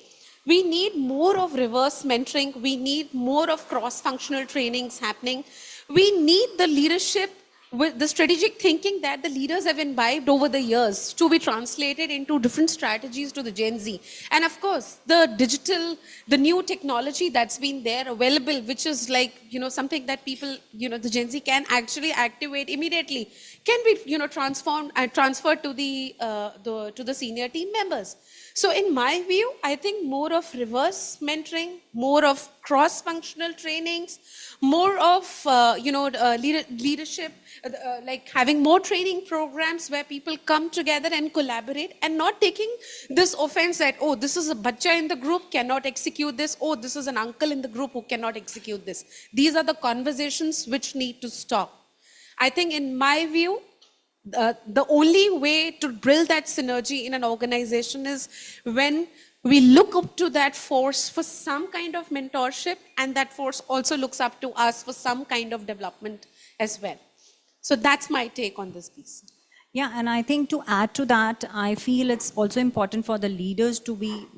We need more of reverse mentoring. We need more of cross-functional trainings happening. We need the leadership with the strategic thinking that the leaders have imbibed over the years to be translated into different strategies to the Gen Z. And of course, the digital, the new technology that's been there available, which is like, something that people, the Gen Z can actually activate immediately, can be, transformed and transferred to the senior team members. So in my view, I think more of reverse mentoring, more of cross-functional trainings, more of leadership, like having more training programs where people come together and collaborate, and not taking this offense that, oh, this is a bacha in the group, cannot execute this. Oh, this is an uncle in the group who cannot execute this. These are the conversations which need to stop. I think in my view, the only way to build that synergy in an organization is when we look up to that force for some kind of mentorship, and that force also looks up to us for some kind of development as well. So that's my take on this piece. Yeah, and I think to add to that, I feel it's also important for the leaders to be,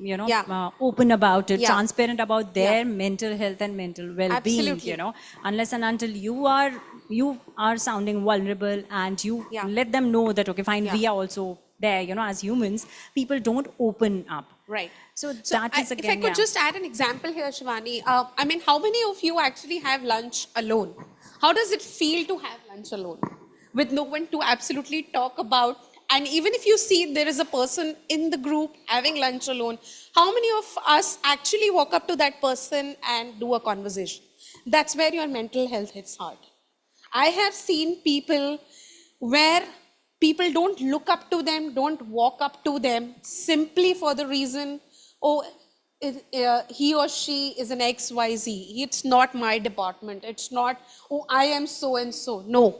open about it, transparent about their mental health and mental well-being. Absolutely. Unless and until you are sounding vulnerable and you let them know that okay, fine, we are also there. As humans, people don't open up. Right. So that is If again. I could just add an example here, Shivani. I mean, how many of you actually have lunch alone? How does it feel to have lunch alone? With no one to absolutely talk about. And even if you see there is a person in the group having lunch alone, how many of us actually walk up to that person and do a conversation? That's where your mental health hits hard. I have seen people where people don't look up to them, don't walk up to them simply for the reason, oh, he or she is an XYZ. It's not my department. It's not, oh, I am so and so. No.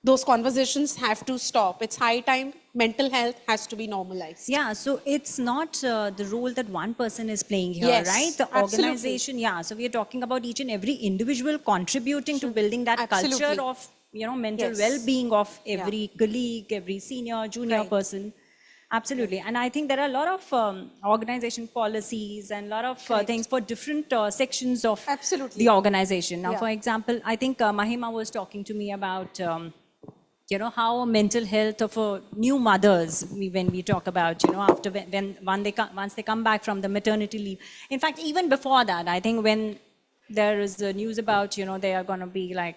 Those conversations have to stop. It's high time mental health has to be normalized. Yeah, so it's not the role that one person is playing here, Yes, right? The absolutely. organization, so we are talking about each and every individual contributing to building that Absolutely. culture of, mental well-being of every colleague, every senior, junior person. Absolutely. And I think there are a lot of organization policies and a lot of things for different sections of the organization. Now, for example, I think Mahima was talking to me about how mental health of new mothers, when we talk about, after once they come back from the maternity leave. In fact, even before that, I think when there is news about, they are going to be like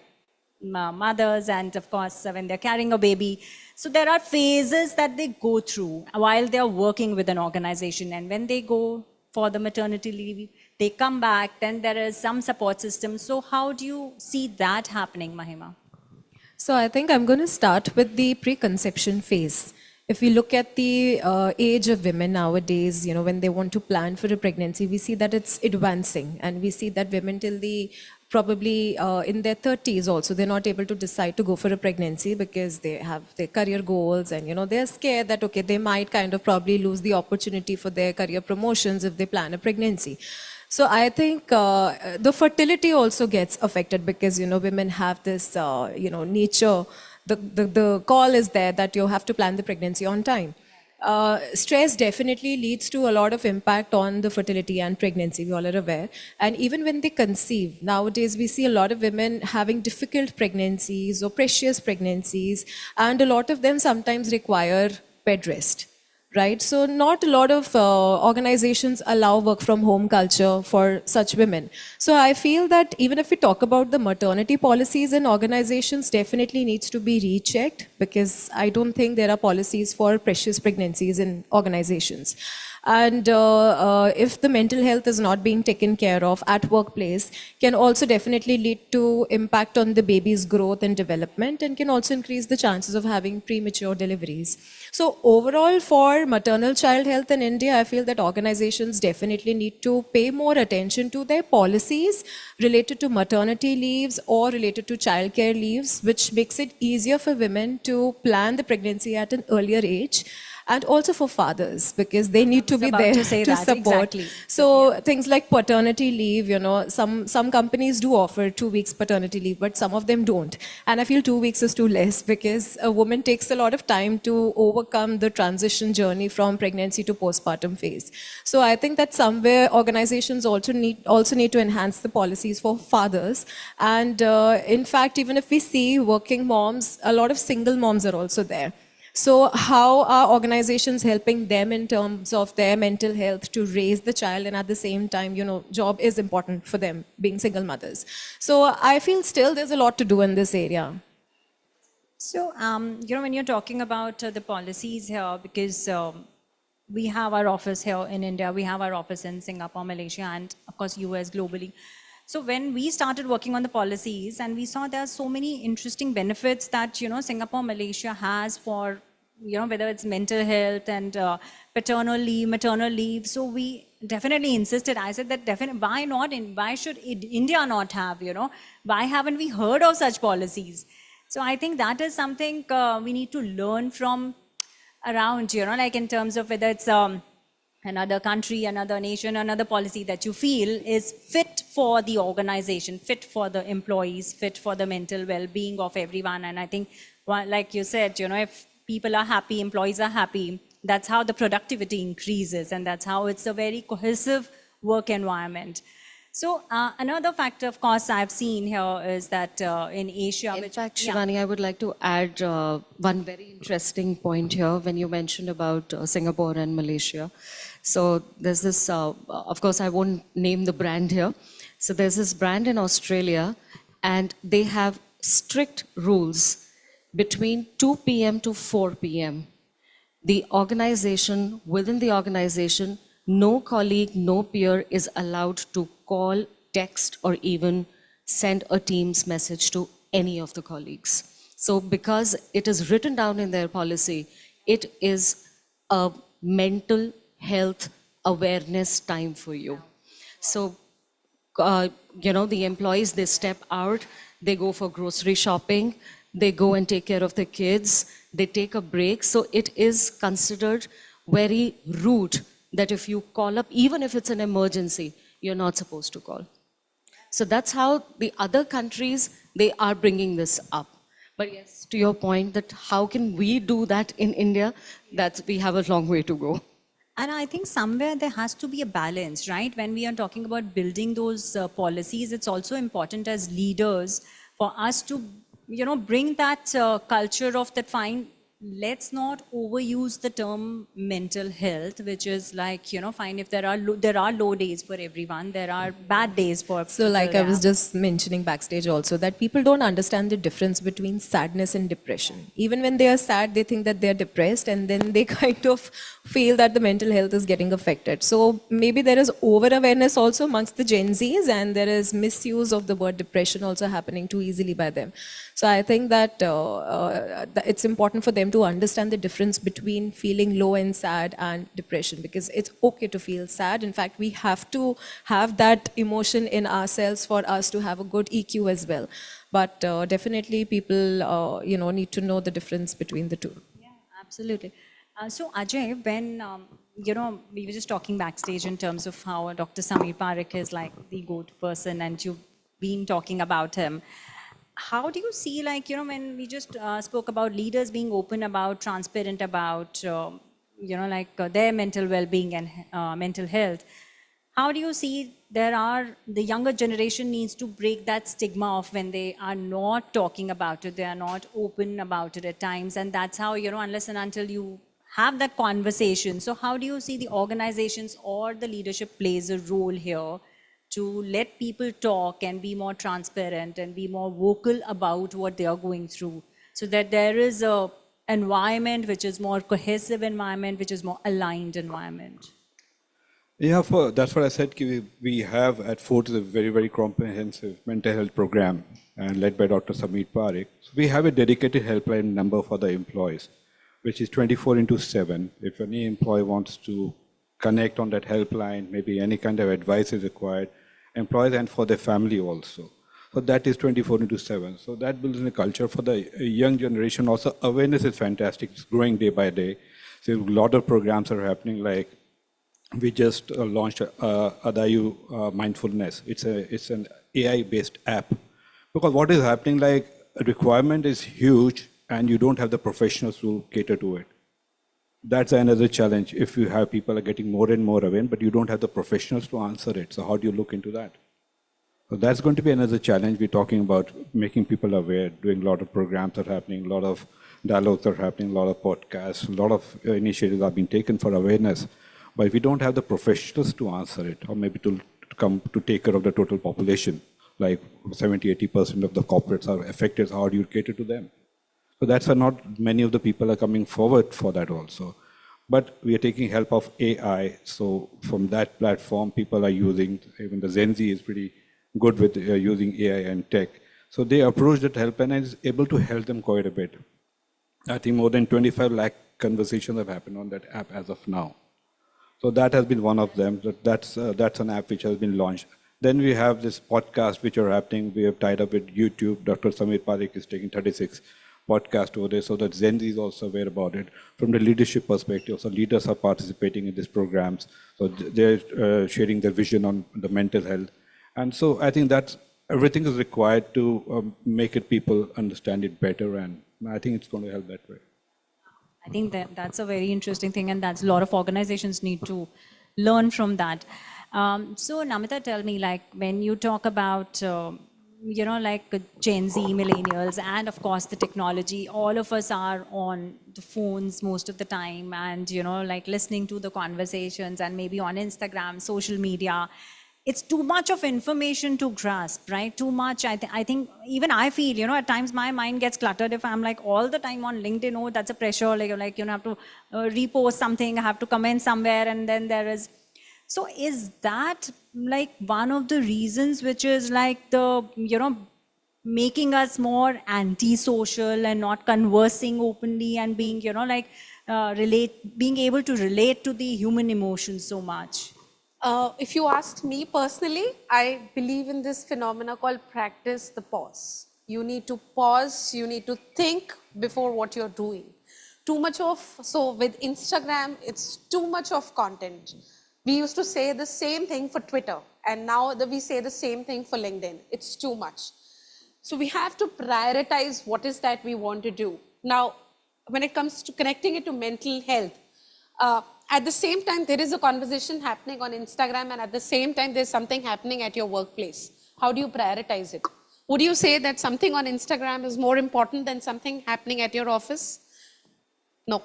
mothers, and of course, when they're carrying a baby. So there are phases that they go through while they're working with an organization. And when they go for the maternity leave, they come back, then there is some support system. So how do you see that happening, Mahima? So I think I'm going to start with the preconception phase. If we look at the age of women nowadays, when they want to plan for a pregnancy, we see that it's advancing, and we see that women till the probably in their 30s also, they're not able to decide to go for a pregnancy because they have their career goals, and they're scared that okay, they might kind of probably lose the opportunity for their career promotions if they plan a pregnancy. So I think the fertility also gets affected because women have this nature. The call is there that you have to plan the pregnancy on time. Stress definitely leads to a lot of impact on the fertility and pregnancy, we all are aware. And even when they conceive, nowadays we see a lot of women having difficult pregnancies or precious pregnancies, and a lot of them sometimes require bed rest. Right? So not a lot of organizations allow work from home culture for such women. So I feel that even if we talk about the maternity policies in organizations, definitely needs to be rechecked, because I don't think there are policies for precious pregnancies in organizations. And if the mental health is not being taken care of at workplace, can also definitely lead to impact on the baby's growth and development, and can also increase the chances of having premature deliveries. So overall, for maternal child health in India, I feel that organizations definitely need to pay more attention to their policies related to maternity leaves or related to childcare leaves, which makes it easier for women to plan the pregnancy at an earlier age. And also for fathers, because they need to be there to support. Exactly. So things like paternity leave, some companies do offer 2 weeks paternity leave, but some of them don't. And I feel 2 weeks is too less, because a woman takes a lot of time to overcome the transition journey from pregnancy to postpartum phase. So I think that somewhere organizations also need to enhance the policies for fathers. And in fact, even if we see working moms, a lot of single moms are also there. So how are organizations helping them in terms of their mental health to raise the child, and at the same time, job is important for them, being single mothers. So I feel still there's a lot to do in this area. So, when you're talking about the policies here, because we have our office here in India, we have our office in Singapore, Malaysia, and of course, US globally. So when we started working on the policies, and we saw there are so many interesting benefits that, Singapore, Malaysia has for, whether it's mental health and paternal leave, maternal leave. So we definitely insisted. I said that definitely, why should India not have, why haven't we heard of such policies? So I think that is something we need to learn from around, like in terms of whether it's another country, another nation, another policy that you feel is fit for the organization, fit for the employees, fit for the mental well-being of everyone. And I think, like you said, if people are happy, employees are happy, that's how the productivity increases, and that's how it's a very cohesive work environment. So another factor, of course, I've seen here is that in Asia... In fact, Shivani, I would like to add one very interesting point here when you mentioned about Singapore and Malaysia. So there's this, of course, I won't name the brand here. So there's this brand in Australia, and they have strict rules between 2 p.m. to 4 p.m. The organization, within the organization, no colleague, no peer is allowed to call, text, or even send a Teams message to any of the colleagues. So because it is written down in their policy, it is a mental health awareness time for you. So, the employees, they step out, they go for grocery shopping, they go and take care of the kids, they take a break. So it is considered very rude that if you call up, even if it's an emergency, you're not supposed to call. So that's how the other countries, they are bringing this up. But yes, to your point, that how can we do that in India, we have a long way to go. And I think somewhere there has to be a balance, right? When we are talking about building those policies, it's also important as leaders for us to, bring that culture of that fine. Let's not overuse the term mental health, which is like, fine, if there are low days for everyone, there are bad days for So like I was just mentioning backstage also, that people don't understand the difference between sadness and depression. Even when they are sad, they think that they are depressed, and then they kind of feel that the mental health is getting affected. So maybe there is over-awareness also amongst the Gen Zs, and there is misuse of the word depression also happening too easily by them. So I think that it's important for them to understand the difference between feeling low and sad and depression, because it's okay to feel sad. In fact, we have to have that emotion in ourselves for us to have a good EQ as well. But definitely people, need to know the difference between the two. Yeah, absolutely. So Ajay, when, we were just talking backstage in terms of how Dr. Samir Parekh is like the go-to person, and you've been talking about him. How do you see, when we just spoke about leaders being open about, transparent about, their mental well-being and mental health, how do you see the younger generation needs to break that stigma of when they are not talking about it, they are not open about it at times, and that's how, unless and until you have that conversation. So how do you see the organizations or the leadership plays a role here to let people talk and be more transparent and be more vocal about what they are going through, so that there is a environment which is more cohesive environment, which is more aligned environment? Yeah, that's what I said. We have at Fort a very, very comprehensive mental health program, and led by Dr. Samir Parekh. So we have a dedicated helpline number for the employees, which is 24/7. If any employee wants to connect on that helpline, maybe any kind of advice is required, employees and for their family also. So that is 24/7. So that builds in a culture for the young generation. Also, awareness is fantastic. It's growing day by day. So a lot of programs are happening. Like we just launched Adayu Mindfulness. It's an AI-based app. Because what is happening, like a requirement is huge, and you don't have the professionals to cater to it. That's another challenge. If you have people are getting more and more aware, but you don't have the professionals to answer it. So how do you look into that? So that's going to be another challenge. We're talking about making people aware, doing a lot of programs are happening, a lot of dialogues are happening, a lot of podcasts, a lot of initiatives are being taken for awareness. But if we don't have the professionals to answer it, or maybe to come to take care of the total population, like 70–80% of the corporates are affected, how do you cater to them? So that's why not many of the people are coming forward for that also. But we are taking help of AI. So from that platform, people are using, even the Gen Z is pretty good with using AI and tech. So they approach that help and is able to help them quite a bit. I think more than 25 lakh conversations have happened on that app as of now. So that has been one of them. That's an app which has been launched. Then we have this podcast which are happening. We have tied up with YouTube. Dr. Samir Parekh is taking 36 podcast over there, so that Gen Z is also aware about it. From the leadership perspective, so leaders are participating in these programs. So they're sharing their vision on the mental health. And so I think that everything is required to make it people understand it better, and I think it's going to help that way. I think that's a very interesting thing, and that's a lot of organizations need to learn from that. So Namita, tell me, like when you talk about, like Gen Z, millennials, and of course the technology, all of us are on the phones most of the time and, like listening to the conversations and maybe on Instagram, social media. It's too much of information to grasp, right? Too much. I think even I feel, at times my mind gets cluttered if I'm like all the time on LinkedIn. Oh, that's a pressure. Like have to repost something, I have to comment somewhere, and then there is. So is that like one of the reasons which is like the, making us more antisocial and not conversing openly and being, being able to relate to the human emotions so much? If you ask me personally, I believe in this phenomena called practice the pause. You need to pause, you need to think before what you're doing. So with Instagram, it's too much of content. We used to say the same thing for Twitter, and now we say the same thing for LinkedIn. It's too much. So we have to prioritize what is that we want to do. Now, when it comes to connecting it to mental health, at the same time, there is a conversation happening on Instagram, and at the same time, there's something happening at your workplace. How do you prioritize it? Would you say that something on Instagram is more important than something happening at your office? No.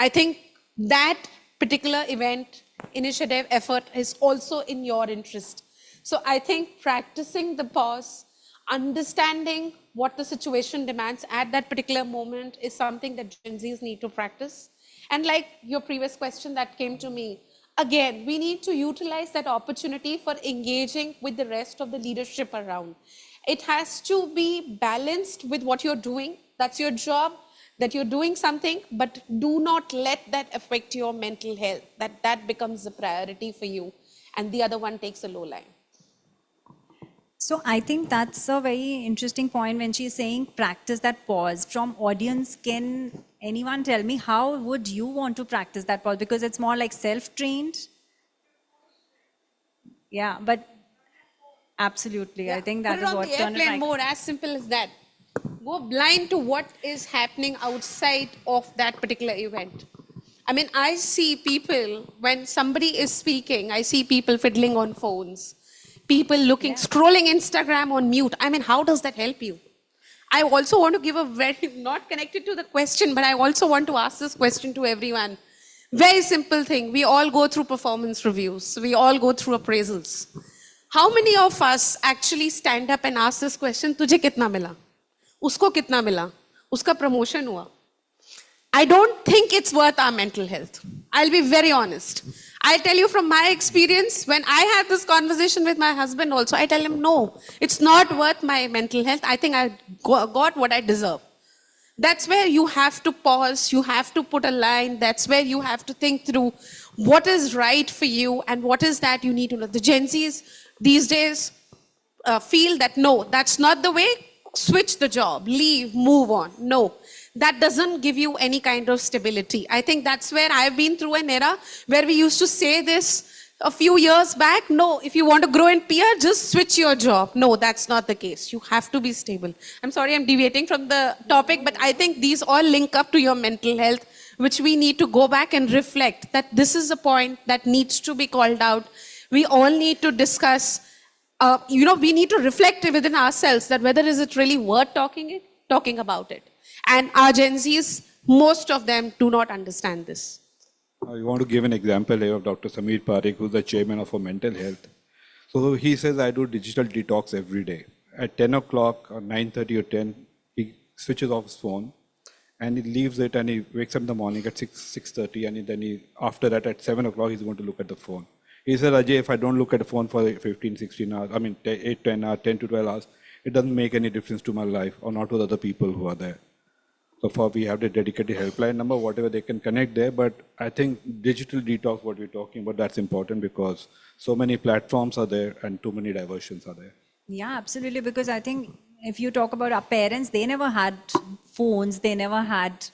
I think that particular event, initiative, effort is also in your interest. So I think practicing the pause, understanding what the situation demands at that particular moment is something that Gen Zs need to practice. And like your previous question that came to me, again, we need to utilize that opportunity for engaging with the rest of the leadership around. It has to be balanced with what you're doing. That's your job, that you're doing something, but do not let that affect your mental health, that becomes a priority for you, and the other one takes a low line. So I think that's a very interesting point when she's saying practice that pause. From audience, can anyone tell me how would you want to practice that pause? Because it's more like self-trained. Yeah, but absolutely. Yeah. I think that is what Put it on the airplane mode, as simple as that. Go blind to what is happening outside of that particular event. I mean, I see people, when somebody is speaking, I see people fiddling on phones. People looking, scrolling Instagram on mute. I mean, how does that help you? I also want to give a very, not connected to the question, but I also want to ask this question to everyone. Very simple thing. We all go through performance reviews. We all go through appraisals. How many of us actually stand up and ask this question, tujhe kitna mila? Usko kitna mila? Uska promotion hua? I don't think it's worth our mental health. I'll be very honest. I'll tell you from my experience, when I had this conversation with my husband also, I tell him, no, it's not worth my mental health. I think I got what I deserve. That's where you have to pause, you have to put a line, that's where you have to think through what is right for you and what is that you need to know. The Gen Zs these days feel that, no, that's not the way, switch the job, leave, move on. No. That doesn't give you any kind of stability. I think that's where I've been through an era where we used to say this a few years back. No, if you want to grow in PR, just switch your job. No, that's not the case. You have to be stable. I'm sorry I'm deviating from the topic, but I think these all link up to your mental health, which we need to go back and reflect that this is a point that needs to be called out. We all need to discuss, we need to reflect within ourselves that whether is it really worth talking about it. And our Gen Zs, most of them do not understand this. I want to give an example here of Dr. Sameer Parekh, who's the chairman of mental health. So he says, I do digital detox every day. At 10 o'clock or 9:30 or 10, he switches off his phone and he leaves it and he wakes up in the morning at 6:30 and then after that at 7 o'clock, he's going to look at the phone. He said, Ajay, if I don't look at the phone for 15, 16 hours, 8, 10 hours, 10 to 12 hours, it doesn't make any difference to my life or not to the other people who are there. So we have the dedicated helpline number, whatever they can connect there. But I think digital detox, what we're talking about, that's important because so many platforms are there and too many diversions are there. Yeah, absolutely. Because I think if you talk about our parents, they never had phones, they never had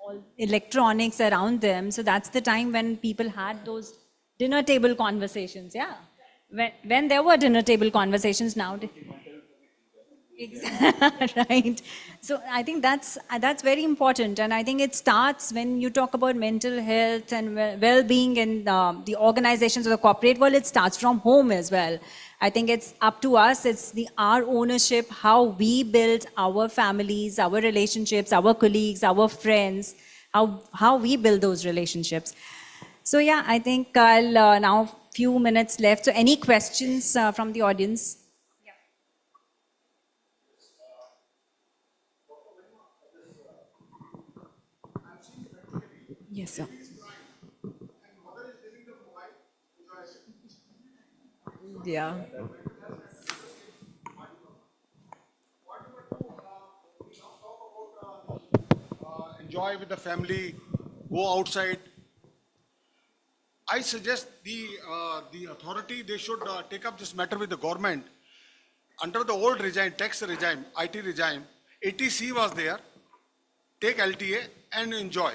all electronics around them. So that's the time when people had those dinner table conversations. Yeah, when there were dinner table conversations now. Right. So I think that's very important, and I think it starts when you talk about mental health and well-being in the organizations or the corporate world. It starts from home as well. I think it's up to us. It's our ownership, how we build our families, our relationships, our colleagues, our friends, how we build those relationships. So yeah, I think I'll now few minutes left. So any questions from the audience? Yes, sir. Yeah. Enjoy with the family, go outside. I suggest the authority, they should take up this matter with the government. Under the old regime, tax regime, IT regime, 80C was there, take LTA and enjoy.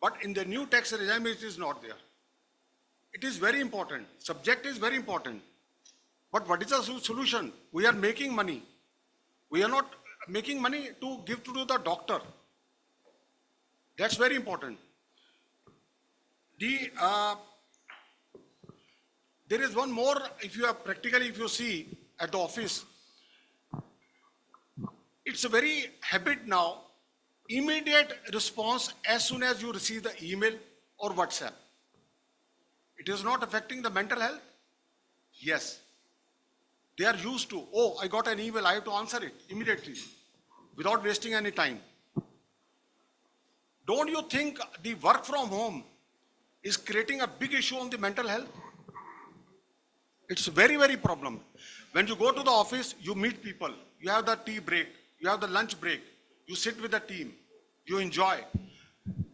But in the new tax regime, it is not there. It is very important. Subject is very important. But what is the solution? We are making money. We are not making money to give to the doctor. That's very important. There is one more, if you have practically, if you see at the office, it's a very habit now, immediate response as soon as you receive the email or WhatsApp. It is not affecting the mental health? Yes. They are used to, oh, I got an email, I have to answer it immediately without wasting any time. Don't you think the work from home is creating a big issue on the mental health? It's a very, very problem. When you go to the office, you meet people, you have the tea break, you have the lunch break, you sit with the team, you enjoy.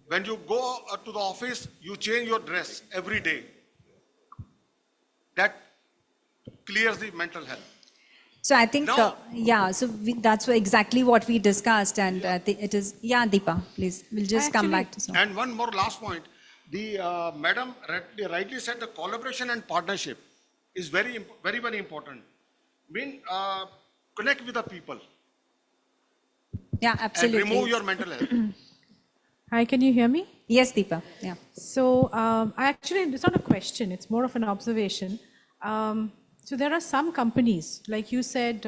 When you go to the office, you change your dress every day. That clears the mental health. So I think, that's exactly what we discussed, and it is, Deepa, please, we'll just come back to some. And one more last point. The madam rightly said the collaboration and partnership is very, very, very important. Connect with the people. Yeah, absolutely. And remove your mental health. Hi, can you hear me? Yes, Deepa. Yeah. So actually, it's not a question, it's more of an observation. So there are some companies, like you said,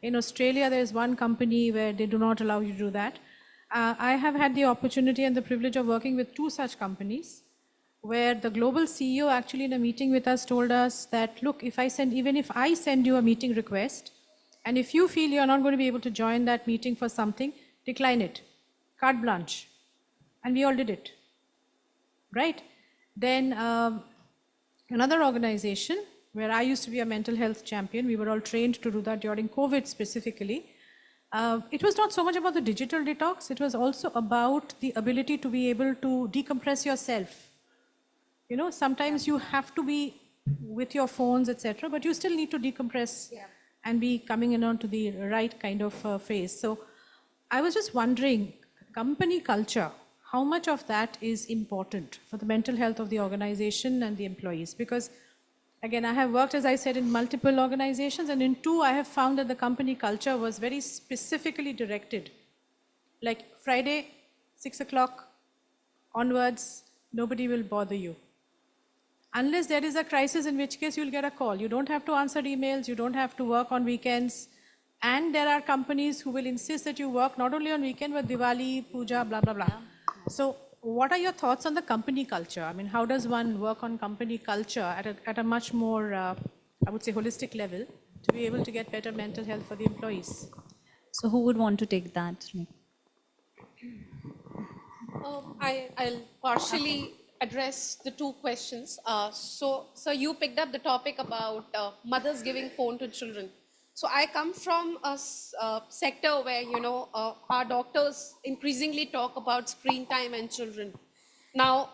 in Australia, there's one company where they do not allow you to do that. I have had the opportunity and the privilege of working with 2 such companies, where the global CEO actually in a meeting with us told us that, look, even if I send you a meeting request, and if you feel you're not going to be able to join that meeting for something, decline it, carte blanche. And we all did it, right? Then another organization where I used to be a mental health champion, we were all trained to do that during COVID specifically. It was not so much about the digital detox, it was also about the ability to be able to decompress yourself. You know, sometimes you have to be with your phones, etc., but you still need to decompress and be coming in onto the right kind of phase. So I was just wondering, company culture, how much of that is important for the mental health of the organization and the employees? Because again, I have worked, as I said, in multiple organizations, and in 2, I have found that the company culture was very specifically directed. Like Friday, 6 o'clock onwards, nobody will bother you. Unless there is a crisis, in which case you'll get a call. You don't have to answer emails, you don't have to work on weekends. And there are companies who will insist that you work not only on weekend, but Diwali, Puja, blah, blah, blah. So what are your thoughts on the company culture? I mean, how does one work on company culture at a much more, I would say, holistic level to be able to get better mental health for the employees? So who would want to take that? I'll partially address the 2 questions. So you picked up the topic about mothers giving phone to children. So I come from a sector where, our doctors increasingly talk about screen time and children. Now,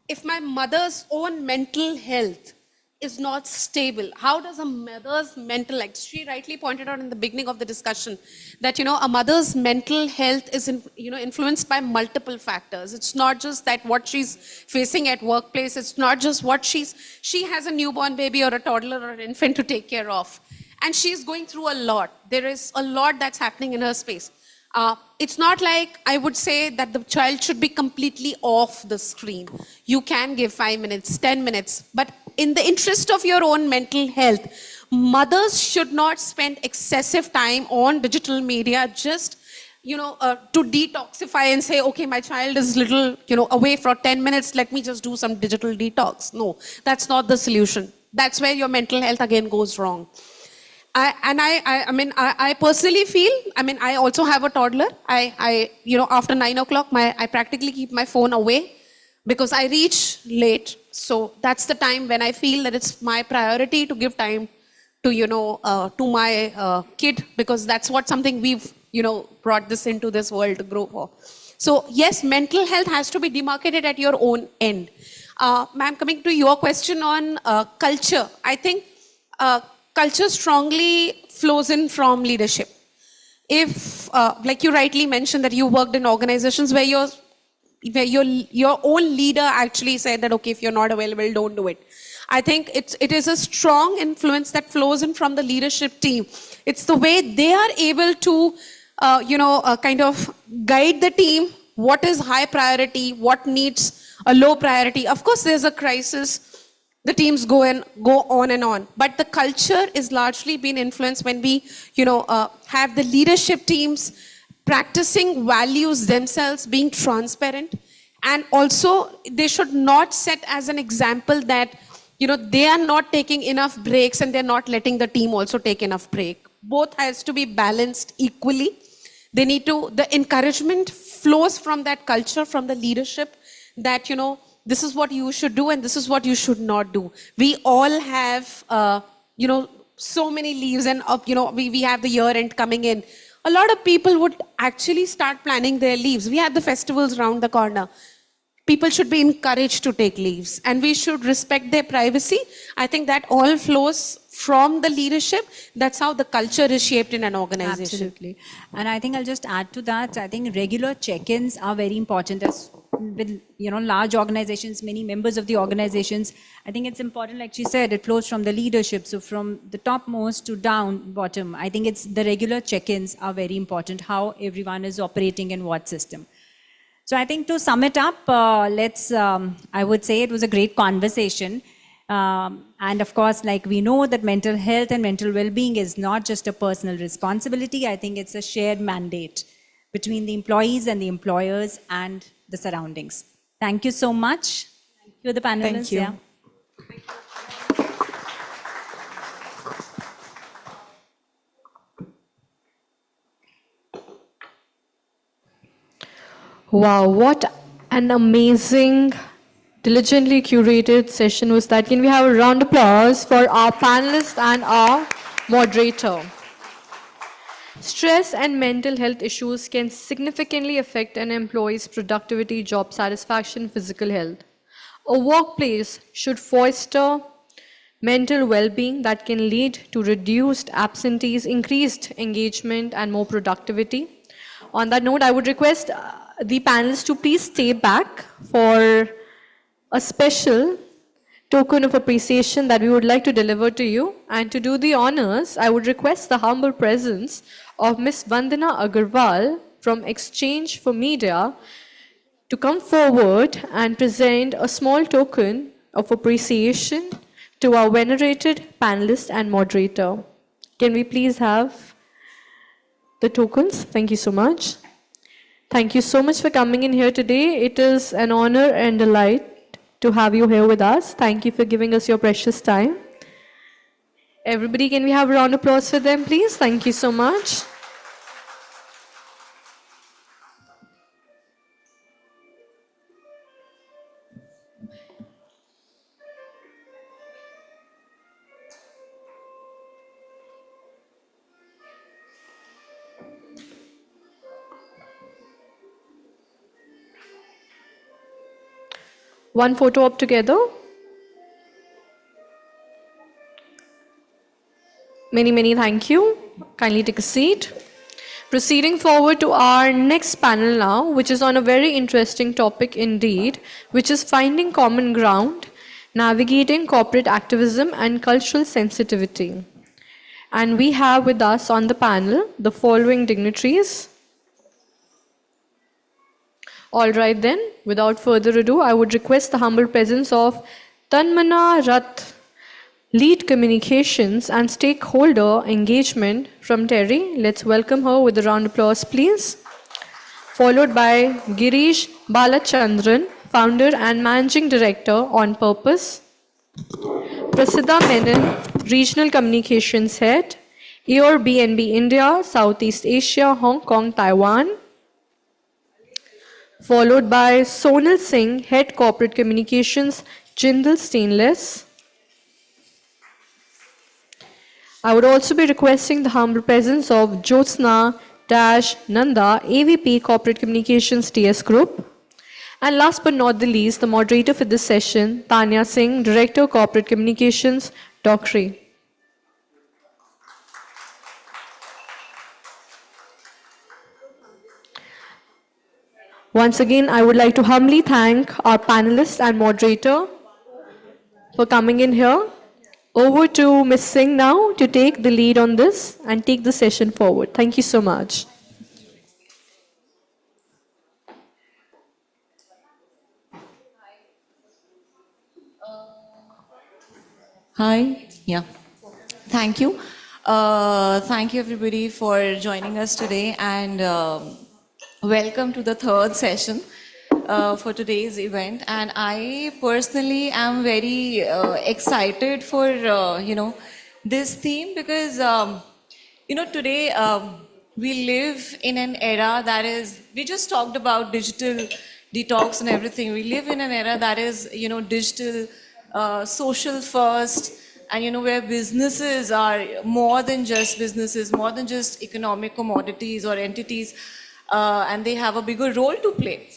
if my mother's own mental health is not stable, how does a mother's mental, like she rightly pointed out in the beginning of the discussion, that, a mother's mental health is, influenced by multiple factors. It's not just that what she's facing at workplace, it's not just what she has a newborn baby or a toddler or an infant to take care of. And she's going through a lot. There is a lot that's happening in her space. It's not like I would say that the child should be completely off the screen. You can give 5 minutes, 10 minutes, but in the interest of your own mental health, mothers should not spend excessive time on digital media just to detoxify and say, okay, my child is little, away for 10 minutes, let me just do some digital detox. No, that's not the solution. That's where your mental health again goes wrong. I personally feel, I also have a toddler. After 9 o'clock, I practically keep my phone away because I reach late. So that's the time when I feel that it's my priority to give time to, to my kid, because that's what something we've, brought this into this world to grow for. So yes, mental health has to be demarcated at your own end. Ma'am, coming to your question on culture, I think culture strongly flows in from leadership. If, like you rightly mentioned, that you worked in organizations where your own leader actually said that, okay, if you're not available, don't do it. I think it is a strong influence that flows in from the leadership team. It's the way they are able to, kind of guide the team, what is high priority, what needs a low priority. Of course, there's a crisis. The teams go on and on. But the culture is largely been influenced when we, have the leadership teams practicing values themselves, being transparent. And also, they should not set as an example that, they are not taking enough breaks and they're not letting the team also take enough break. Both has to be balanced equally. They need to, the encouragement flows from that culture, from the leadership, that, this is what you should do and this is what you should not do. We all have, so many leaves, and, we have the year end coming in. A lot of people would actually start planning their leaves. We have the festivals around the corner. People should be encouraged to take leaves, and we should respect their privacy. I think that all flows from the leadership. That's how the culture is shaped in an organization. Absolutely. And I think I'll just add to that. I think regular check-ins are very important. As with large organizations, many members of the organizations, I think it's important, like she said, it flows from the leadership. So from the topmost to bottom, I think it's the regular check-ins are very important, how everyone is operating in what system. So I think to sum it up, I would say it was a great conversation. And of course, like we know that mental health and mental well-being is not just a personal responsibility. I think it's a shared mandate between the employees and the employers and the surroundings. Thank you so much. Thank you, the panelists. Thank you. Yeah. Wow, what an amazing, diligently curated session was that. Can we have a round of applause for our panelists and our moderator? Stress and mental health issues can significantly affect an employee's productivity, job satisfaction, physical health. A workplace should foster mental well-being that can lead to reduced absentees, increased engagement, and more productivity. On that note, I would request the panelists to please stay back for a special token of appreciation that we would like to deliver to you. And to do the honors, I would request the humble presence of Ms. Vandana Agarwal from Exchange for Media to come forward and present a small token of appreciation to our venerated panelist and moderator. Can we please have the tokens? Thank you so much. Thank you so much for coming in here today. It is an honor and delight to have you here with us. Thank you for giving us your precious time. Everybody, can we have a round of applause for them, please? Thank you so much. One photo up together. Many thank you. Kindly take a seat. Proceeding forward to our next panel now, which is on a very interesting topic indeed, which is finding common ground, navigating corporate activism and cultural sensitivity. And we have with us on the panel the following dignitaries. All right then, without further ado, I would request the humble presence of Tanmana Rath, Lead Communications and Stakeholder Engagement from Terry. Let's welcome her with a round of applause, please. Followed by Girish Balachandran, Founder and Managing Director on Purpose. Prasiddha Menon, Regional Communications Head, Airbnb India, Southeast Asia, Hong Kong, Taiwan. Followed by Sonal Singh, Head Corporate Communications, Jindal Stainless. I would also be requesting the humble presence of Jyotsna Nanda, AVP Corporate Communications TS Group. And last but not the least, the moderator for this session, Tanya Singh, Director Corporate Communications, Dockery. Once again, I would like to humbly thank our panelists and moderator for coming in here. Over to Ms. Singh now to take the lead on this and take the session forward. Thank you so much. Hi. Yeah. Thank you. Thank you everybody for joining us today, and welcome to the third session for today's event. And I personally am very excited for this theme because today we live in an era that is, we just talked about digital detox and everything. We live in an era that is digital, social first, and where businesses are more than just businesses, more than just economic commodities or entities, and they have a bigger role to play.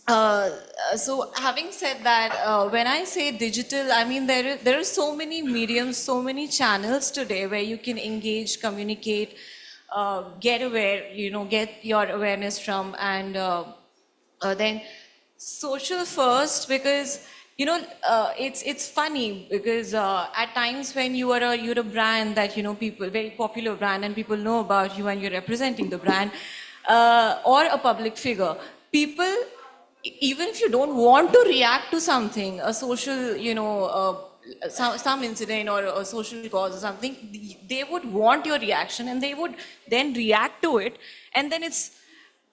So having said that, when I say digital, I mean there are so many mediums, so many channels today where you can engage, communicate, get aware, get your awareness from, and then social first, because it's funny because at times when you're a brand that people, very popular brand, and people know about you and you're representing the brand, or a public figure, people, even if you don't want to react to something, a social, some incident or a social cause or something, they would want your reaction and they would then react to it. And then it's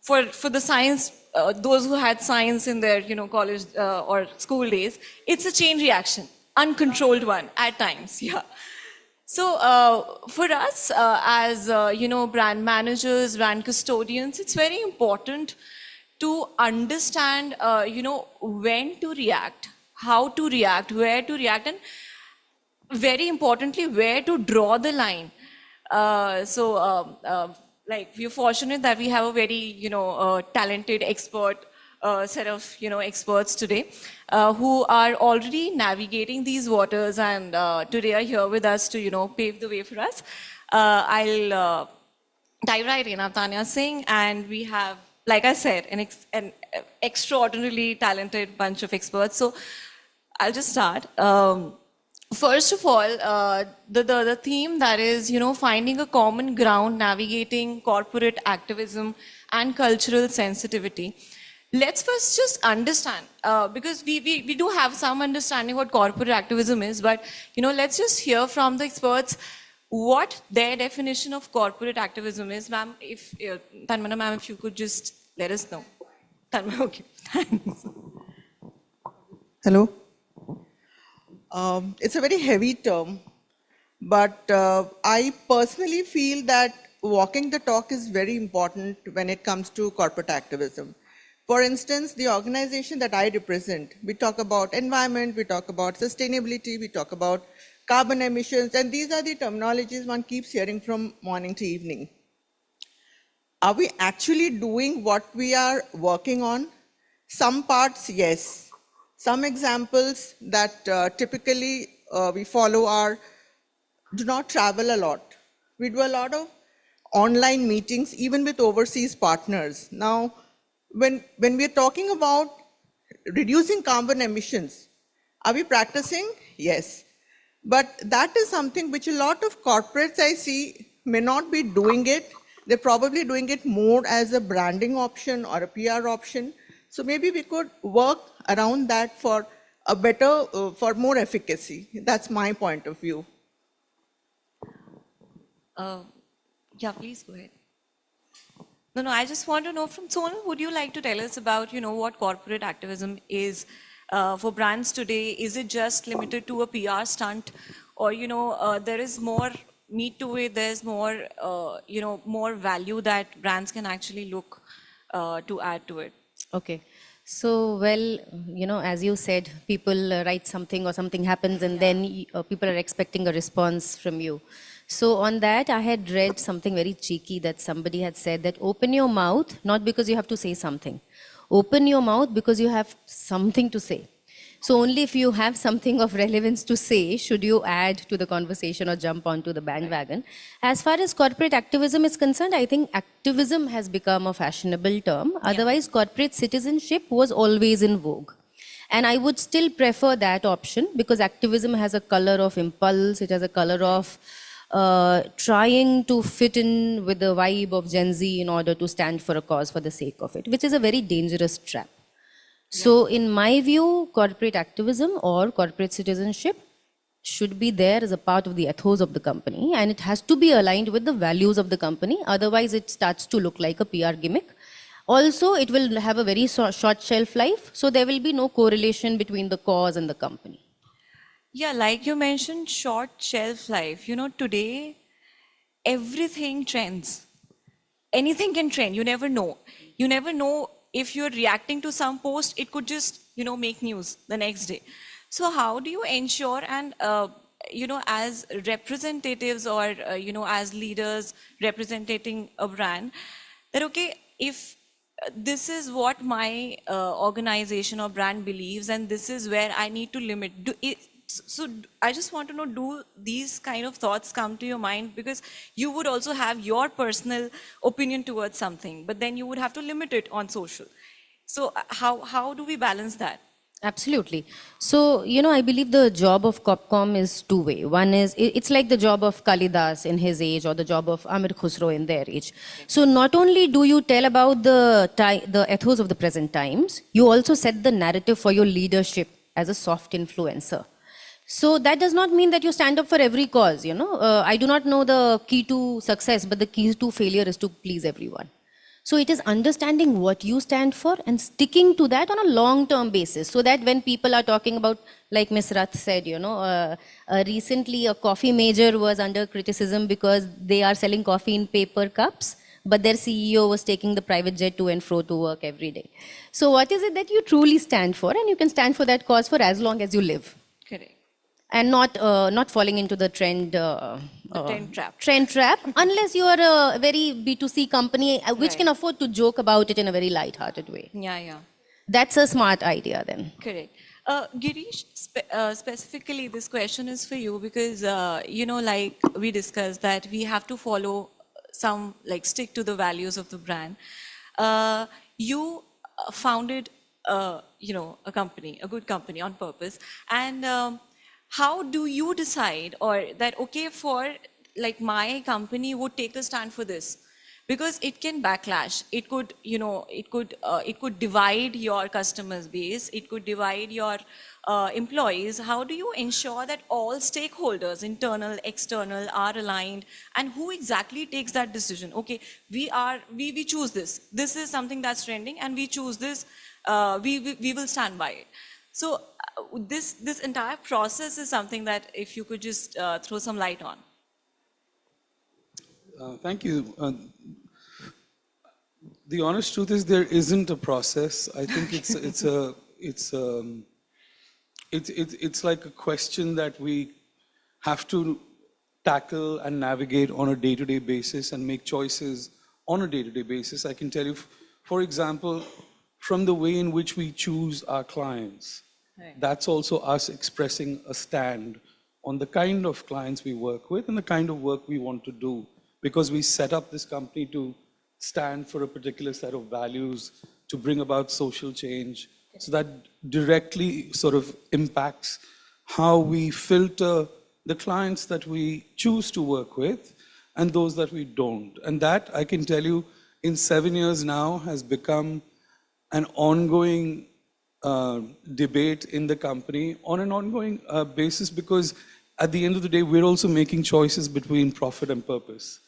for the science, those who had science in their college or school days, it's a chain reaction, uncontrolled one at times. Yeah. So for us as brand managers, brand custodians, it's very important to understand when to react, how to react, where to react, and very importantly where to draw the line. Like, we're fortunate that we have a very talented expert set of experts today who are already navigating these waters, and today are here with us to pave the way for us. I'll dive right in. I'm Tanya Singh, and we have, like I said, an extraordinarily talented bunch of experts. So I'll just start. First of all, the theme that is, finding a common ground, navigating corporate activism and cultural sensitivity. Let's first just understand, because we do have some understanding what corporate activism is, but let's just hear from the experts what their definition of corporate activism is. Ma'am, if Tanmana ma'am, if you could just let us know. Tanmana, okay, thanks. Hello. It's a very heavy term, but I personally feel that walking the talk is very important when it comes to corporate activism. For instance, the organization that I represent, we talk about environment, we talk about sustainability, we talk about carbon emissions, and these are the terminologies one keeps hearing from morning to evening. Are we actually doing what we are working on? Some parts, yes. Some examples that typically we follow are, do not travel a lot. We do a lot of online meetings, even with overseas partners. Now, when we're talking about reducing carbon emissions, are we practicing? Yes. But that is something which a lot of corporates I see may not be doing it. They're probably doing it more as a branding option or a PR option. So maybe we could work around that for a better, for more efficacy. That's my point of view. Yeah, please go ahead. No, I just want to know from Sonal, would you like to tell us about, what corporate activism is for brands today? Is it just limited to a PR stunt, or there is more meat to it? There's more, more value that brands can actually look to add to it. Okay. So, well, as you said, people write something or something happens, and then people are expecting a response from you. So on that, I had read something very cheeky that somebody had said that open your mouth, not because you have to say something. Open your mouth because you have something to say. So only if you have something of relevance to say, should you add to the conversation or jump onto the bandwagon. As far as corporate activism is concerned, I think activism has become a fashionable term. Otherwise, corporate citizenship was always in vogue. And I would still prefer that option because activism has a color of impulse, it has a color of trying to fit in with the vibe of Gen Z in order to stand for a cause for the sake of it, which is a very dangerous trap. So in my view, corporate activism or corporate citizenship should be there as a part of the ethos of the company, and it has to be aligned with the values of the company. Otherwise, it starts to look like a PR gimmick. Also, it will have a very short shelf life, so there will be no correlation between the cause and the company. Yeah, like you mentioned, short shelf life. Today, everything trends. Anything can trend. You never know. You never know if you're reacting to some post, it could just, make news the next day. So how do you ensure, and, as representatives or, as leaders representing a brand, that, okay, if this is what my organization or brand believes, and this is where I need to limit. So I just want to know, do these kind of thoughts come to your mind? Because you would also have your personal opinion towards something, but then you would have to limit it on social. So how do we balance that? Absolutely. So, I believe the job of Comm is two-way. One is, it's like the job of Kalidas in his age or the job of Amir Khusro in their age. So not only do you tell about the ethos of the present times, you also set the narrative for your leadership as a soft influencer. So that does not mean that you stand up for every cause, I do not know the key to success, but the key to failure is to please everyone. So it is understanding what you stand for and sticking to that on a long-term basis, so that when people are talking about, like Ms. Rath said, recently a coffee major was under criticism because they are selling coffee in paper cups, but their CEO was taking the private jet to and fro to work every day. So what is it that you truly stand for? And you can stand for that cause for as long as you live. Correct. And not falling into the trend trap, unless you are a very B2C company which can afford to joke about it in a very light-hearted way. Yeah. That's a smart idea then. Correct. Girish, specifically this question is for you because, like we discussed that we have to follow stick to the values of the brand. You founded, a company, a good company on purpose. And how do you decide or that, okay, for my company would take a stand for this? Because it can backlash. It could, it could divide your customers base. It could divide your employees. How do you ensure that all stakeholders, internal, external, are aligned? And who exactly takes that decision? Okay, we choose this. This is something that's trending, and we choose this. We will stand by it. So this entire process is something that if you could just throw some light on. Thank you. The honest truth is there isn't a process. I think it's like a question that we have to tackle and navigate on a day-to-day basis and make choices on a day-to-day basis. I can tell you, for example, from the way in which we choose our clients, that's also us expressing a stand on the kind of clients we work with and the kind of work we want to do, because we set up this company to stand for a particular set of values, to bring about social change. So that directly sort of impacts how we filter the clients that we choose to work with and those that we don't. And that, I can tell you, in 7 years now has become an ongoing debate in the company on an ongoing basis, because at the end of the day, we're also making choices between profit and purpose,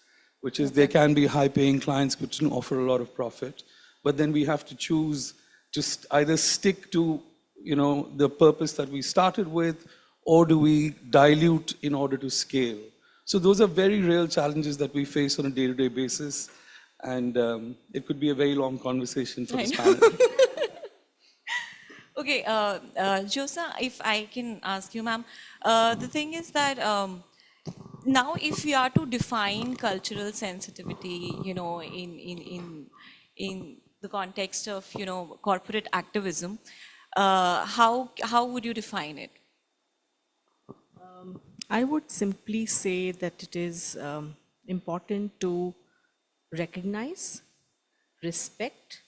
which is there can be high-paying clients which can offer a lot of profit, but then we have to choose to either stick to, you know, the purpose that we started with, or do we dilute in order to scale? So those are very real challenges that we face on a day-to-day basis, and it could be a very long conversation for this panel. Okay, Josa, if I can ask you, ma'am, the thing is that now if we are to define cultural sensitivity, you know, in the context of, you know, corporate activism, how would you define it? I would simply say that it is important to recognize, respect,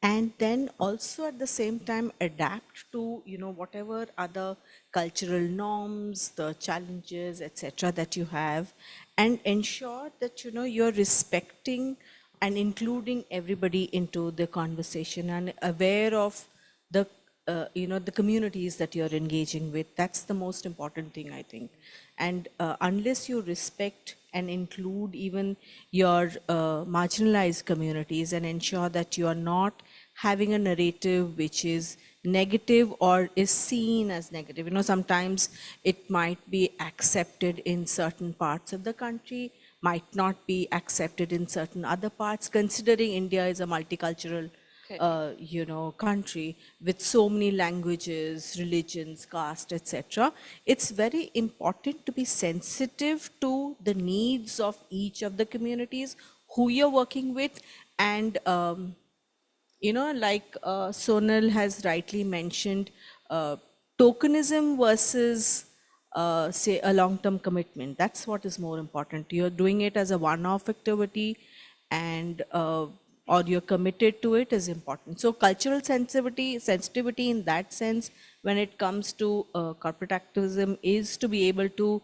and then also at the same time adapt to, you know, whatever other cultural norms, the challenges, etc. that you have, and ensure that, you know, you're respecting and including everybody into the conversation and aware of the you know, the communities that you're engaging with. That's the most important thing, I think. And unless you respect and include even your marginalized communities and ensure that you are not having a narrative which is negative or is seen as negative. You know, sometimes it might be accepted in certain parts of the country, might not be accepted in certain other parts, considering India is a multicultural you know, country with so many languages, religions, caste, etc. It's very important to be sensitive to the needs of each of the communities, who you're working with, and you know, like Sonal has rightly mentioned, tokenism versus say a long-term commitment. That's what is more important. You're doing it as a one-off activity, and or you're committed to it is important. So cultural sensitivity in that sense, when it comes to corporate activism, is to be able to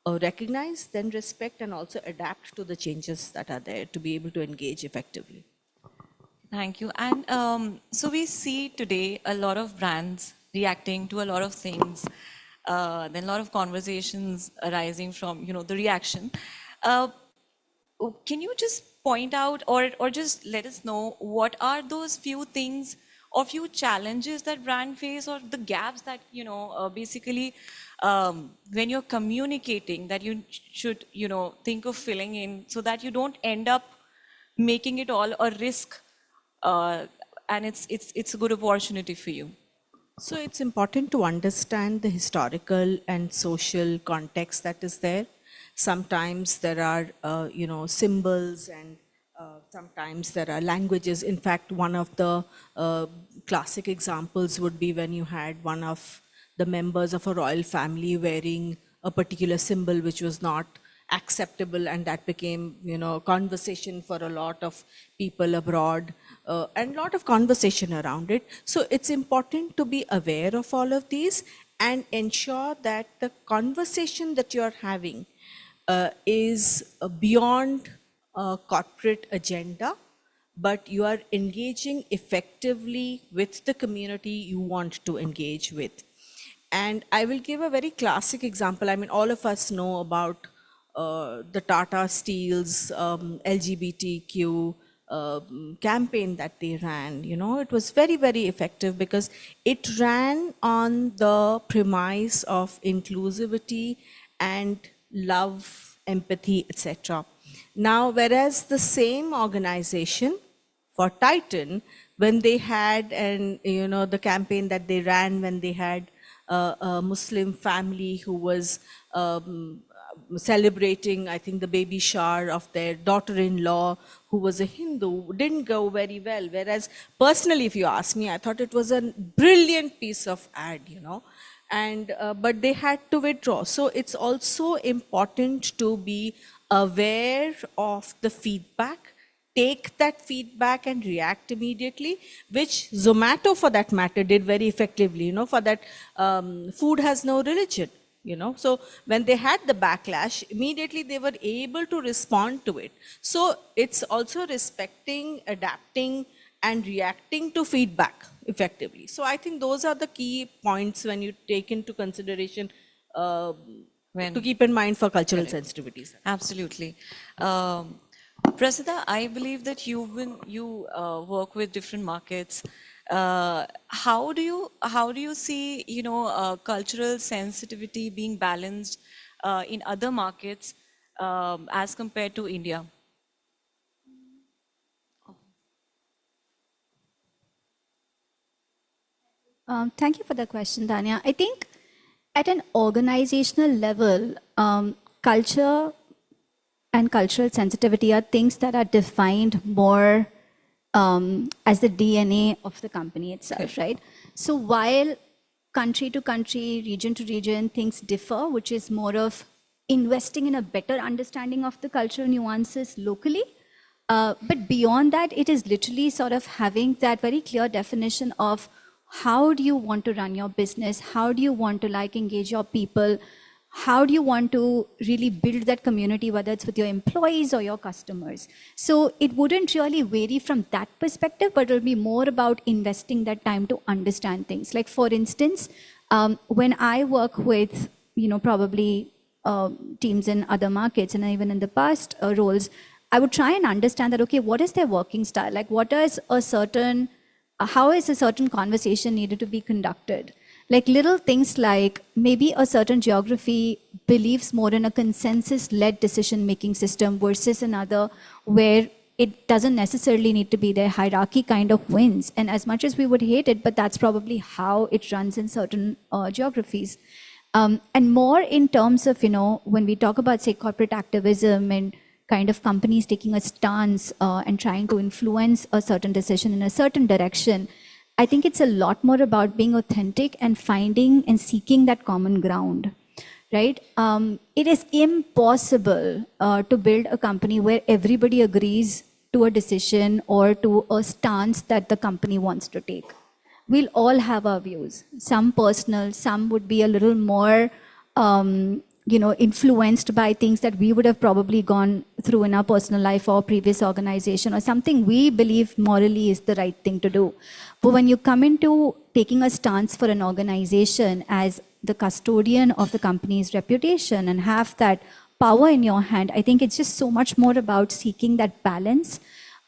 recognize, then respect, and also adapt to the changes that are there to be able to engage effectively. Thank you. And so we see today a lot of brands reacting to a lot of things, then a lot of conversations arising from, you know, the reaction. Can you just point out or just let us know what are those few things or few challenges that brand face, or the gaps that, you know, basically when you're communicating that you should, you know, think of filling in so that you don't end up making it all a risk, and it's a good opportunity for you? So it's important to understand the historical and social context that is there. Sometimes there are, you know, symbols, and sometimes there are languages. In fact, one of the classic examples would be when you had one of the members of a royal family wearing a particular symbol which was not acceptable, and that became, you know, conversation for a lot of people abroad, and a lot of conversation around it. So it's important to be aware of all of these and ensure that the conversation that you're having is beyond a corporate agenda, but you are engaging effectively with the community you want to engage with. And I will give a very classic example. I mean, all of us know about the Tata Steel's LGBTQ campaign that they ran. You know, it was very, very effective because it ran on the premise of inclusivity and love, empathy, etc. Now, whereas the same organization for Titan, when they had, and you know, the campaign that they ran when they had a Muslim family who was celebrating, I think, the baby shower of their daughter-in-law who was a Hindu, didn't go very well. Whereas personally, if you ask me, I thought it was a brilliant piece of ad, you know. And but they had to withdraw. So it's also important to be aware of the feedback, take that feedback and react immediately, which Zomato, for that matter, did very effectively. You know, for that, food has no religion. you know. So when they had the backlash, immediately they were able to respond to it. So it's also respecting, adapting, and reacting to feedback effectively. So I think those are the key points when you take into consideration to keep in mind for cultural sensitivities. Absolutely. Prasida, I believe that you work with different markets. How do you see, cultural sensitivity being balanced in other markets as compared to India? Thank you for the question, Tanya. I think at an organizational level, culture and cultural sensitivity are things that are defined more as the DNA of the company itself, right? So while country to country, region to region, things differ, which is more of investing in a better understanding of the cultural nuances locally. But beyond that, it is literally sort of having that very clear definition of how do you want to run your business? How do you want to engage your people? How do you want to really build that community, whether it's with your employees or your customers? So it wouldn't really vary from that perspective, but it'll be more about investing that time to understand things. Like for instance, when I work with, probably teams in other markets and even in the past roles, I would try and understand that, okay, what is their working style? Like what is how is a certain conversation needed to be conducted? Like little things like maybe a certain geography believes more in a consensus-led decision-making system versus another where it doesn't necessarily need to be their hierarchy kind of wins. And as much as we would hate it, but that's probably how it runs in certain geographies. And more in terms of, when we talk about, say, corporate activism and kind of companies taking a stance and trying to influence a certain decision in a certain direction, I think it's a lot more about being authentic and finding and seeking that common ground, right? It is impossible to build a company where everybody agrees to a decision or to a stance that the company wants to take. We'll all have our views, some personal, some would be a little more influenced by things that we would have probably gone through in our personal life or previous organization or something we believe morally is the right thing to do. But when you come into taking a stance for an organization as the custodian of the company's reputation and have that power in your hand, I think it's just so much more about seeking that balance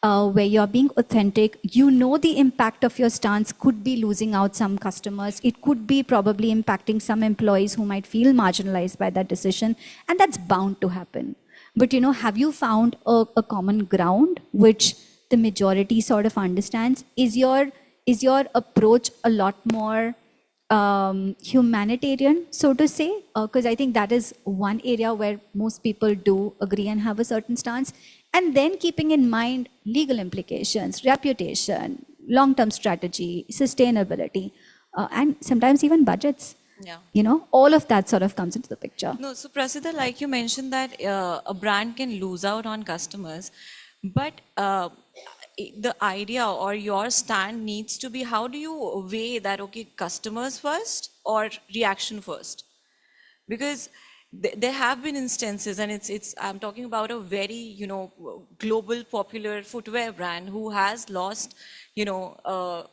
where you're being authentic. The impact of your stance could be losing out some customers. It could be probably impacting some employees who might feel marginalized by that decision. And that's bound to happen. But, have you found a common ground which the majority sort of understands? Is your approach a lot more humanitarian, so to say? Because I think that is one area where most people do agree and have a certain stance. And then keeping in mind legal implications, reputation, long-term strategy, sustainability, and sometimes even budgets. Yeah. All of that sort of comes into the picture. No, so Prasida, like you mentioned that a brand can lose out on customers, but the idea or your stand needs to be, how do you weigh that, okay, customers first or reaction first? Because there have been instances, and I'm talking about a very, global popular footwear brand who has lost,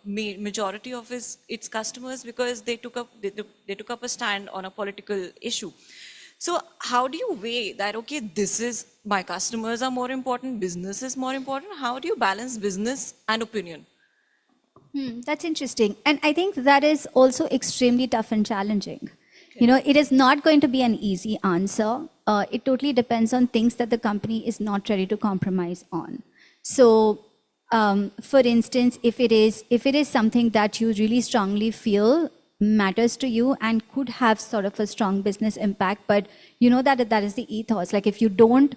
majority of its customers because they took up a stand on a political issue. So how do you weigh that, okay, my customers are more important, business is more important? How do you balance business and opinion? That's interesting. And I think that is also extremely tough and challenging. It is not going to be an easy answer. It totally depends on things that the company is not ready to compromise on. So, for instance, if it is something that you really strongly feel matters to you and could have sort of a strong business impact, but that is the ethos. Like if you don't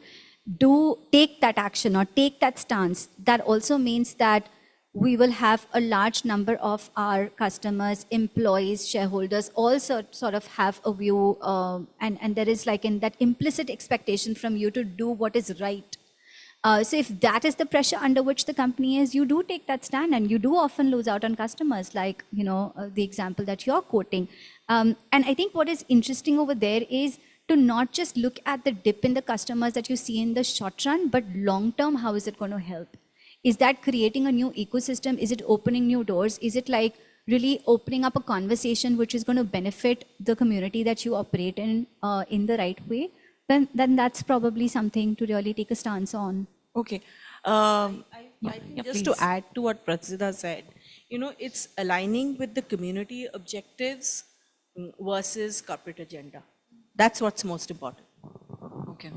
take that action or take that stance, that also means that we will have a large number of our customers, employees, shareholders also sort of have a view, and there is like in that implicit expectation from you to do what is right. So if that is the pressure under which the company is, you do take that stand and you do often lose out on customers, like, the example that you're quoting. And I think what is interesting over there is to not just look at the dip in the customers that you see in the short run, but long term, how is it going to help? Is that creating a new ecosystem? Is it opening new doors? Is it like really opening up a conversation which is going to benefit the community that you operate in the right way? Then that's probably something to really take a stance on. Okay. I think just to add to what Pratsida said, it's aligning with the community objectives versus corporate agenda. That's what's most important. Okay.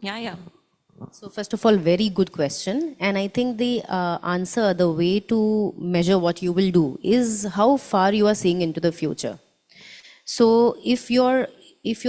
Yeah. So first of all, very good question. And I think the answer, the way to measure what you will do is how far you are seeing into the future. So if you're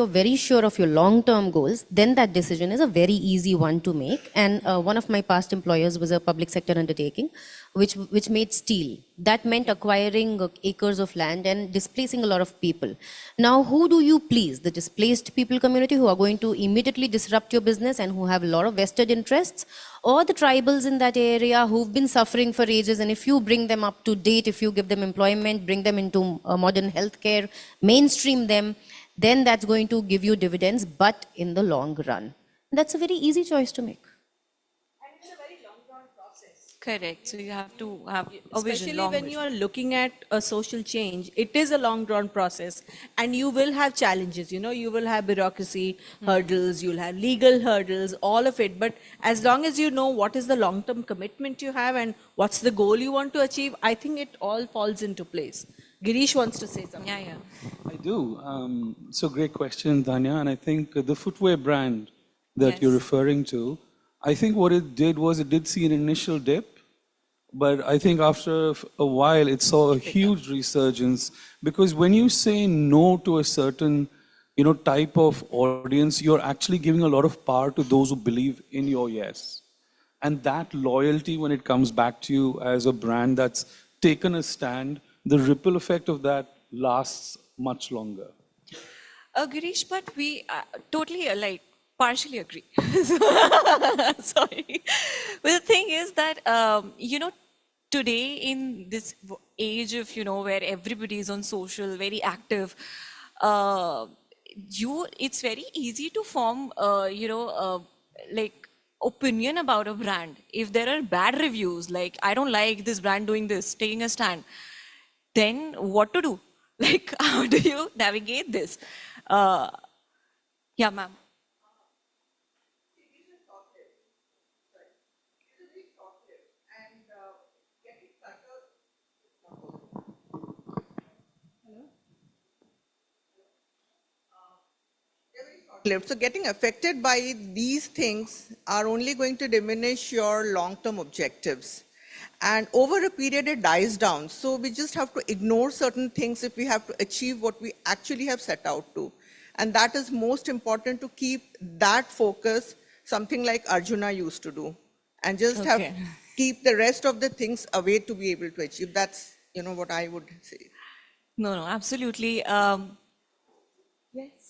very sure of your long-term goals, then that decision is a very easy one to make. And one of my past employers was a public sector undertaking, which made steel. That meant acquiring acres of land and displacing a lot of people. Now, who do you please? The displaced people community who are going to immediately disrupt your business and who have a lot of vested interests, or the tribals in that area who've been suffering for ages, and if you bring them up to date, if you give them employment, bring them into modern healthcare, mainstream them, then that's going to give you dividends, but in the long run. That's a very easy choice to make. And it's a very long-run process. Correct. So you have to have a Especially vision, when you are looking at a social change, it is a long-run process, and you will have challenges. You will have bureaucracy hurdles, you'll have legal hurdles, all of it. But as long as you know what is the long-term commitment you have and what's the goal you want to achieve, I think it all falls into place. Girish wants to say something. Yeah. I do. So great question, Dhanya. And I think the footwear brand that you're referring to, I think what it did was it did see an initial dip, but I think after a while it saw a huge resurgence, because when you say no to a certain type of audience, you're actually giving a lot of power to those who believe in your yes. And that loyalty, when it comes back to you as a brand that's taken a stand, the ripple effect of that lasts much longer. Girish, but we totally partially agree. Sorry. But the thing is that, today in this age of, where everybody is on social, very active, it's very easy to form, opinion about a brand. If there are bad reviews, like, I don't like this brand doing this, taking a stand, then what to do? How do you navigate this? Yeah, ma'am. So getting affected by these things are only going to diminish your long-term objectives. And over a period, it dies down. So we just have to ignore certain things if we have to achieve what we actually have set out to. And that is most important, to keep that focus, something like Arjuna used to do. And just keep the rest of the things away to be able to achieve. That's, what I would say. No, absolutely. Yes.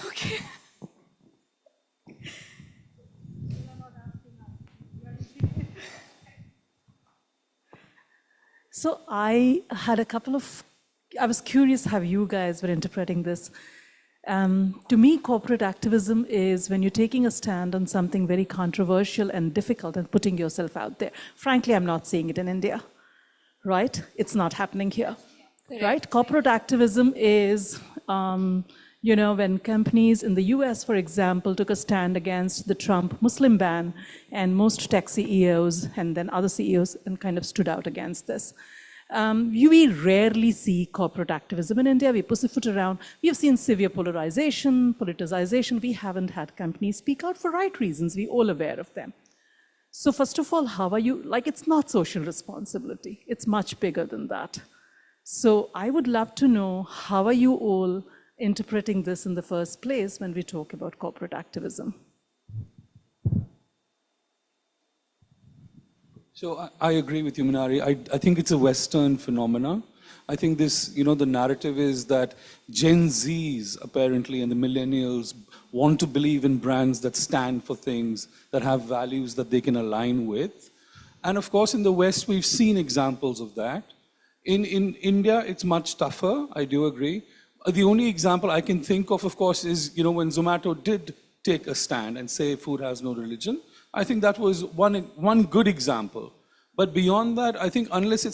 Okay. So I had I was curious how you guys were interpreting this. To me, corporate activism is when you're taking a stand on something very controversial and difficult and putting yourself out there. Frankly, I'm not seeing it in India, right? It's not happening here, right? Corporate activism is, when companies in the US, for example, took a stand against the Trump Muslim ban, and most tech CEOs and then other CEOs and kind of stood out against this. We rarely see corporate activism in India. We pussyfoot around. We have seen severe polarization, politicization. We haven't had companies speak out for right reasons. We're all aware of them. So first of all, how are you, it's not social responsibility. It's much bigger than that. So I would love to know, how are you all interpreting this in the first place when we talk about corporate activism? So I agree with you, Minari. I think it's a Western phenomenon. I think this, the narrative is that Gen Zs apparently and the millennials want to believe in brands that stand for things, that have values that they can align with. And of course, in the West, we've seen examples of that. In India, it's much tougher, I do agree. The only example I can think of course, is, when Zomato did take a stand and say food has no religion. I think that was one good example. But beyond that, I think unless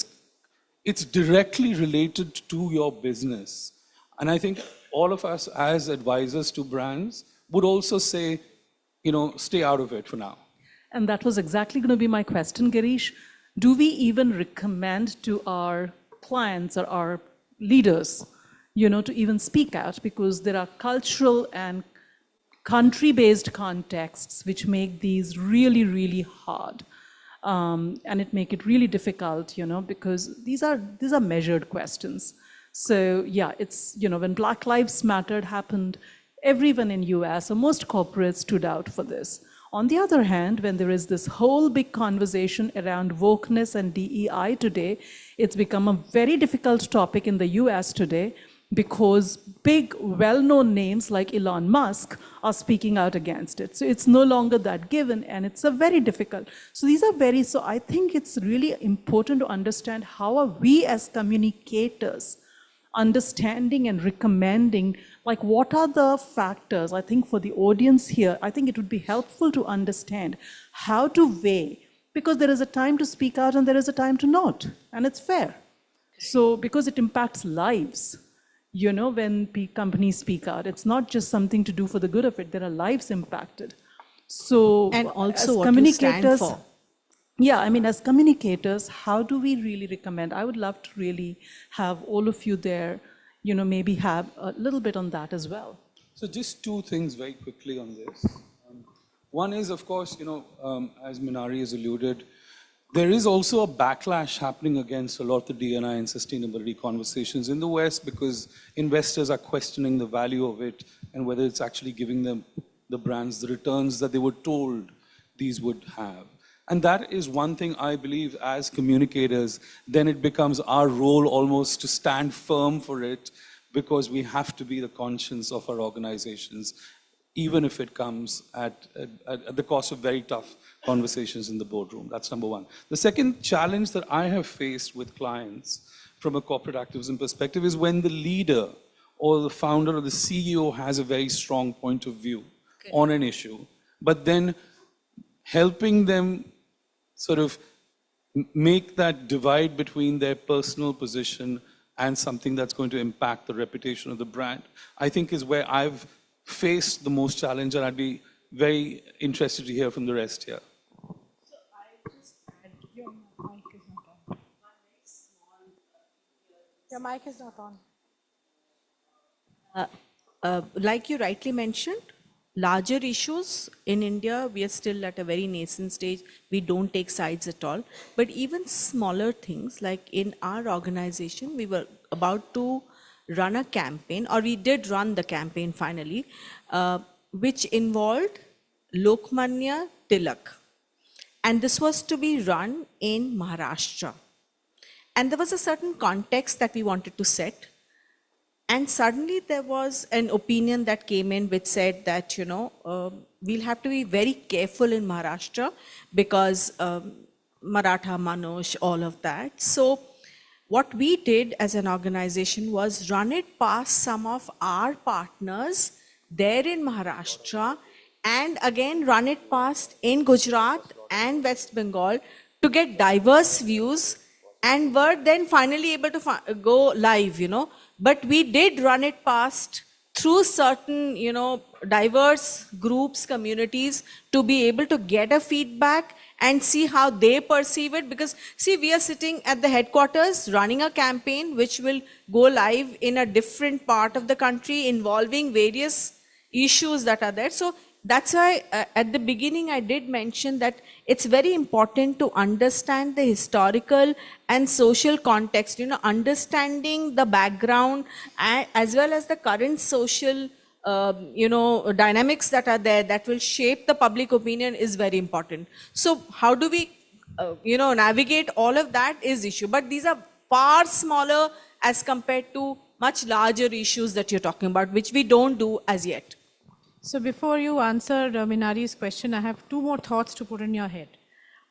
it's directly related to your business, and I think all of us as advisors to brands would also say, stay out of it for now. And that was exactly going to be my question, Girish. Do we even recommend to our clients or our leaders, to even speak out? Because there are cultural and country-based contexts which make these really, really hard. And it make it really difficult, because these are measured questions. So yeah, it's, when Black Lives Matter happened, everyone in US or most corporates stood out for this. On the other hand, when there is this whole big conversation around wokeness and DEI today, it's become a very difficult topic in the US today, because big, well-known names like Elon Musk are speaking out against it. So it's no longer that given, and it's a very difficult. So so I think it's really important to understand how are we as communicators understanding and recommending, like what are the factors, I think for the audience here, I think it would be helpful to understand how to weigh, because there is a time to speak out and there is a time to not, and it's fair. So, because it impacts lives. When companies speak out, it's not just something to do for the good of it. There are lives impacted. So, and also as what communicators, you stand for. Yeah, I mean, as communicators, how do we really recommend? I would love to really have all of you there, maybe have a little bit on that as well. So just two things very quickly on this. One is, of course, as Minari has alluded, there is also a backlash happening against a lot of the D&I and sustainability conversations in the West, because investors are questioning the value of it and whether it's actually giving them, the brands, the returns that they were told these would have. And that is one thing I believe as communicators, then it becomes our role almost to stand firm for it, because we have to be the conscience of our organizations, even if it comes at the cost of very tough conversations in the boardroom. That's number one. The second challenge that I have faced with clients from a corporate activism perspective is when the leader or the founder or the CEO has a very strong point of view on an issue, but then helping them sort of make that divide between their personal position and something that's going to impact the reputation of the brand, I think is where I've faced the most challenge, and I'd be very interested to hear from the rest here. So I just add, your mic is not on. Your mic is not on. Like you rightly mentioned, larger issues in India, we are still at a very nascent stage. We don't take sides at all. But even smaller things, like in our organization, we were about to run a campaign, or we did run the campaign finally, which involved Lokmanya Tilak. And this was to be run in Maharashtra. And there was a certain context that we wanted to set. And suddenly there was an opinion that came in which said that, we'll have to be very careful in Maharashtra because Maratha, Manush, all of that. So what we did as an organization was run it past some of our partners there in Maharashtra, and again run it past in Gujarat and West Bengal to get diverse views, and were then finally able to go live, But we did run it past through certain, diverse groups, communities, to be able to get a feedback and see how they perceive it. Because see, we are sitting at the headquarters running a campaign which will go live in a different part of the country involving various issues that are there. So that's why at the beginning I did mention that it's very important to understand the historical and social context, understanding the background as well as the current social dynamics that are there that will shape the public opinion is very important. So how do we, navigate all of that is issue. But these are far smaller as compared to much larger issues that you're talking about, which we don't do as yet. So before you answer Minari's question, I have two more thoughts to put in your head.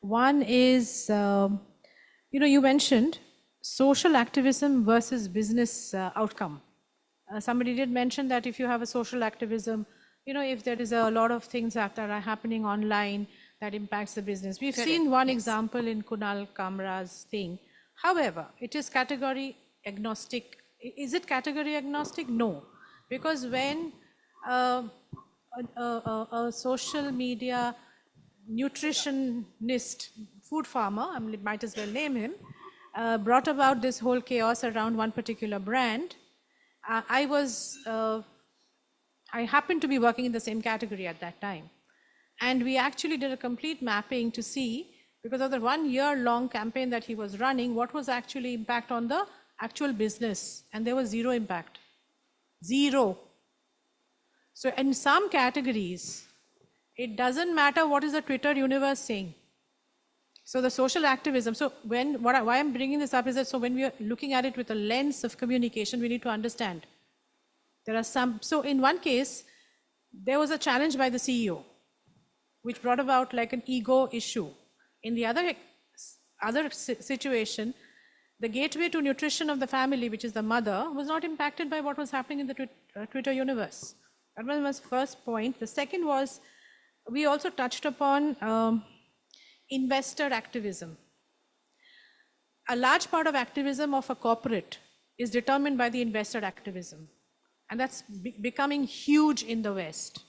One is, you mentioned social activism versus business outcome. Somebody did mention that if you have a social activism, if there is a lot of things that are happening online that impacts the business. We've seen one example in Kunal Kamra's thing. However, it is category agnostic. Is it category agnostic? No. Because when a social media nutritionist, food farmer, I might as well name him, brought about this whole chaos around one particular brand, I happened to be working in the same category at that time. And we actually did a complete mapping to see, because of the 1 year long campaign that he was running, what was actually impact on the actual business. And there was zero impact. Zero. So in some categories, it doesn't matter what is the Twitter universe saying. So the social activism, so why I'm bringing this up is that, so when we are looking at it with a lens of communication, we need to understand. There are some, so in one case, there was a challenge by the CEO, which brought about like an ego issue. In the other situation, the gateway to nutrition of the family, which is the mother, was not impacted by what was happening in the Twitter universe. That was my first point. The second was, we also touched upon investor activism. A large part of activism of a corporate is determined by the investor activism. And that's becoming huge in the West.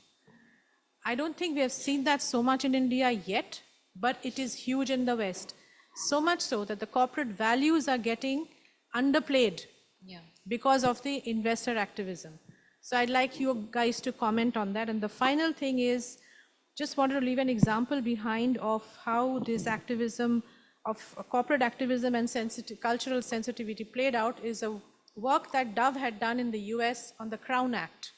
I don't think we have seen that so much in India yet, but it is huge in the West. So much so that the corporate values are getting underplayed because of the investor activism. So I'd like you guys to comment on that. And the final thing is, just wanted to leave an example behind of how this activism of corporate activism and cultural sensitivity played out is a work that Dove had done in the US on the Crown Act.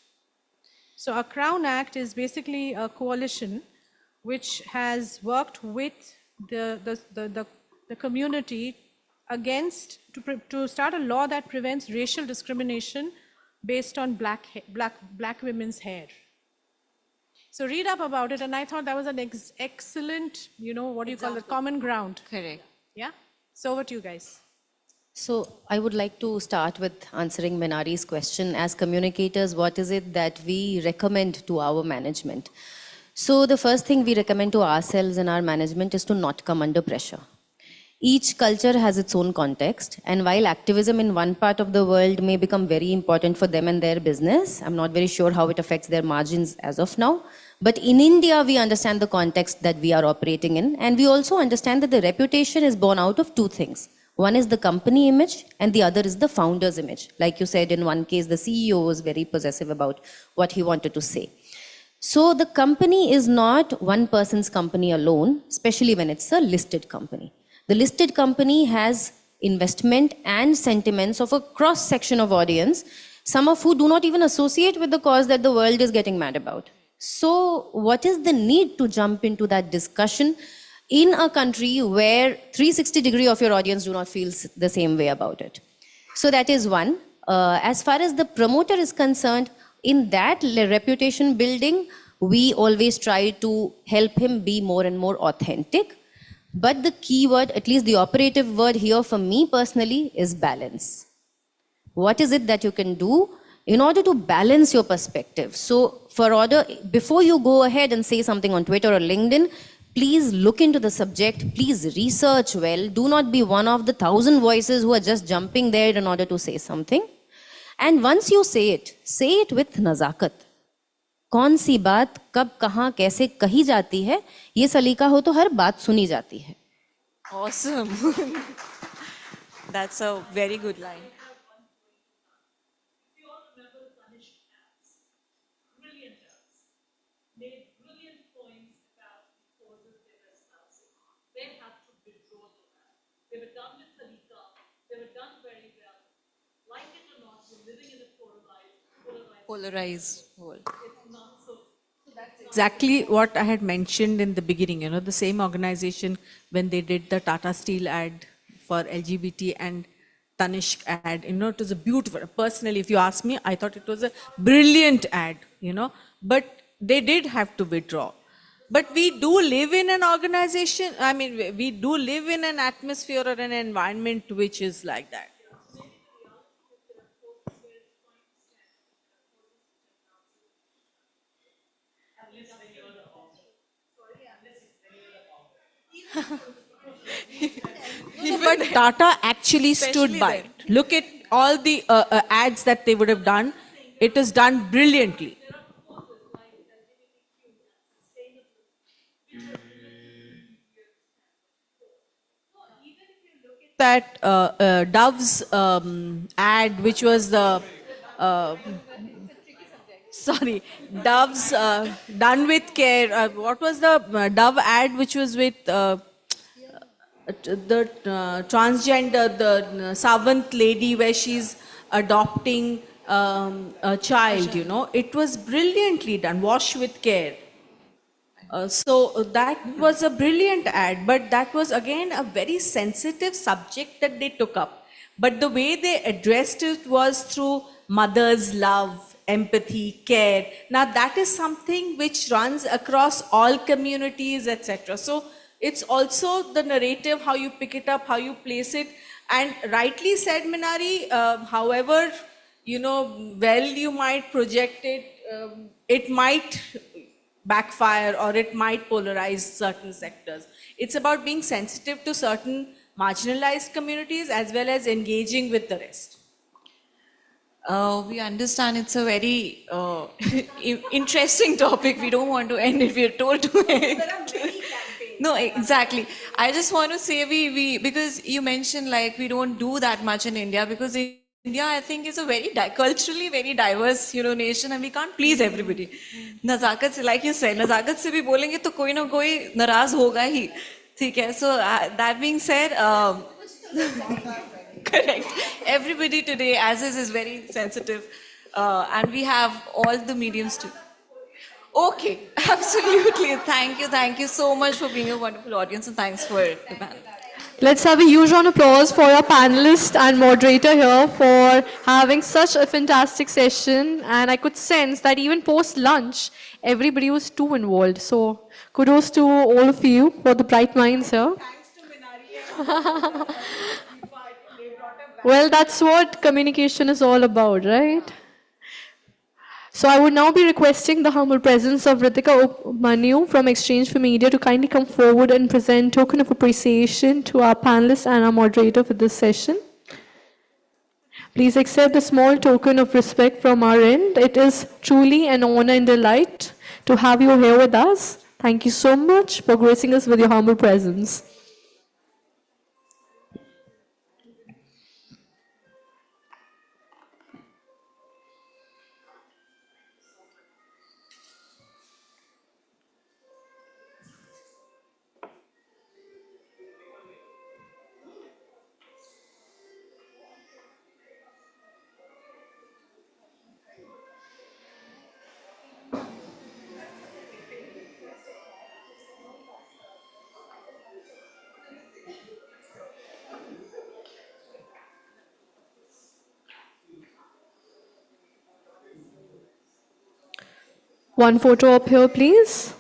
So a Crown Act is basically a coalition which has worked with the community against, to start a law that prevents racial discrimination based on black women's hair. So read up about it, and I thought that was an excellent, what do you call it, common ground. Correct. Yeah? So over to you guys. So I would like to start with answering Minari's question. As communicators, what is it that we recommend to our management? So the first thing we recommend to ourselves and our management is to not come under pressure. Each culture has its own context, and while activism in one part of the world may become very important for them and their business, I'm not very sure how it affects their margins as of now. But in India, we understand the context that we are operating in, and we also understand that the reputation is born out of two things. One is the company image, and the other is the founder's image. Like you said, in one case, the CEO was very possessive about what he wanted to say. So the company is not one person's company alone, especially when it's a listed company. The listed company has investment and sentiments of a cross-section of audience, some of who do not even associate with the cause that the world is getting mad about. So what is the need to jump into that discussion in a country where 360-degree of your audience do not feel the same way about it? So that is one. As far as the promoter is concerned, in that reputation building, we always try to help him be more and more authentic. But the key word, at least the operative word here for me personally, is balance. What is it that you can do in order to balance your perspective? So before you go ahead and say something on Twitter or LinkedIn, please look into the subject, please research well. Do not be one of the 1,000 voices who are just jumping there in order to say something. And once you say it with nazakat. कौन सी बात कब कहाँ कैसे कही जाती है, ये सलीका हो तो हर बात सुनी जाती है. Awesome. That's a very good line. Polarized world. Exactly what I had mentioned in the beginning, the same organization, when they did the Tata Steel ad for LGBT and Tanishq ad, it was a beautiful, personally, if you ask me, I thought it was a brilliant ad, but they did have to withdraw. But we do live in an organization, we do live in an atmosphere or an environment which is like that. But Tata actually stood by it. Look at all the ads that they would have done. It is done brilliantly. That Dove's ad, which was the Dove's done with care. What was the Dove ad which was with the transgender, the Savant lady, where she's adopting a child, it was brilliantly done. Wash with care. So that was a brilliant ad, but that was again a very sensitive subject that they took up. But the way they addressed it was through mother's love, empathy, care. Now that is something which runs across all communities, etc. So it's also the narrative, how you pick it up, how you place it. And rightly said, Minari, however, well you might project it, it might backfire or it might polarize certain sectors. It's about being sensitive to certain marginalized communities as well as engaging with the rest. We understand it's a very interesting topic. We don't want to end it. We are told to end. No, exactly. I just want to say because you mentioned like we don't do that much in India, because India, I think, is a very culturally very diverse, nation, and we can't please everybody. Nazakat se, like you said, nazakat se bhi bolenge to koi na koi naraz hoga hi. ठीक है. So that being said, correct. Everybody today, as is very sensitive, and we have all the mediums to. Okay, absolutely. Thank you so much for being a wonderful audience, and thanks for the panel. Let's have a huge round of applause for our panelist and moderator here for having such a fantastic session. And I could sense that even post-lunch, everybody was too involved. So kudos to all of you for the bright minds here. Well, that's what communication is all about, right? So I would now be requesting the humble presence of Ritika Manu from Exchange for Media to kindly come forward and present token of appreciation to our panelists and our moderator for this session. Please accept the small token of respect from our end. It is truly an honor and delight to have you here with us. Thank you so much for gracing us with your humble presence. One photo up here, please.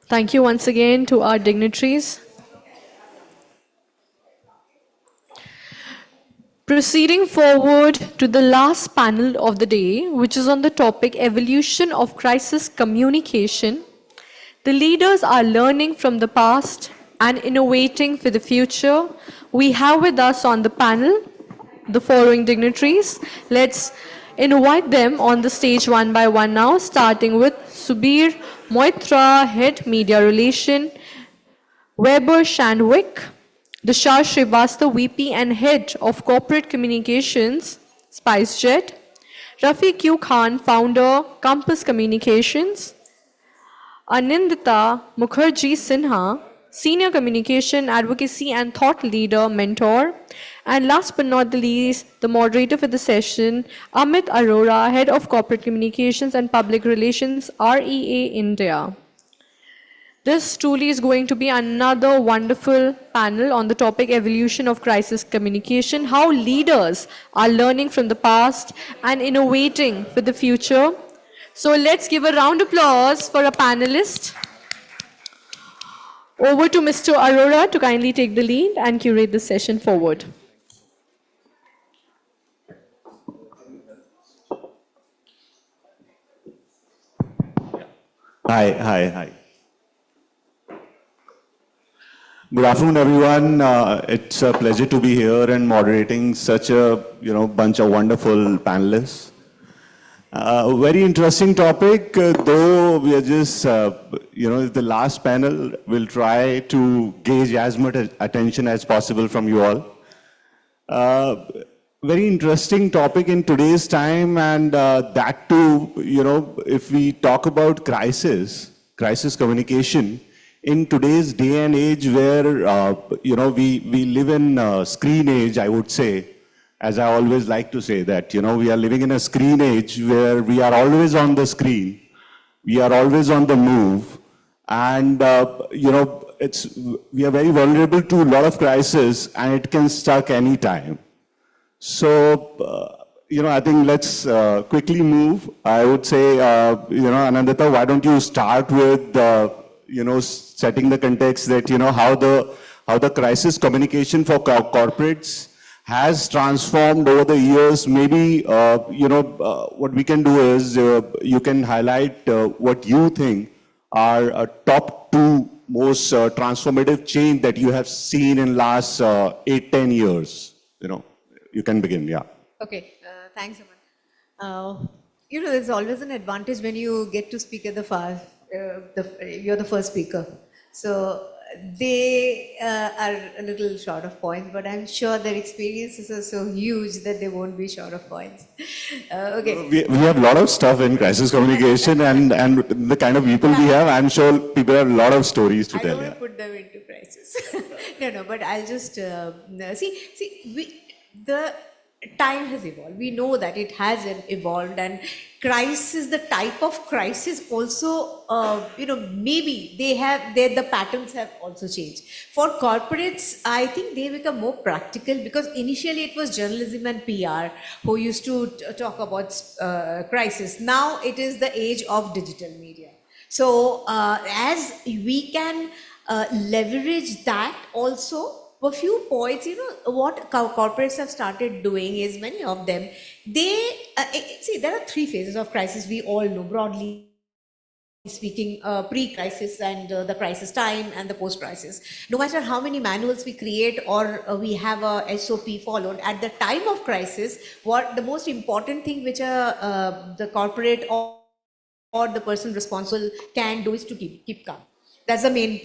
Thank you once again to our dignitaries. Proceeding forward to the last panel of the day, which is on the topic Evolution of Crisis Communication. The leaders are learning from the past and innovating for the future. We have with us on the panel the following dignitaries. Let's invite them on the stage one by one now, starting with Subir Moitra, Head Media Relation, Weber Shandwick, Dishar Srivastava, VP and Head of Corporate Communications, SpiceJet, Rafi Q. Khan, Founder, Compass Communications, Anindita Mukherjee Sinha, Senior Communication, Advocacy and Thought Leader, Mentor, And last but not the least, the moderator for the session, Amit Arora, Head of Corporate Communications and Public Relations, REA India. This truly is going to be another wonderful panel on the topic evolution of crisis communication, how leaders are learning from the past and innovating for the future. So let's give a round of applause for a panelist. Over to Mr. Arora to kindly take the lead and curate the session forward. Hi. Good afternoon, everyone. It's a pleasure to be here and moderating such a bunch of wonderful panelists. Very interesting topic, though we are just the last panel. We'll try to gauge as much attention as possible from you all. Very interesting topic in today's time, and that too, if we talk about crisis communication, in today's day and age where, we live in a screen age, I would say, as I always like to say that, we are living in a screen age where we are always on the screen, we are always on the move, and, we are very vulnerable to a lot of crisis, and it can struck any time. So, I think let's quickly move. I would say, Anandita, why don't you start with, setting the context that, how the crisis communication for corporates has transformed over the years. Maybe, what we can do is you can highlight what you think are top 2 most transformative change that you have seen in last 8-10 years. You can begin, yeah. Okay, thanks, Aman. There's always an advantage when you get to speak at you're the first speaker. So they are a little short of points, but I'm sure their experiences are so huge that they won't be short of points. Okay. We have a lot of stuff in crisis communication and the kind of people we have, I'm sure people have a lot of stories to tell. I don't want to put them into crisis. No, but I'll just the time has evolved. We know that it has evolved, and crisis, the type of crisis also, maybe the patterns have also changed. For corporates, I think they become more practical because initially it was journalism and PR who used to talk about crisis. Now it is the age of digital media. So as we can leverage that also, a few points, what corporates have started doing is many of them, there are 3 phases of crisis we all know, broadly speaking, pre-crisis and the crisis time and the post-crisis. No matter how many manuals we create or we have a SOP followed, at the time of crisis, what the most important thing which the corporate or the person responsible can do is to keep calm. That's the main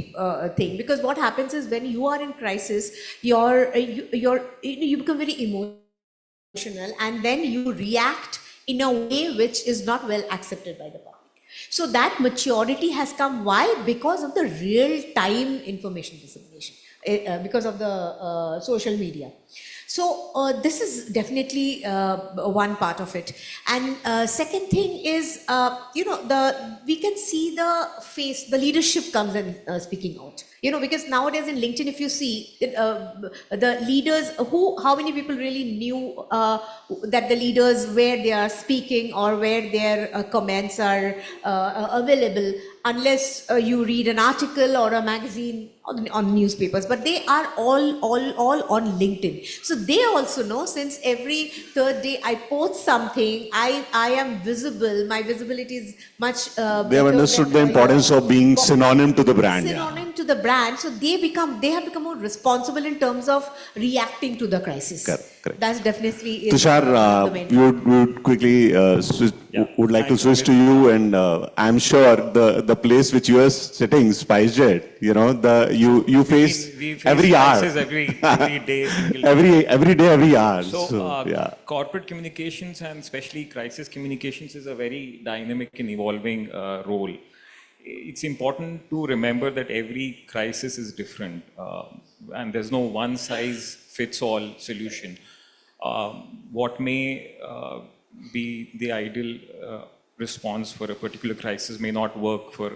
thing, because what happens is when you are in crisis, you become very emotional, and then you react in a way which is not well accepted by the public. So that maturity has come. Why? Because of the real-time information dissemination, because of the social media. So this is definitely one part of it. And second thing is, we can see the leadership comes and speaking out. Because nowadays in LinkedIn, if you see the leaders, how many people really knew that the leaders, where they are speaking or where their comments are available, unless you read an article or a magazine on newspapers, but they are all on LinkedIn. So they also know, since every third day I post something, I am visible, my visibility is much they have understood the importance of being synonym to the brand. Synonym to the brand, so they have become more responsible in terms of reacting to the crisis. Correct. That's definitely Tushar, we would quickly would like to switch to you, and I'm sure the place which you are sitting, SpiceJet, you face every hour. Every day. every day, every hour. So corporate communications, and especially crisis communications, is a very dynamic and evolving role. It's important to remember that every crisis is different, and there's no one size fits all solution. What may be the ideal response for a particular crisis may not work for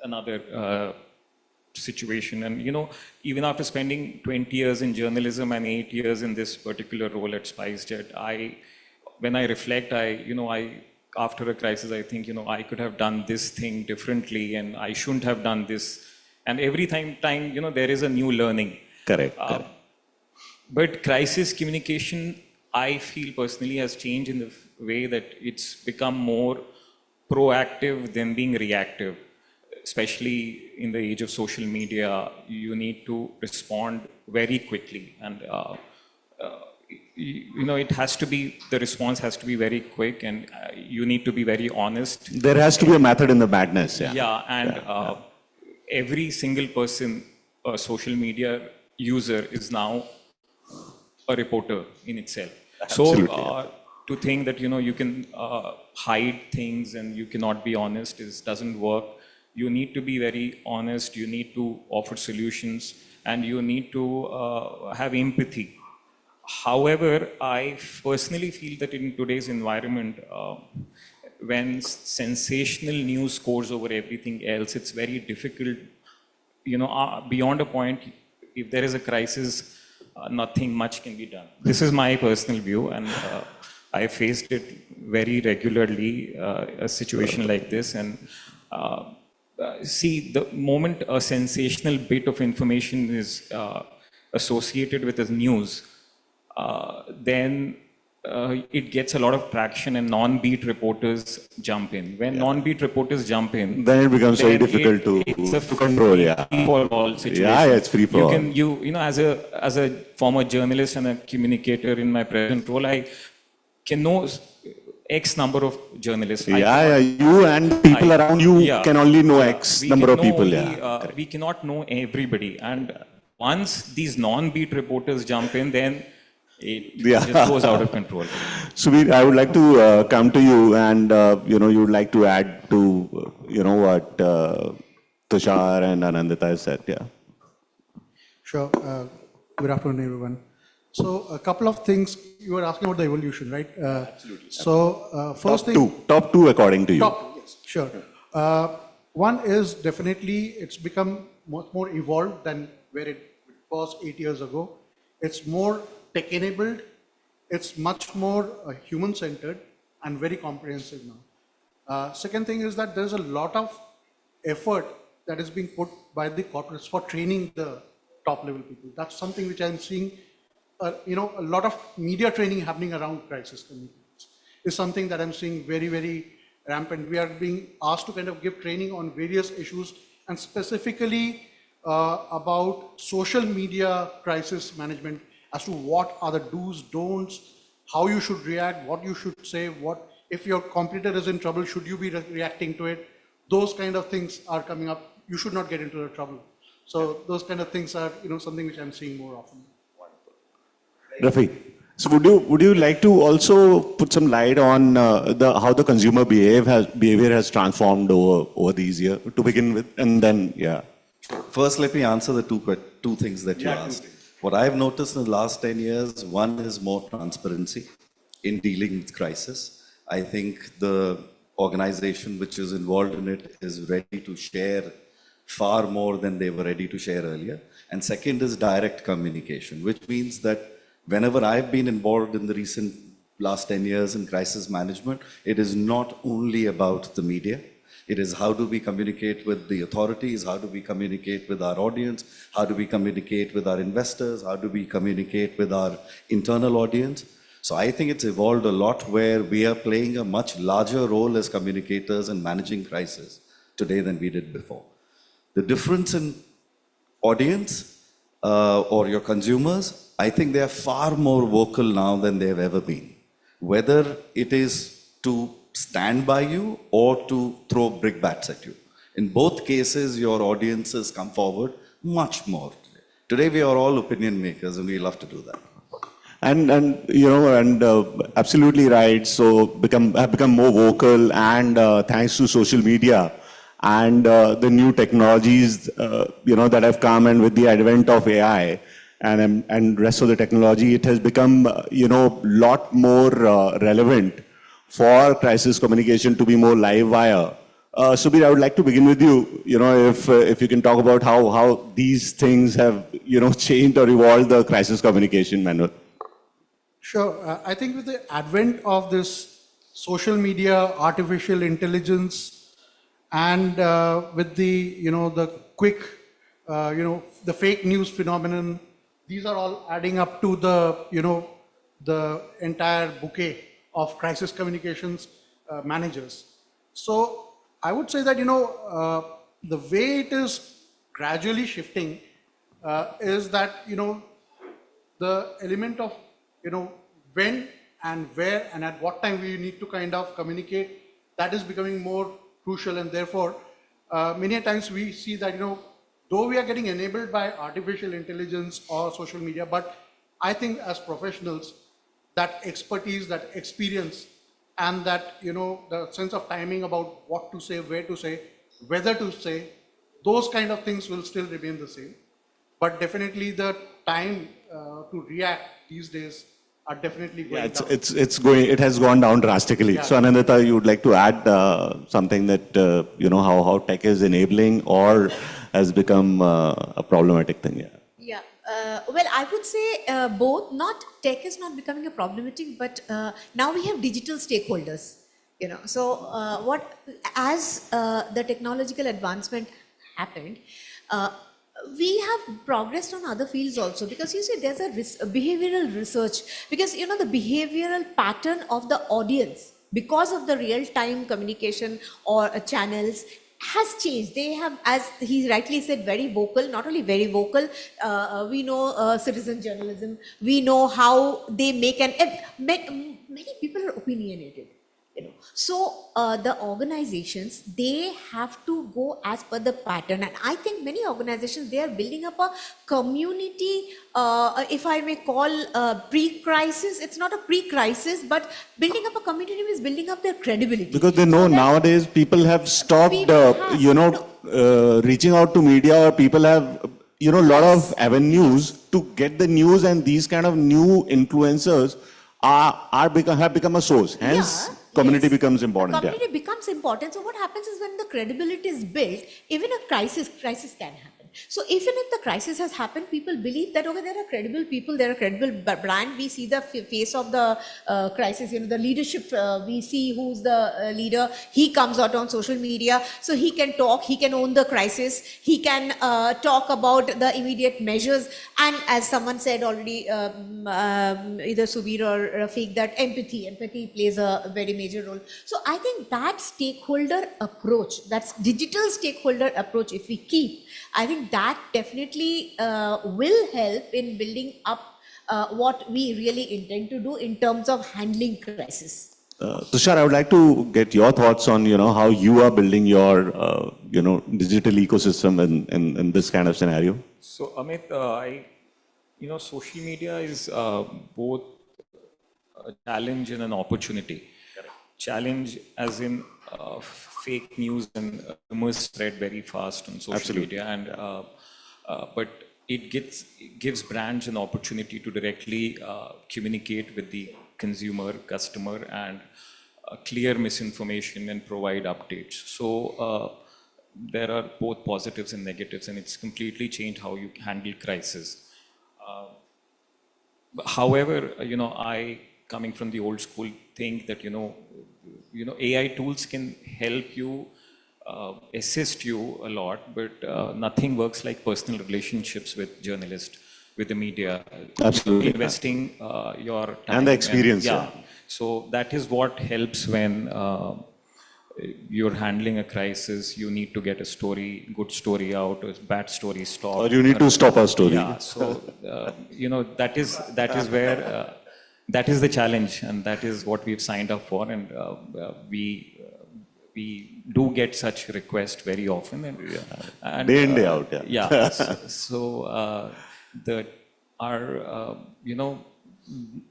another situation. And even after spending 20 years in journalism and 8 years in this particular role at SpiceJet, when I reflect, after a crisis, I think, I could have done this thing differently and I shouldn't have done this. And every time, there is a new learning. Correct. But crisis communication, I feel personally, has changed in the way that it's become more proactive than being reactive. Especially in the age of social media, you need to respond very quickly. And the response has to be very quick, and you need to be very honest. There has to be a method in the madness. Yeah, and every single person, a social media user, is now a reporter in itself. Absolutely, So to think that you can hide things and you cannot be honest doesn't work. You need to be very honest. You need to offer solutions, and you need to have empathy. However, I personally feel that in today's environment, when sensational news scores over everything else, it's very difficult. Beyond a point, if there is a crisis, nothing much can be done. This is my personal view, and I faced it very regularly, a situation like this. And see, the moment a sensational bit of information is associated with the news, then it gets a lot of traction and non-beat reporters jump in. When non-beat reporters jump in, then it becomes very difficult to control. Yeah. Free-for-all situation. Yeah, it's free for all. You know, as a former journalist and a communicator in my present role, I can know X number of journalists. You and people around you can only know X number of people. We cannot know everybody. And once these non-beat reporters jump in, then it just goes out of control. Subir, I would like to come to you, and you would like to add to what Tushar and Anandita has said. Yeah. Sure. Good afternoon, everyone. So a couple of things. You were asking about the evolution, right? Absolutely. So first top two according to you. Top, yes, sure. One is definitely it's become much more evolved than where it was 8 years ago. It's more tech-enabled. It's much more human-centered and very comprehensive now. Second thing is that there's a lot of effort that is being put by the corporates for training the top-level people. That's something which I'm seeing. A lot of media training happening around crisis communications is something that I'm seeing very, very rampant. We are being asked to kind of give training on various issues, and specifically about social media crisis management, as to what are the do's, don'ts, how you should react, what you should say, what if your competitor is in trouble, should you be reacting to it? Those kind of things are coming up. You should not get into the trouble. So those kind of things are something which I'm seeing more often. Rafi, so would you like to also put some light on how the consumer behavior has transformed over these years to begin with, and then First, let me answer the two things that you asked. What I've noticed in the last 10 years, one is more transparency in dealing with crisis. I think the organization which is involved in it is ready to share far more than they were ready to share earlier. And second is direct communication, which means that whenever I've been involved in the last 10 years in crisis management, it is not only about the media. It is how do we communicate with the authorities, how do we communicate with our audience, how do we communicate with our investors, how do we communicate with our internal audience. So I think it's evolved a lot where we are playing a much larger role as communicators in managing crisis today than we did before. The difference in audience or your consumers, I think they are far more vocal now than they have ever been. Whether it is to stand by you or to throw brickbats at you. In both cases, your audiences come forward much more. Today, we are all opinion makers, and we love to do that. And absolutely right. So have become more vocal, and thanks to social media and the new technologies that have come, and with the advent of AI, and rest of the technology, it has become, lot more relevant for crisis communication to be more live wire. Subir, I would like to begin with you. If you can talk about how these things have, changed or evolved the crisis communication manual. Sure. I think with the advent of this social media, artificial intelligence, and with the, the quick, the fake news phenomenon, these are all adding up to the, the entire bouquet of crisis communications managers. So I would say that, the way it is gradually shifting is that, the element of, when and where and at what time we need to kind of communicate, that is becoming more crucial. And therefore, many times we see that, though we are getting enabled by artificial intelligence or social media, but I think as professionals, that expertise, that experience, and that, the sense of timing about what to say, where to say, whether to say, those kind of things will still remain the same. But definitely the time to react these days are definitely going down. It has gone down drastically. Yeah. So Anandita, you would like to add something that, how tech is enabling or has become a problematic thing? Yeah. Yeah, well, I would say both. Not tech is not becoming a problematic, but now we have digital stakeholders. So what as the technological advancement happened, we have progressed on other fields also, because you see there's a behavioral research, because the behavioral pattern of the audience, because of the real-time communication or channels, has changed. They have, as he rightly said, very vocal, not only very vocal, we know citizen journalism, we know how they make many people are opinionated. So the organizations, they have to go as per the pattern, and I think many organizations, they are building up a community, if I may call pre-crisis. It's not a pre-crisis, but building up a community is building up their credibility. Because they know nowadays people have stopped, reaching out to media, or people have, a lot of avenues to get the news, and these kind of new influencers have become a source. Hence, community becomes important. Community becomes important. So what happens is, when the credibility is built, even a crisis can happen. So even if the crisis has happened, people believe that, okay, there are credible people, there are credible brand. We see the face of the crisis, the leadership, we see who's the leader. He comes out on social media, so he can talk, he can own the crisis, he can talk about the immediate measures. And as someone said already, either Subir or Rafiq, that empathy plays a very major role. So I think that stakeholder approach, that's digital stakeholder approach, if we keep, I think that definitely will help in building up what we really intend to do in terms of handling crisis. Tushar, I would like to get your thoughts on, how you are building your, digital ecosystem in this kind of scenario. So Amit, social media is both a challenge and an opportunity. Challenge as in fake news and rumors spread very fast on social media, and but it gives brands an opportunity to directly communicate with the customer, and clear misinformation and provide updates. So there are both positives and negatives, and it's completely changed how you handle crisis. However, I, coming from the old school, think that AI tools can help you, assist you a lot, but nothing works like personal relationships with journalists, with the media. Absolutely. Investing your time. And the experience. So that is what helps when you're handling a crisis. You need to get a good story out, a bad story stopped. Or you need to stop a story. Yeah, so, that is where, that is the challenge, and that is what we've signed up for, and we do get such requests very often, and day in, day out. Yeah. So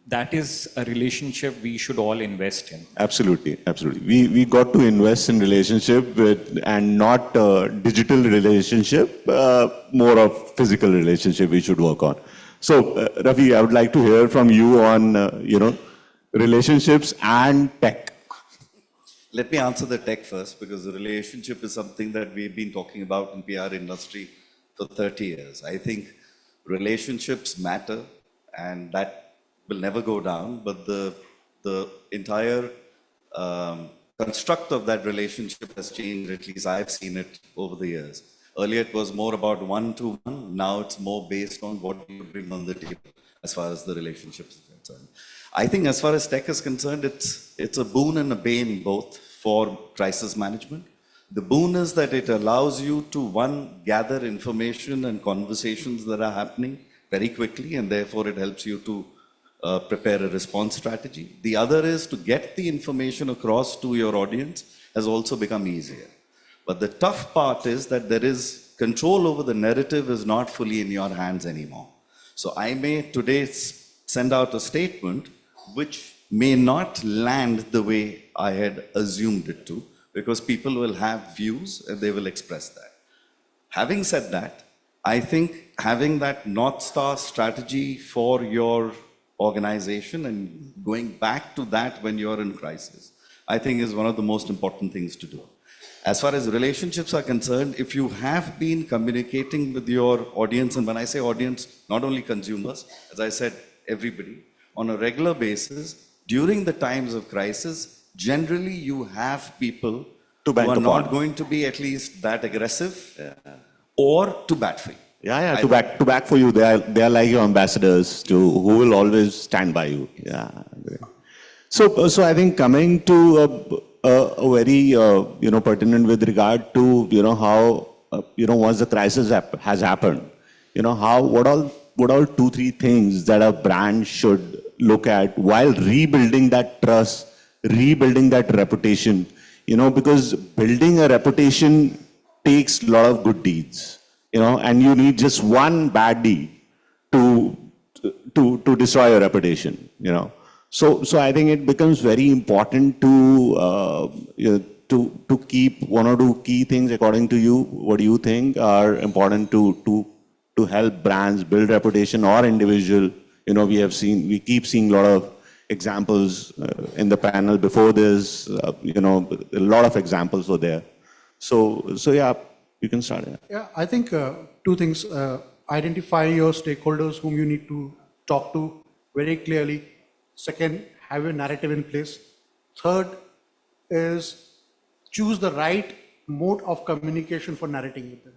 that is a relationship we should all invest in. Absolutely. We got to invest in relationship and not digital relationship, more of physical relationship we should work on. So, Ravi, I would like to hear from you on, relationships and tech. Let me answer the tech first, because the relationship is something that we've been talking about in PR industry for 30 years. I think relationships matter, and that will never go down, but the entire construct of that relationship has changed. At least I've seen it over the years. Earlier it was more about one-to-one, now it's more based on what you bring on the table as far as the relationship is concerned. I think as far as tech is concerned, it's a boon and a bane both for crisis management. The boon is that it allows you to, one, gather information and conversations that are happening very quickly, and therefore it helps you to prepare a response strategy. The other is to get the information across to your audience has also become easier. But the tough part is that there is control over the narrative is not fully in your hands anymore. So I may today send out a statement which may not land the way I had assumed it to, because people will have views and they will express that. Having said that, I think having that North Star strategy for your organization and going back to that when you're in crisis, I think is one of the most important things to do. As far as relationships are concerned, if you have been communicating with your audience, and when I say audience, not only consumers, as I said, everybody, on a regular basis, during the times of crisis, generally you have people who are not going to be at least that aggressive or to bat for you. Yeah, to back for you. They are like your ambassadors who will always stand by you. Yeah. So I think coming to a very pertinent with regard to how once the crisis has happened, what all 2-3 things that a brand should look at while rebuilding that trust, rebuilding that reputation, because building a reputation takes a lot of good deeds, and you need just one bad deed to destroy your reputation, So I think it becomes very important to keep one or two key things according to you. What do you think are important to help brands build reputation or individual? We keep seeing a lot of examples in the panel before this. A lot of examples were there. So yeah, you can start. Yeah, I think 2 things. Identify your stakeholders whom you need to talk to very clearly. Second, have a narrative in place. Third is choose the right mode of communication for narrating with them.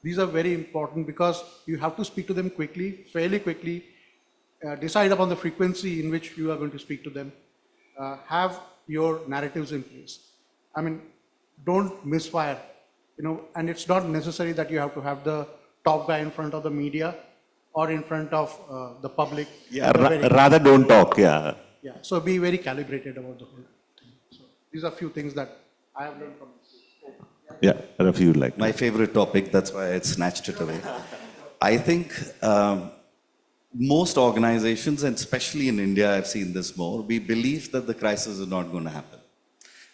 These are very important because you have to speak to them quickly, fairly quickly, decide upon the frequency in which you are going to speak to them, have your narratives in place. I mean, don't misfire, and it's not necessary that you have to have the top guy in front of the media or in front of the public. Yeah, rather don't talk, yeah. Yeah, so be very calibrated about the whole thing. So these are a few things that I have learned from this. Yeah, Rafi, you'd like to. My favorite topic, that's why I snatched it away. I think most organizations, and especially in India, I've seen this more, we believe that the crisis is not going to happen.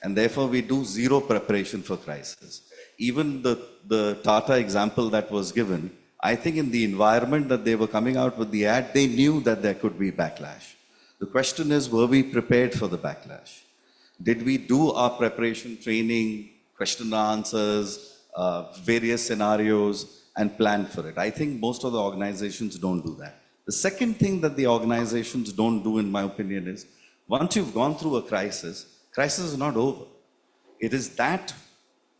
And therefore, we do zero preparation for crisis. Even the Tata example that was given, I think in the environment that they were coming out with the ad, they knew that there could be backlash. The question is, were we prepared for the backlash? Did we do our preparation training, question and answers, various scenarios, and plan for it? I think most of the organizations don't do that. The second thing that the organizations don't do, in my opinion, is once you've gone through a crisis is not over. It is that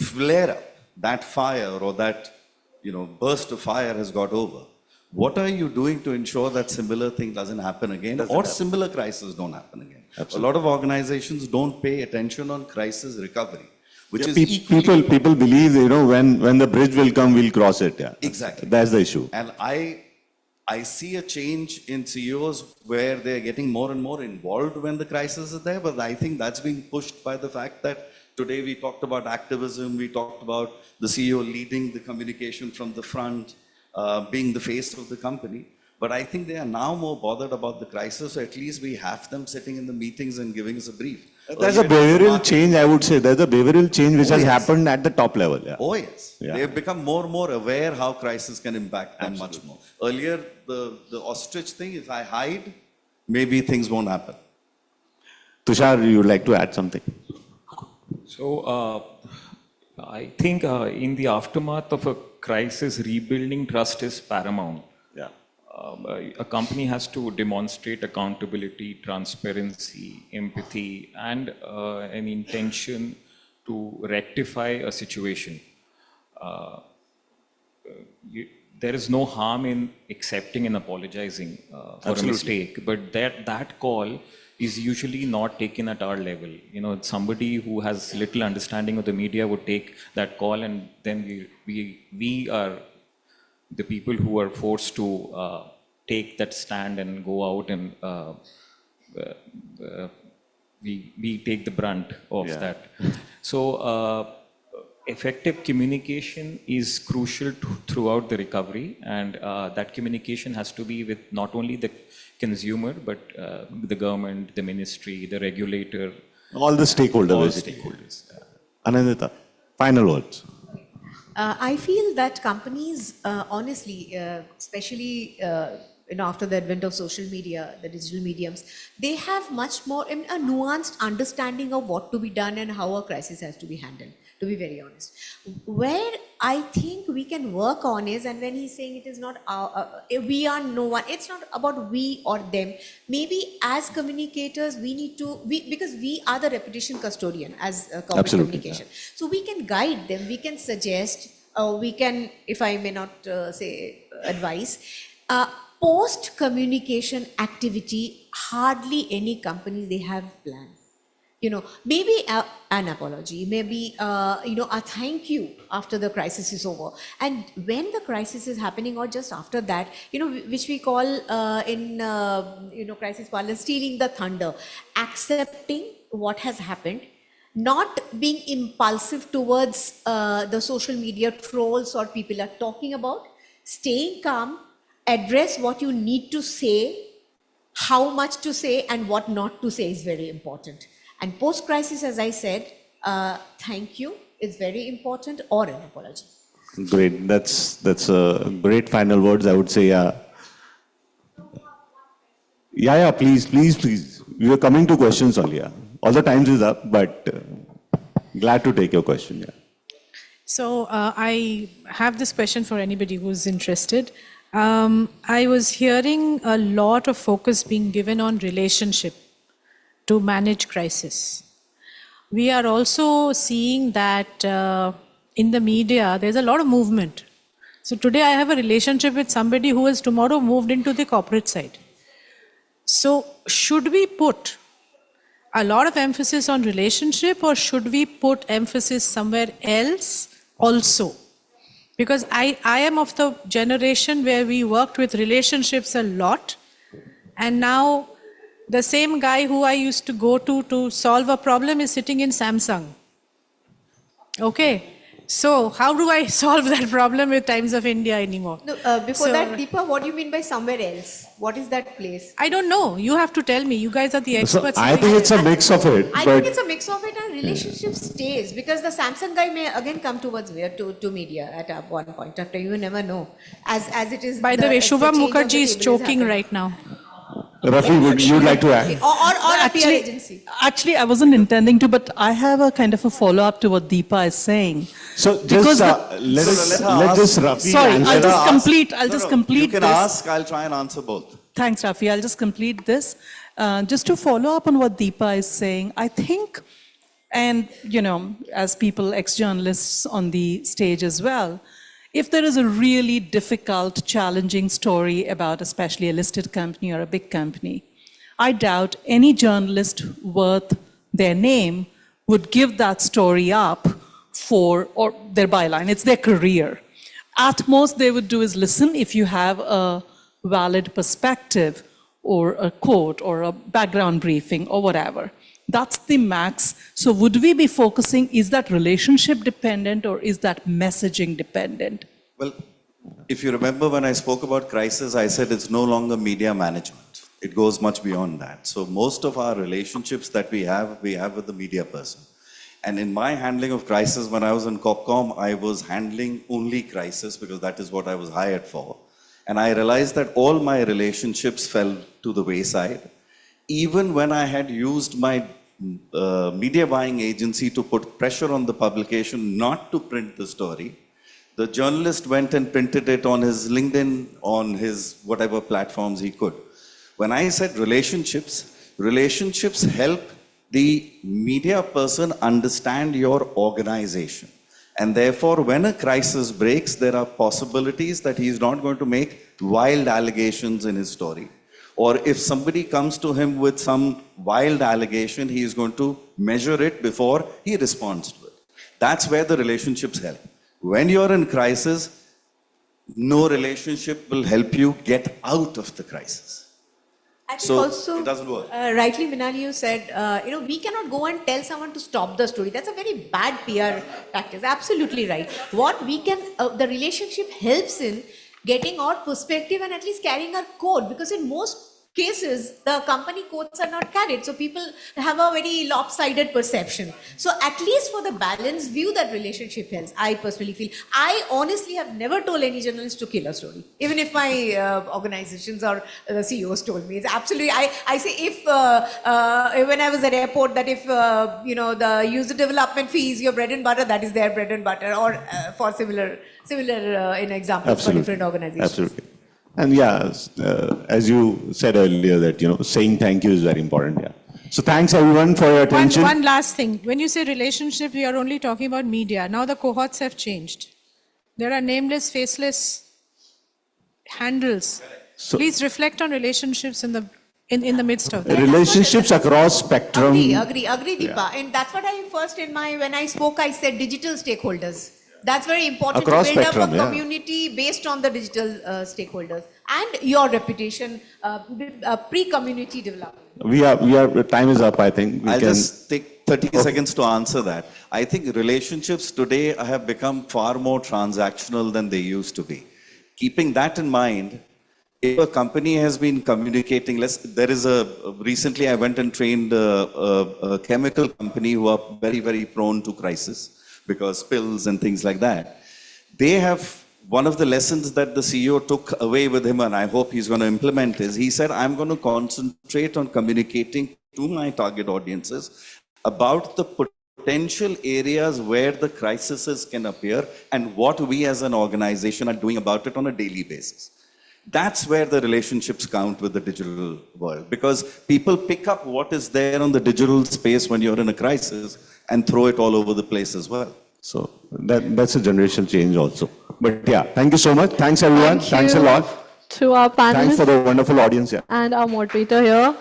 flare-up, that fire, or that burst of fire has got over. What are you doing to ensure that similar thing doesn't happen again, or similar crises don't happen again? Absolutely. A lot of organizations don't pay attention on crisis recovery, which is equally... People believe, when the bridge will come, we'll cross it. Yeah. Exactly. That's the issue. And I see a change in CEOs where they're getting more and more involved when the crisis is there, but I think that's being pushed by the fact that today we talked about activism, we talked about the CEO leading the communication from the front, being the face of the company. But I think they are now more bothered about the crisis, so at least we have them sitting in the meetings and giving us a brief. There's a behavioral change, I would say. There's a behavioral change which has happened at the top level. Yeah. Oh, yes. Yeah. They've become more and more aware how crisis can impact them much more. Earlier, the ostrich thing, if I hide, maybe things won't happen. Tushar, you would like to add something? So, I think in the aftermath of a crisis, rebuilding trust is paramount. Yeah. A company has to demonstrate accountability, transparency, empathy, and an intention to rectify a situation. There is no harm in accepting and apologizing for a mistake, but that call is usually not taken at our level. You know, somebody who has little understanding of the media would take that call, and then we are the people who are forced to take that stand and go out and we take the brunt of that. So effective communication is crucial throughout the recovery, and that communication has to be with not only the consumer, but the government, the ministry, the regulator. All the stakeholders. All stakeholders. Anandita, final words. I feel that companies, honestly, especially after the advent of social media, the digital mediums, they have much more a nuanced understanding of what to be done and how a crisis has to be handled, to be very honest. Where I think we can work on is, and when he's saying it is not we are no one, it's not about we or them. Maybe as communicators, we need to, because we are the reputation custodian as corporate communication. Yeah. So we can guide them, we can suggest, we can, if I may not say advice, post-communication activity, hardly any company they have planned. Maybe an apology, maybe, a thank you after the crisis is over. And when the crisis is happening or just after that, which we call in, crisis parlance, stealing the thunder, accepting what has happened, not being impulsive towards the social media trolls or people are talking about, staying calm, address what you need to say, how much to say and what not to say is very important. And post-crisis, as I said, thank you is very important, or an apology. Great. That's a great final words, I would say. Yeah, please. We were coming to questions only. Yeah. All the times is up, but glad to take your question. Yeah. So I have this question for anybody who's interested. I was hearing a lot of focus being given on relationship to manage crisis. We are also seeing that in the media, there's a lot of movement. So today I have a relationship with somebody who has tomorrow moved into the corporate side. So should we put a lot of emphasis on relationship, or should we put emphasis somewhere else also? Because I am of the generation where we worked with relationships a lot, and now the same guy who I used to go to solve a problem is sitting in Samsung. Okay, so how do I solve that problem with Times of India anymore? No, before that, Deepa, what do you mean by somewhere else? What is that place? I don't know. You have to tell me. You guys are the experts. So I think it's a mix of it. I think it's a mix of it, and relationship stays, because the Samsung guy may again come towards to media at one point after. You never know. As it is. By the way, Shubham Mukherjee is choking right now. Rafi, would you like to add? Or a PR agency. Actually, I wasn't intending to, but I have a kind of a follow-up to what Deepa is saying. So just let this Rafi Sorry, answer. I'll just complete You can this. ask, I'll try and answer both. Thanks, Rafi. I'll just complete this. Just to follow up on what Deepa is saying, I think, and as people, ex-journalists on the stage as well, if there is a really difficult, challenging story about especially a listed company or a big company, I doubt any journalist worth their name would give that story up for or their byline. It's their career. At most, they would do is listen if you have a valid perspective or a quote or a background briefing or whatever. That's the max. So would we be focusing, is that relationship dependent or is that messaging dependent? Well, if you remember when I spoke about crisis, I said it's no longer media management. It goes much beyond that. So most of our relationships that we have with the media person. And in my handling of crisis, when I was in Comm, I was handling only crisis because that is what I was hired for. And I realized that all my relationships fell to the wayside. Even when I had used my media buying agency to put pressure on the publication not to print the story, the journalist went and printed it on his LinkedIn, on his whatever platforms he could. When I said relationships help the media person understand your organization. And therefore, when a crisis breaks, there are possibilities that he is not going to make wild allegations in his story. Or if somebody comes to him with some wild allegation, he is going to measure it before he responds to it. That's where the relationships help. When you're in crisis, no relationship will help you get out of the crisis. I think So also, it doesn't work. rightly, Minali, you said, we cannot go and tell someone to stop the story. That's a very bad PR practice. Absolutely right. What we can, the relationship helps in getting our perspective and at least carrying our code, because in most cases, the company codes are not carried. So people have a very lopsided perception. So at least for the balanced view, that relationship helps, I personally feel. I honestly have never told any journalist to kill a story, even if my organizations or the CEOs told me. It's absolutely, I say if, when I was at airport, that if, the user development fee is your bread and butter, that is their bread and butter, or for similar in examples for different organizations. Absolutely. And yeah, as you said earlier that, saying thank you is very important, yeah. So thanks everyone for your attention. One last thing. When you say relationship, we are only talking about media. Now the cohorts have changed. There are nameless, faceless handles. So- Please reflect on relationships in the midst of that. Relationships across spectrum. Agree, Deepa. And that's what I first when I spoke, I said digital stakeholders. That's very important Across to build spectrum, up a yeah. community based on the digital stakeholders and your reputation, pre-community development. We are, time is up, I think. I'll just take 30 seconds to answer that. I think relationships today have become far more transactional than they used to be. Keeping that in mind, if a company has been communicating recently I went and trained a chemical company who are very, very prone to crisis because spills and things like that. They have, one of the lessons that the CEO took away with him, and I hope he's going to implement, is he said, I'm going to concentrate on communicating to my target audiences about the potential areas where the crises can appear and what we as an organization are doing about it on a daily basis. That's where the relationships count with the digital world, because people pick up what is there on the digital space when you're in a crisis and throw it all over the place as well. So that's a generational change also. But yeah, thank you so much. Thanks everyone. Thanks a lot. To our Thanks panelists for the wonderful audience. Yeah. and our moderator here.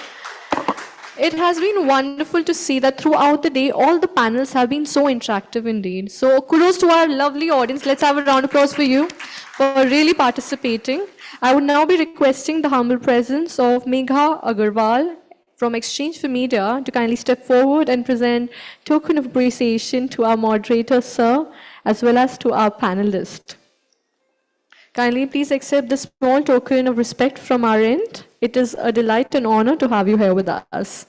It has been wonderful to see that throughout the day, all the panels have been so interactive indeed. So kudos to our lovely audience. Let's have a round of applause for you for really participating. I would now be requesting the humble presence of Megha Agarwal from Exchange for Media to kindly step forward and present token of appreciation to our moderator, sir, as well as to our panelists. Kindly please accept this small token of respect from our end. It is a delight and honor to have you here with us.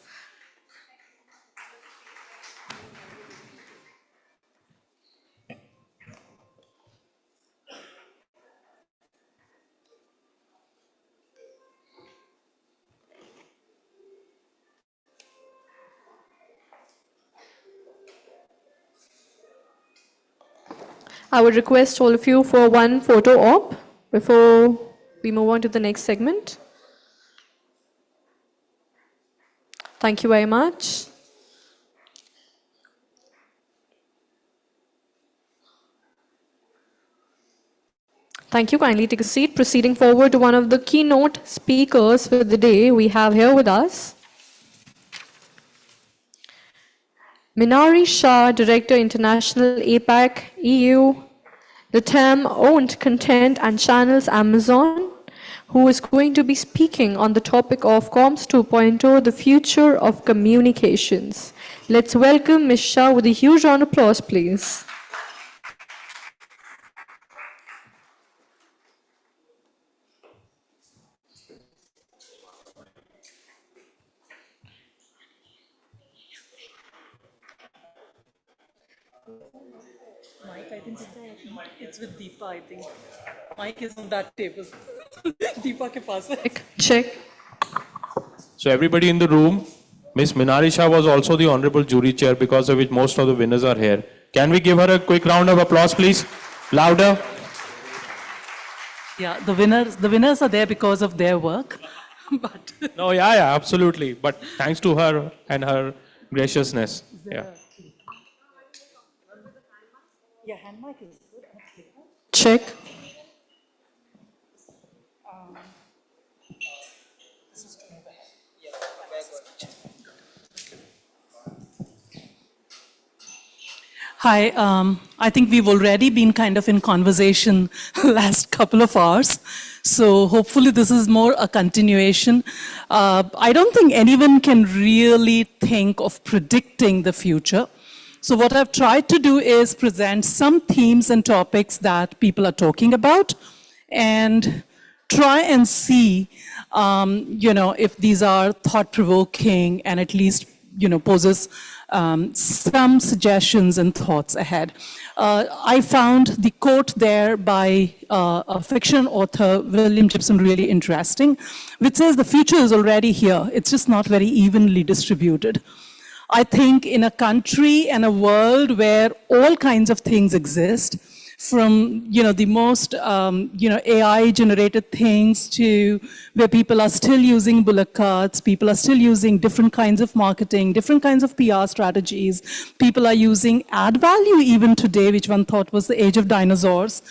I would request all of you for one photo op before we move on to the next segment. Thank you very much. Thank you. Kindly take a seat. Proceeding forward to one of the keynote speakers for the day we have here with us. Minari Shah, Director International APAC, EU, the TAM-owned content and channels Amazon, who is going to be speaking on the topic of Comms 2.0, the future of communications. Let's welcome Ms. Shah with a huge round of applause, please. Mike, I think it's with Deepa, I think. Mike is on that table. Deepa ke paas hai. Check. So everybody in the room, Miss Minari Shah was also the honorable jury chair, because of which most of the winners are here. Can we give her a quick round of applause, please? Louder. Yeah, the winners are there because of their work. But No, yeah, absolutely. But thanks to her and her graciousness. Yeah. yeah, hand mic is good. Check. Hi, I think we've already been kind of in conversation last couple of hours. So hopefully this is more a continuation. I don't think anyone can really think of predicting the future. So what I've tried to do is present some themes and topics that people are talking about and try and see, if these are thought-provoking and at least, poses some suggestions and thoughts ahead. I found the quote there by a fiction author, William Gibson, really interesting, which says the future is already here. It's just not very evenly distributed. I think in a country and a world where all kinds of things exist, from the most AI-generated things to where people are still using bullock carts, people are still using different kinds of marketing, different kinds of PR strategies. People are using ad value even today, which one thought was the age of dinosaurs,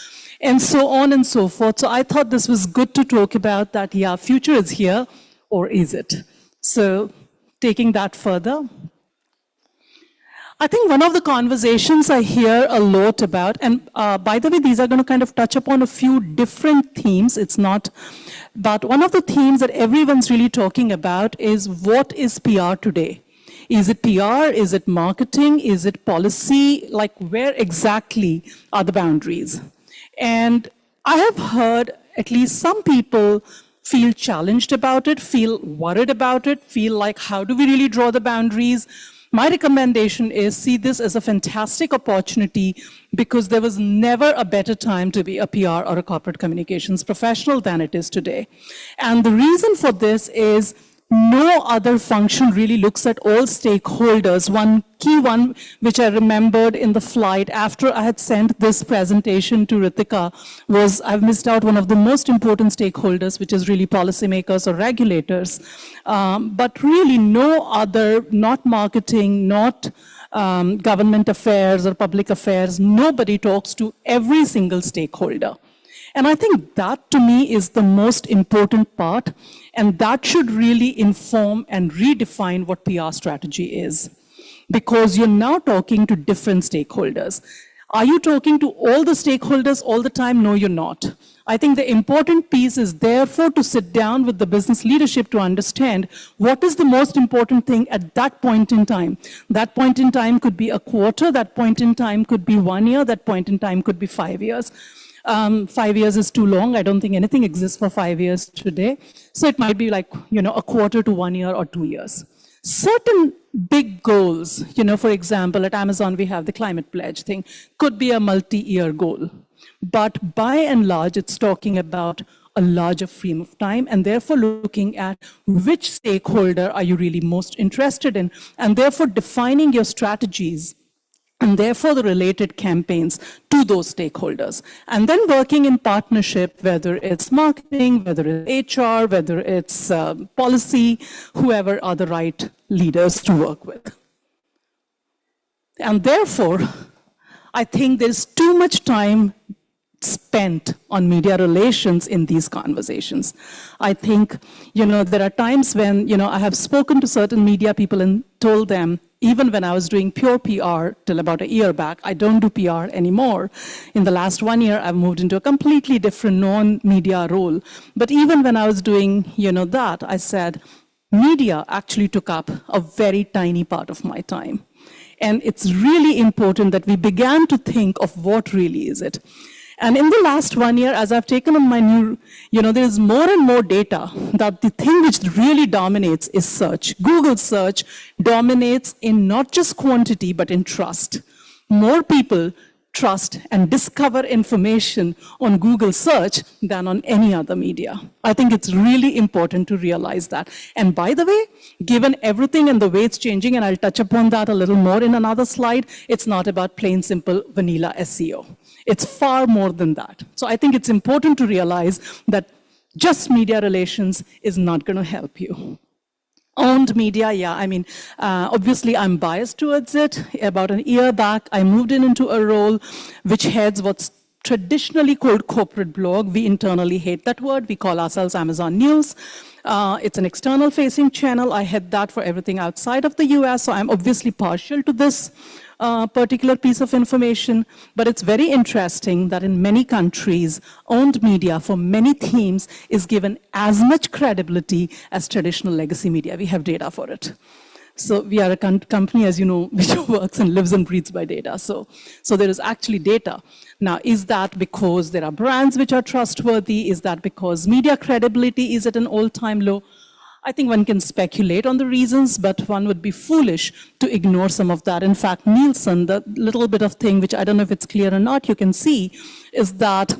and so on and so forth. So I thought this was good to talk about that, yeah, future is here, or is it? So taking that further, I think one of the conversations I hear a lot about, and by the way, these are going to kind of touch upon a few different themes. It's not, but one of the themes that everyone's really talking about is what is PR today? Is it PR? Is it marketing? Is it policy? Like, where exactly are the boundaries? And I have heard at least some people feel challenged about it, feel worried about it, feel like, how do we really draw the boundaries? My recommendation is see this as a fantastic opportunity, because there was never a better time to be a PR or a corporate communications professional than it is today. And the reason for this is no other function really looks at all stakeholders. One key one, which I remembered in the flight after I had sent this presentation to Ritika, was I've missed out one of the most important stakeholders, which is really policymakers or regulators. But really no other, not marketing, not government affairs or public affairs, nobody talks to every single stakeholder. And I think that, to me, is the most important part, and that should really inform and redefine what PR strategy is. Because you're now talking to different stakeholders. Are you talking to all the stakeholders all the time? No, you're not. I think the important piece is therefore to sit down with the business leadership to understand what is the most important thing at that point in time. That point in time could be a quarter, that point in time could be 1 year, that point in time could be 5 years. 5 years is too long. I don't think anything exists for 5 years today. So it might be like, a quarter to 1 year or 2 years. Certain big goals, for example, at Amazon, we have the climate pledge thing, could be a multi-year goal. But by and large, it's talking about a larger frame of time, and therefore looking at which stakeholder are you really most interested in, and therefore defining your strategies and therefore the related campaigns to those stakeholders. And then working in partnership, whether it's marketing, whether it's HR, whether it's policy, whoever are the right leaders to work with. And therefore, I think there's too much time spent on media relations in these conversations. I think, there are times when, I have spoken to certain media people and told them, even when I was doing pure PR till about a year back, I don't do PR anymore. In the last 1 year, I've moved into a completely different non-media role. But even when I was doing, that, I said, media actually took up a very tiny part of my time. And it's really important that we began to think of what really is it. And in the last 1 year, as I've taken on my new, there's more and more data that the thing which really dominates is search. Google search dominates in not just quantity, but in trust. more people trust and discover information on Google search than on any other media. I think it's really important to realize that. And by the way, given everything and the way it's changing, and I'll touch upon that a little more in another slide, it's not about plain simple vanilla SEO. It's far more than that. So I think it's important to realize that just media relations is not going to help you. Owned media, yeah, I mean, obviously I'm biased towards it. About an year back, I moved into a role which heads what's traditionally called corporate blog. We internally hate that word. We call ourselves Amazon News. It's an external facing channel. I head that for everything outside of the US, so I'm obviously partial to this particular piece of information, but it's very interesting that in many countries, owned media for many themes is given as much credibility as traditional legacy media. We have data for it. So we are a company, as you know, which works and lives and breathes by data. So there is actually data. Now, is that because there are brands which are trustworthy? Is that because media credibility is at an all-time low? I think one can speculate on the reasons, but one would be foolish to ignore some of that. In fact, Nielsen, the little bit of thing, which I don't know if it's clear or not, you can see, is that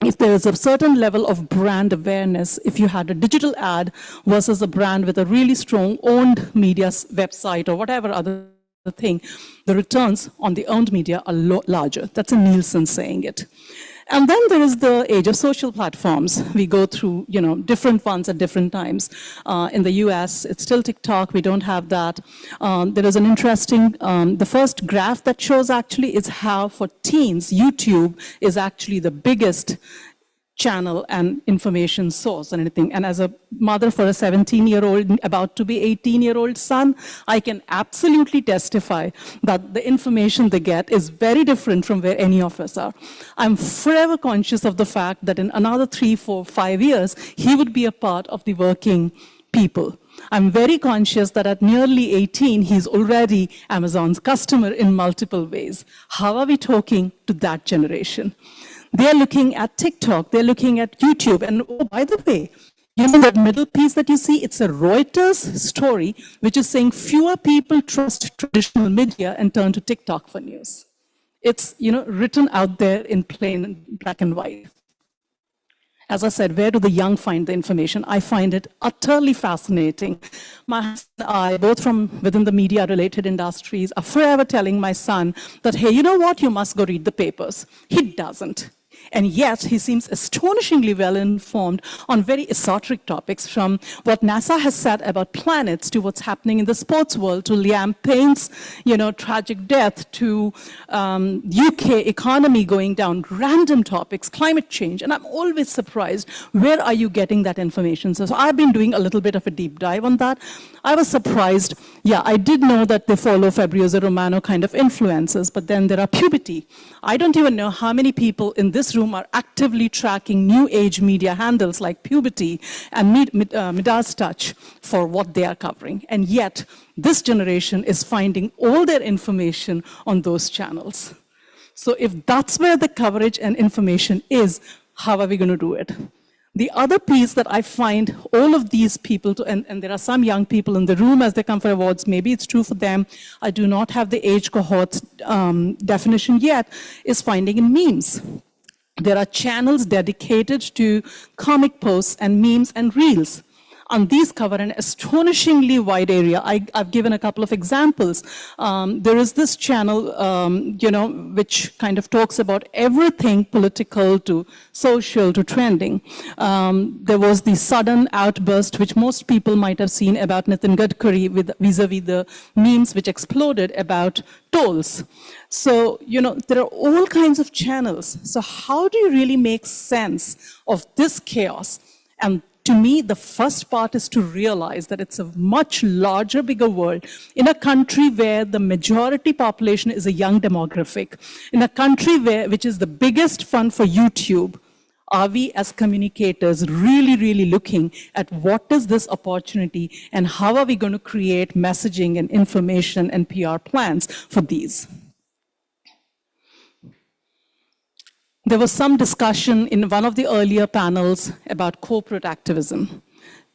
if there is a certain level of brand awareness, if you had a digital ad versus a brand with a really strong owned media website or whatever other thing, the returns on the owned media are larger. That's a Nielsen saying it. And then there is the age of social platforms. We go through, different ones at different times. In the US, it's still TikTok. We don't have that. There is an interesting, the first graph that shows actually is how for teens, YouTube is actually the biggest channel and information source and anything. And as a mother for a 17-year-old, about to be 18-year-old son, I can absolutely testify that the information they get is very different from where any of us are. I'm forever conscious of the fact that in another 3, 4, 5 years, he would be a part of the working people. I'm very conscious that at nearly 18, he's already Amazon's customer in multiple ways. How are we talking to that generation? They're looking at TikTok, they're looking at YouTube, and oh, by the way, that middle piece that you see, it's a Reuters story, which is saying fewer people trust traditional media and turn to TikTok for news. It's, written out there in plain black and white. As I said, where do the young find the information? I find it utterly fascinating. My husband and I, both from within the media-related industries, are forever telling my son that, hey, you know what? You must go read the papers. He doesn't. And yet, he seems astonishingly well-informed on very esoteric topics, from what NASA has said about planets to what's happening in the sports world, to Liam Payne's, tragic death, to UK economy going down, random topics, climate change. And I'm always surprised, where are you getting that information? So I've been doing a little bit of a deep dive on that. I was surprised. Yeah, I did know that they follow Fabrizio Romano kind of influences, but then there are puberty. I don't even know how many people in this room are actively tracking new age media handles like Puberty and Midas Touch for what they are covering. And yet, this generation is finding all their information on those channels. So if that's where the coverage and information is, how are we going to do it? The other piece that I find all of these people, and there are some young people in the room as they come for awards, maybe it's true for them, I do not have the age cohort definition yet, is finding in memes. There are channels dedicated to comic posts and memes and reels. And these cover an astonishingly wide area. I've given a couple of examples. There is this channel, which kind of talks about everything political to social to trending. There was the sudden outburst, which most people might have seen, about Nitin Gadkari vis-a-vis the memes which exploded about tolls. So, there are all kinds of channels. So how do you really make sense of this chaos? And to me, the first part is to realize that it's a much larger, bigger world in a country where the majority population is a young demographic, in a country which is the biggest fund for YouTube. Are we as communicators really, really looking at what is this opportunity and how are we going to create messaging and information and PR plans for these? There was some discussion in one of the earlier panels about corporate activism.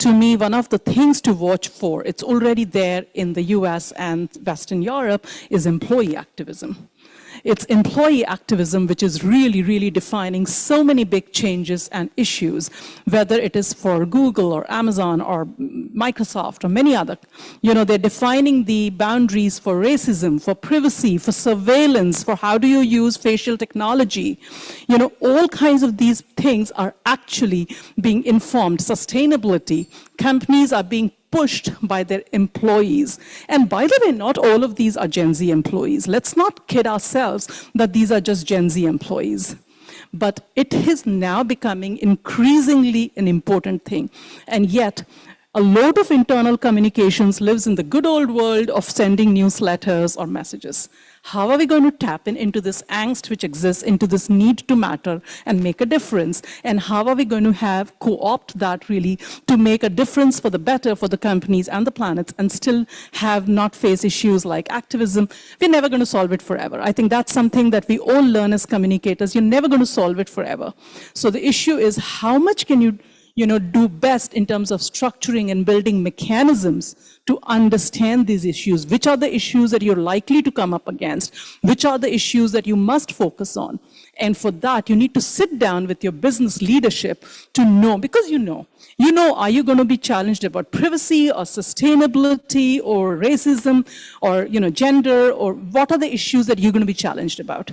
to me, one of the things to watch for, it's already there in the US and Western Europe, is employee activism. It's employee activism which is really, really defining so many big changes and issues, whether it is for Google or Amazon or Microsoft or many other. They're defining the boundaries for racism, for privacy, for surveillance, for how do you use facial technology. All kinds of these things are actually being informed. Sustainability, companies are being pushed by their employees. And by the way, not all of these are Gen Z employees. Let's not kid ourselves that these are just Gen Z employees. But it is now becoming increasingly an important thing. And yet, a lot of internal communications lives in the good old world of sending newsletters or messages. How are we going to tap into this angst which exists, into this need to matter and make a difference? And how are we going to co-opt that really to make a difference for the better for the companies and the planets and still have not face issues like activism? We're never going to solve it forever. I think that's something that we all learn as communicators. You're never going to solve it forever. So the issue is how much can you do best in terms of structuring and building mechanisms to understand these issues. Which are the issues that you're likely to come up against? Which are the issues that you must focus on? And for that, you need to sit down with your business leadership to know, because are you going to be challenged about privacy or sustainability or racism or, gender, or what are the issues that you're going to be challenged about?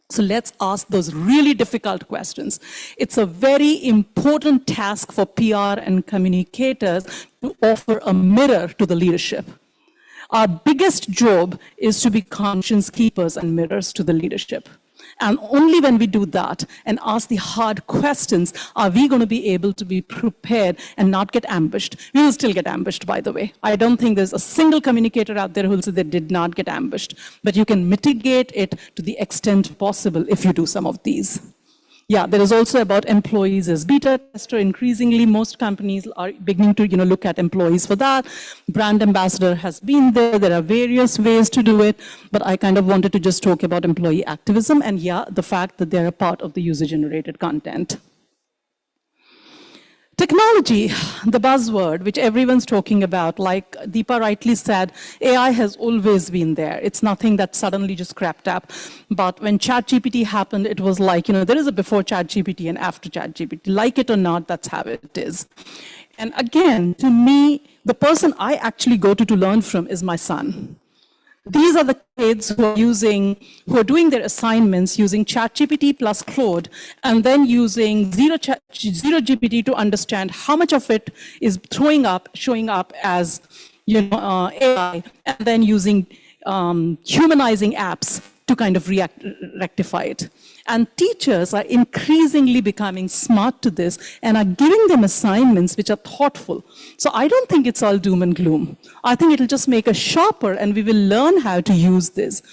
So let's ask those really difficult questions. It's a very important task for PR and communicators to offer a mirror to the leadership. Our biggest job is to be conscience keepers and mirrors to the leadership. And only when we do that and ask the hard questions are we going to be able to be prepared and not get ambushed. We will still get ambushed, by the way. I don't think there's a single communicator out there who will say they did not get ambushed. But you can mitigate it to the extent possible if you do some of these. Yeah, there is also about employees as beta tester. Increasingly, most companies are beginning to look at employees for that. Brand ambassador has been there. There are various ways to do it. But I kind of wanted to just talk about employee activism and, the fact that they're a part of the user-generated content. Technology, the buzzword, which everyone's talking about, like Deepa rightly said, AI has always been there. It's nothing that suddenly just crept up. But when ChatGPT happened, it was like, there is a before ChatGPT and after ChatGPT. Like it or not, that's how it is. And again, to me, the person I actually go to learn from is my son. These are the kids who are doing their assignments using ChatGPT plus Claude, and then using Zero GPT to understand how much of it is showing up as AI, and then using humanizing apps to kind of rectify it. And teachers are increasingly becoming smart to this and are giving them assignments which are thoughtful. So I don't think it's all doom and gloom. I think it'll just make us sharper and we will learn how to use this.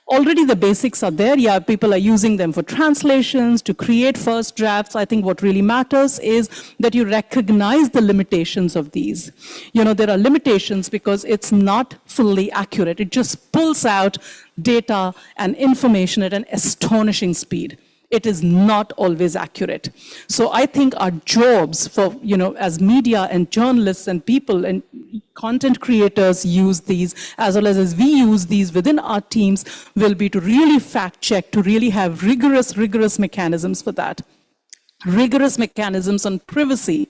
Already the basics are there. Yeah, people are using them for translations, to create first drafts. I think what really matters is that you recognize the limitations of these. There are limitations because it's not fully accurate. It just pulls out data and information at an astonishing speed. It is not always accurate. So I think our jobs for, as media and journalists and people and content creators use these, as well as we use these within our teams, will be to really fact check, to really have rigorous mechanisms for that. Rigorous mechanisms on privacy.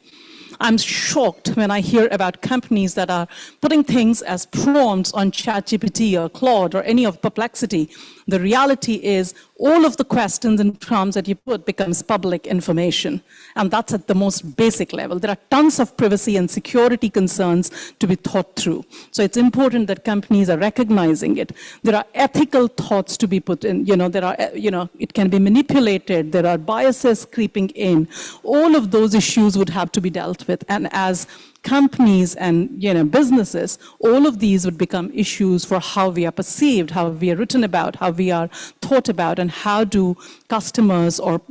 I'm shocked when I hear about companies that are putting things as prompts on ChatGPT or Claude or any of Perplexity. The reality is all of the questions and prompts that you put becomes public information. And that's at the most basic level. There are tons of privacy and security concerns to be thought through. So it's important that companies are recognizing it. There are ethical thoughts to be put in. It can be manipulated. There are biases creeping in. All of those issues would have to be dealt with. And as companies and businesses, all of these would become issues for how we are perceived, how we are written about, how we are thought about, and how do customers or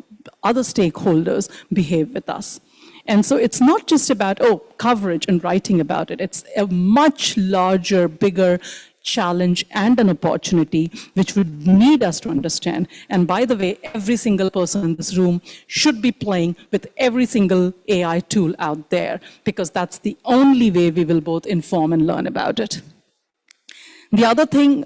other stakeholders behave with us. And so it's not just about, coverage and writing about it. It's a much larger, bigger, challenge, and an opportunity, which would need us to understand. And by the way, every single person in this room should be playing with every single AI tool out there, because that's the only way we will both inform and learn about it. The other thing,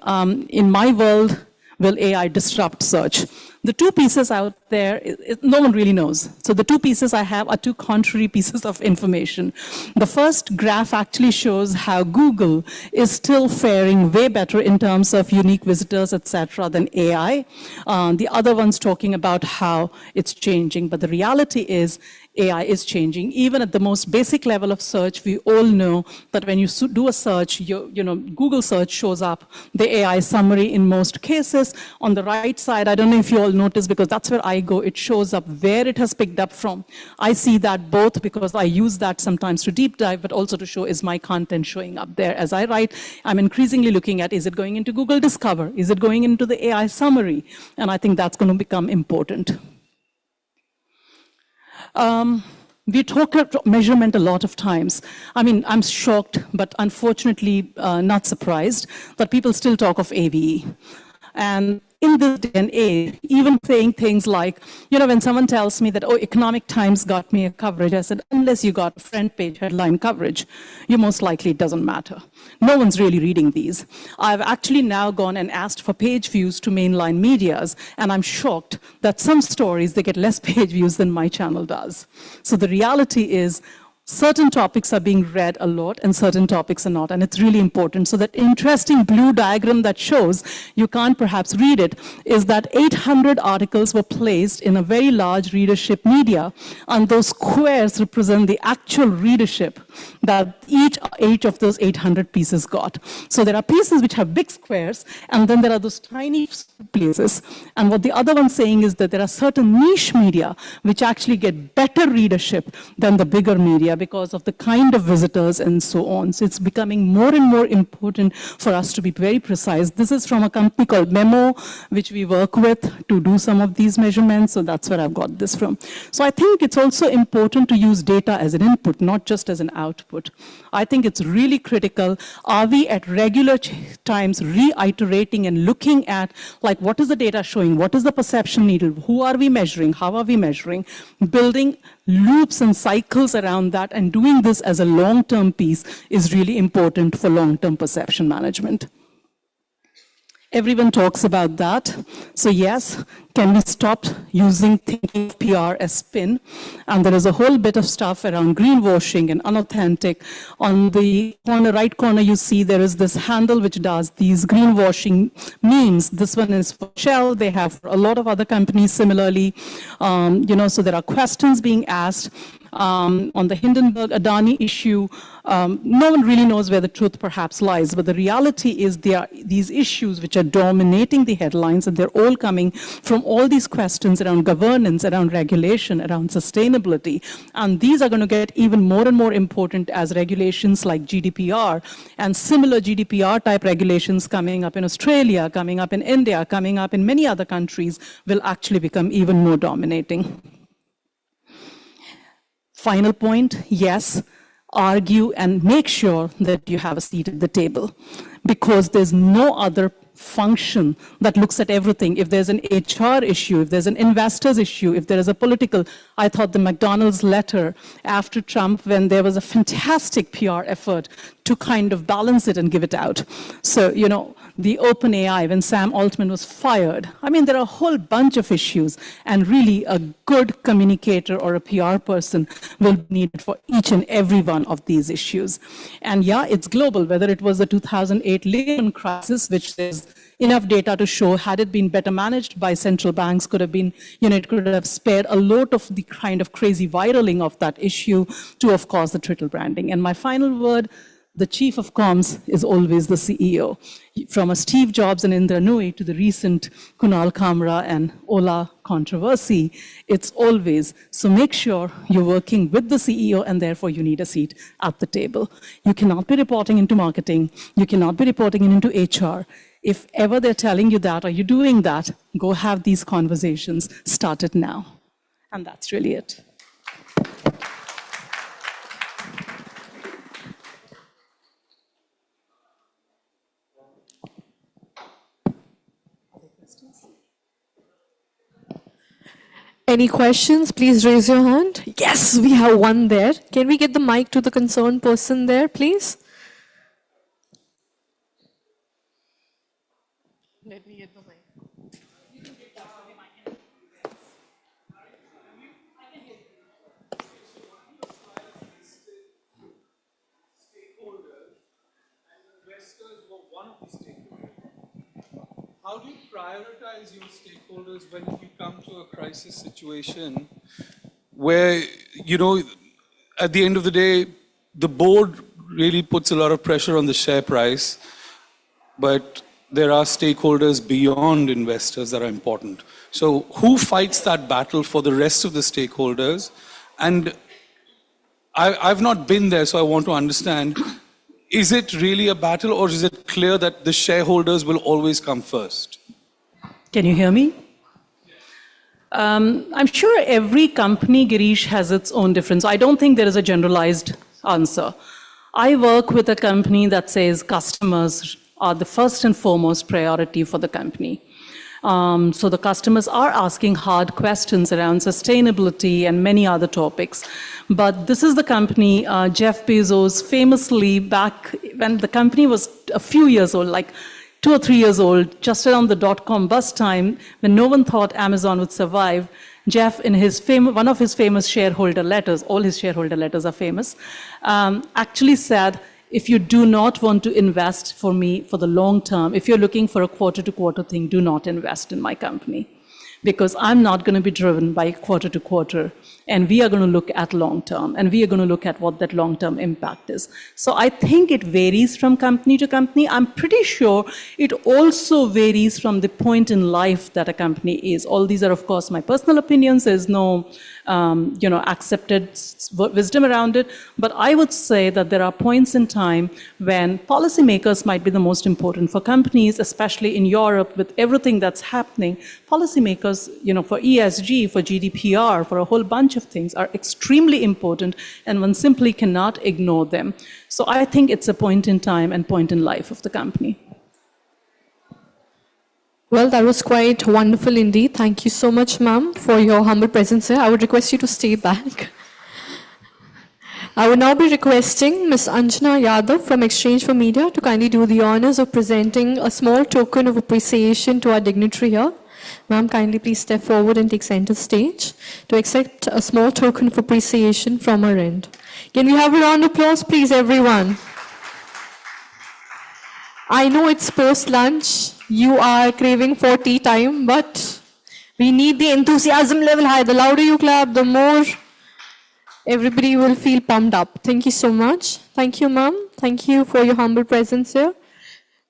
in my world, will AI disrupt search? The two pieces out there, no one really knows. So the two pieces I have are two contrary pieces of information. The first graph actually shows how Google is still faring way better in terms of unique visitors, etc., than AI. The other one's talking about how it's changing. But the reality is, AI is changing. Even at the most basic level of search, we all know that when you do a search, Google search shows up the AI summary in most cases. On the right side, I don't know if you all notice, because that's where I go, it shows up where it has picked up from. I see that both because I use that sometimes to deep dive, but also to show, is my content showing up there as I write? I'm increasingly looking at, is it going into Google Discover? Is it going into the AI summary? And I think that's going to become important. We talk about measurement a lot of times. I mean, I'm shocked, but unfortunately not surprised that people still talk of AVE. And in this day and age, even saying things like, when someone tells me that, oh, Economic Times got me a coverage, I said, unless you got front page headline coverage, you most likely it doesn't matter. No one's really reading these. I've actually now gone and asked for page views to mainline medias, and I'm shocked that some stories, they get less page views than my channel does. So the reality is, certain topics are being read a lot and certain topics are not, and it's really important. So that interesting blue diagram that shows, you can't perhaps read it, is that 800 articles were placed in a very large readership media, and those squares represent the actual readership that each of those 800 pieces got. So there are pieces which have big squares, and then there are those tiny places. And what the other one's saying is that there are certain niche media which actually get better readership than the bigger media because of the kind of visitors and so on. So it's becoming more and more important for us to be very precise. This is from a company called Memo, which we work with to do some of these measurements. So that's where I've got this from. So I think it's also important to use data as an input, not just as an output. I think it's really critical. Are we at regular times reiterating and looking at, like, what is the data showing? What is the perception needle? Who are we measuring? How are we measuring? Building loops and cycles around that, and doing this as a long-term piece is really important for long-term perception management. Everyone talks about that. So yes, can we stop thinking of PR as spin? And there is a whole bit of stuff around greenwashing and unauthentic. On the right corner, you see there is this handle which does these greenwashing memes. This one is for Shell. They have a lot of other companies similarly. So there are questions being asked. On the Hindenburg-Adani issue, no one really knows where the truth perhaps lies, but the reality is there are these issues which are dominating the headlines, and they're all coming from all these questions around governance, around regulation, around sustainability. And these are going to get even more and more important as regulations like GDPR and similar GDPR-type regulations coming up in Australia, coming up in India, coming up in many other countries will actually become even more dominating. Final point, yes, argue and make sure that you have a seat at the table, because there's no other function that looks at everything. If there's an HR issue, if there's an investors issue, if there is a political, I thought the McDonald's letter after Trump, when there was a fantastic PR effort to kind of balance it and give it out. So, the OpenAI, when Sam Altman was fired, I mean, there are a whole bunch of issues, and really a good communicator or a PR person will be needed for each and every one of these issues. And yeah, it's global, whether it was the 2008 Lehman crisis, which there's enough data to show, had it been better managed by central banks, could have been, it could have spared a lot of the kind of crazy viraling of that issue, to, of course, the trickle branding. And my final word, the chief of comms is always the CEO. From a Steve Jobs and Indra Nooyi to the recent Kunal Kamra and Ola controversy, it's always. So make sure you're working with the CEO, and therefore you need a seat at the table. You cannot be reporting into marketing. You cannot be reporting into HR. If ever they're telling you that, or you're doing that, go have these conversations. Start it now. And that's really it. Any questions? Please raise your hand. Yes, we have one there. Can we get the mic to the concerned person there, please? Let me get the mic. How do you prioritize your stakeholders when you come to a crisis situation where, at the end of the day, the board really puts a lot of pressure on the share price, but there are stakeholders beyond investors that are important. So who fights that battle for the rest of the stakeholders? And I've not been there, so I want to understand, is it really a battle, or is it clear that the shareholders will always come first? Can you hear me? I'm sure every company, Girish, has its own difference. I don't think there is a generalized answer. I work with a company that says customers are the first and foremost priority for the company. So the customers are asking hard questions around sustainability and many other topics. But this is the company, Jeff Bezos famously, back when the company was a few years old, like 2 or 3 years old, just around the dot-com bust time, when no one thought Amazon would survive, Jeff, in one of his famous shareholder letters, all his shareholder letters are famous, actually said, if you do not want to invest for me for the long term, if you're looking for a quarter-to-quarter thing, do not invest in my company. Because I'm not going to be driven by quarter to quarter. And we are going to look at long term. And we are going to look at what that long term impact is. So I think it varies from company to company. I'm pretty sure it also varies from the point in life that a company is. All these are, of course, my personal opinions. There's no accepted wisdom around it. But I would say that there are points in time when policymakers might be the most important for companies, especially in Europe with everything that's happening. Policymakers, for ESG, for GDPR, for a whole bunch of things are extremely important, and one simply cannot ignore them. So I think it's a point in time and point in life of the company. Well, that was quite wonderful indeed. Thank you so much, ma'am, for your humble presence here. I would request you to stay back. I would now be requesting Ms. Anjana Yadav from Exchange for Media to kindly do the honors of presenting a small token of appreciation to our dignitary here. Ma'am, kindly please step forward and take center stage to accept a small token of appreciation from her end. Can we have a round of applause, please, everyone? I know it's post-lunch. You are craving for tea time, but we need the enthusiasm level high. The louder you clap, the more everybody will feel pumped up. Thank you so much. Thank you, ma'am. Thank you for your humble presence here.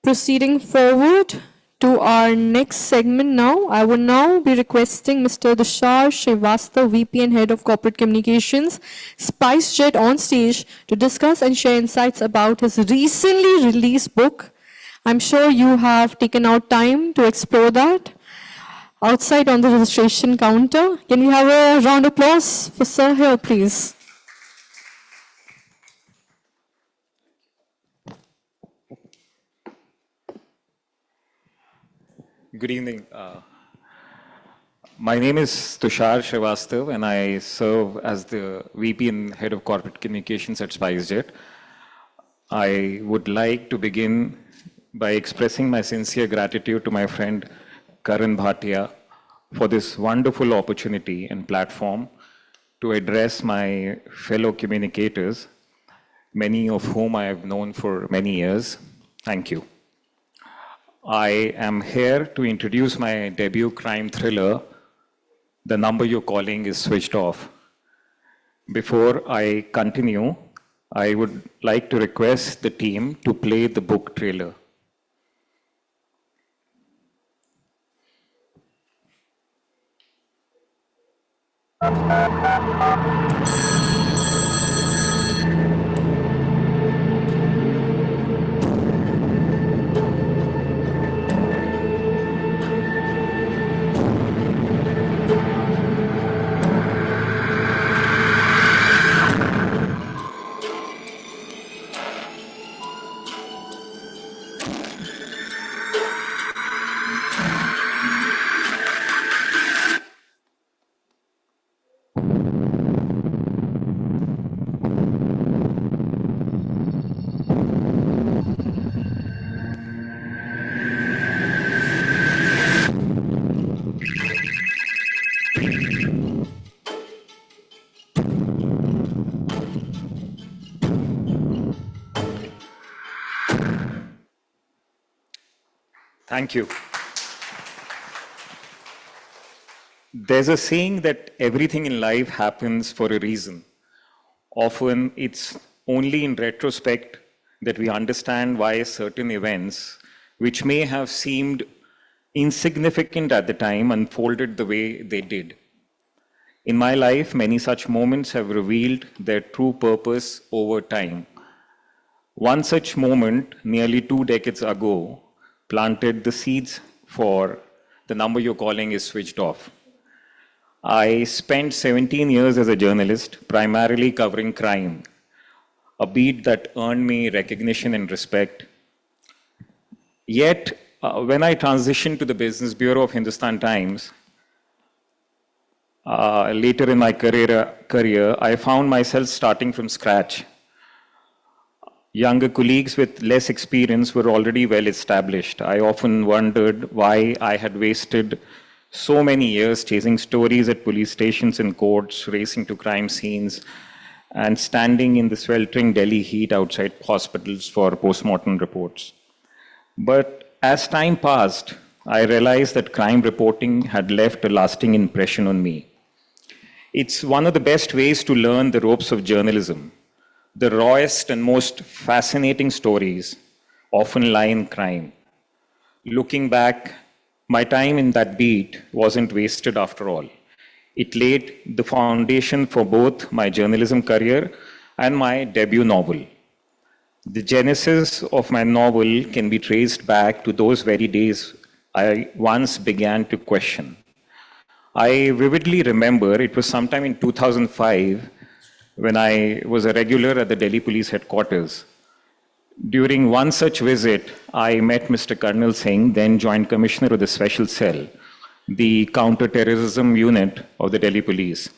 Proceeding forward to our next segment now, I will now be requesting Mr. Tushar Srivastava, VP and Head of Corporate Communications, SpiceJet on stage to discuss and share insights about his recently released book. I'm sure you have taken out time to explore that outside on the registration counter. Can we have a round of applause for sir here, please? Good evening. My name is Tushar Srivastava, and I serve as the VP and Head of Corporate Communications at SpiceJet. I would like to begin by expressing my sincere gratitude to my friend Karan Bhatia for this wonderful opportunity and platform to address my fellow communicators, many of whom I have known for many years. Thank you. I am here to introduce my debut crime thriller, The Number You're Calling Is Switched Off. Before I continue, I would like to request the team to play the book trailer. Thank you. There's a saying that everything in life happens for a reason. Often it's only in retrospect that we understand why certain events, which may have seemed insignificant at the time, unfolded the way they did. In my life, many such moments have revealed their true purpose over time. One such moment, nearly 2 decades ago, planted the seeds for the number you're calling is switched off. I spent 17 years as a journalist, primarily covering crime, a beat that earned me recognition and respect. Yet, when I transitioned to the Business Bureau of Hindustan Times, later in my career, I found myself starting from scratch. Younger colleagues with less experience were already well established. I often wondered why I had wasted so many years chasing stories at police stations and courts, racing to crime scenes, and standing in the sweltering Delhi heat outside hospitals for post-mortem reports. But as time passed, I realized that crime reporting had left a lasting impression on me. It's one of the best ways to learn the ropes of journalism. The rawest and most fascinating stories often lie in crime. Looking back, my time in that beat wasn't wasted after all. It laid the foundation for both my journalism career and my debut novel. The genesis of my novel can be traced back to those very days I once began to question. I vividly remember it was sometime in 2005 when I was a regular at the Delhi Police Headquarters. During one such visit, I met Mr. Karnal Singh, then Joint Commissioner of the Special Cell, the counter-terrorism unit of the Delhi Police.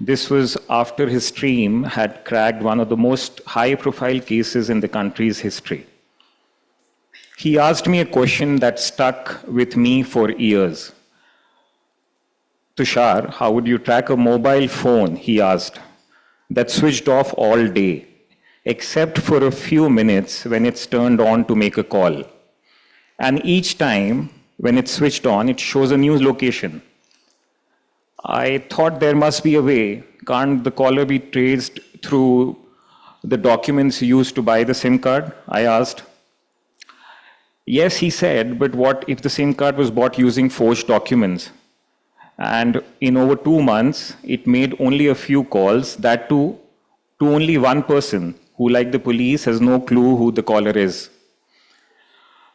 This was after his team had cracked one of the most high-profile cases in the country's history. He asked me a question that stuck with me for years. Tushar, how would you track a mobile phone, he asked, that switched off all day, except for a few minutes when it's turned on to make a call. And each time when it's switched on, it shows a new location. I thought there must be a way. Can't the caller be traced through the documents used to buy the SIM card? I asked. Yes, he said, but what if the SIM card was bought using forged documents? And in over 2 months, it made only a few calls, that too, to only one person who, like the police, has no clue who the caller is.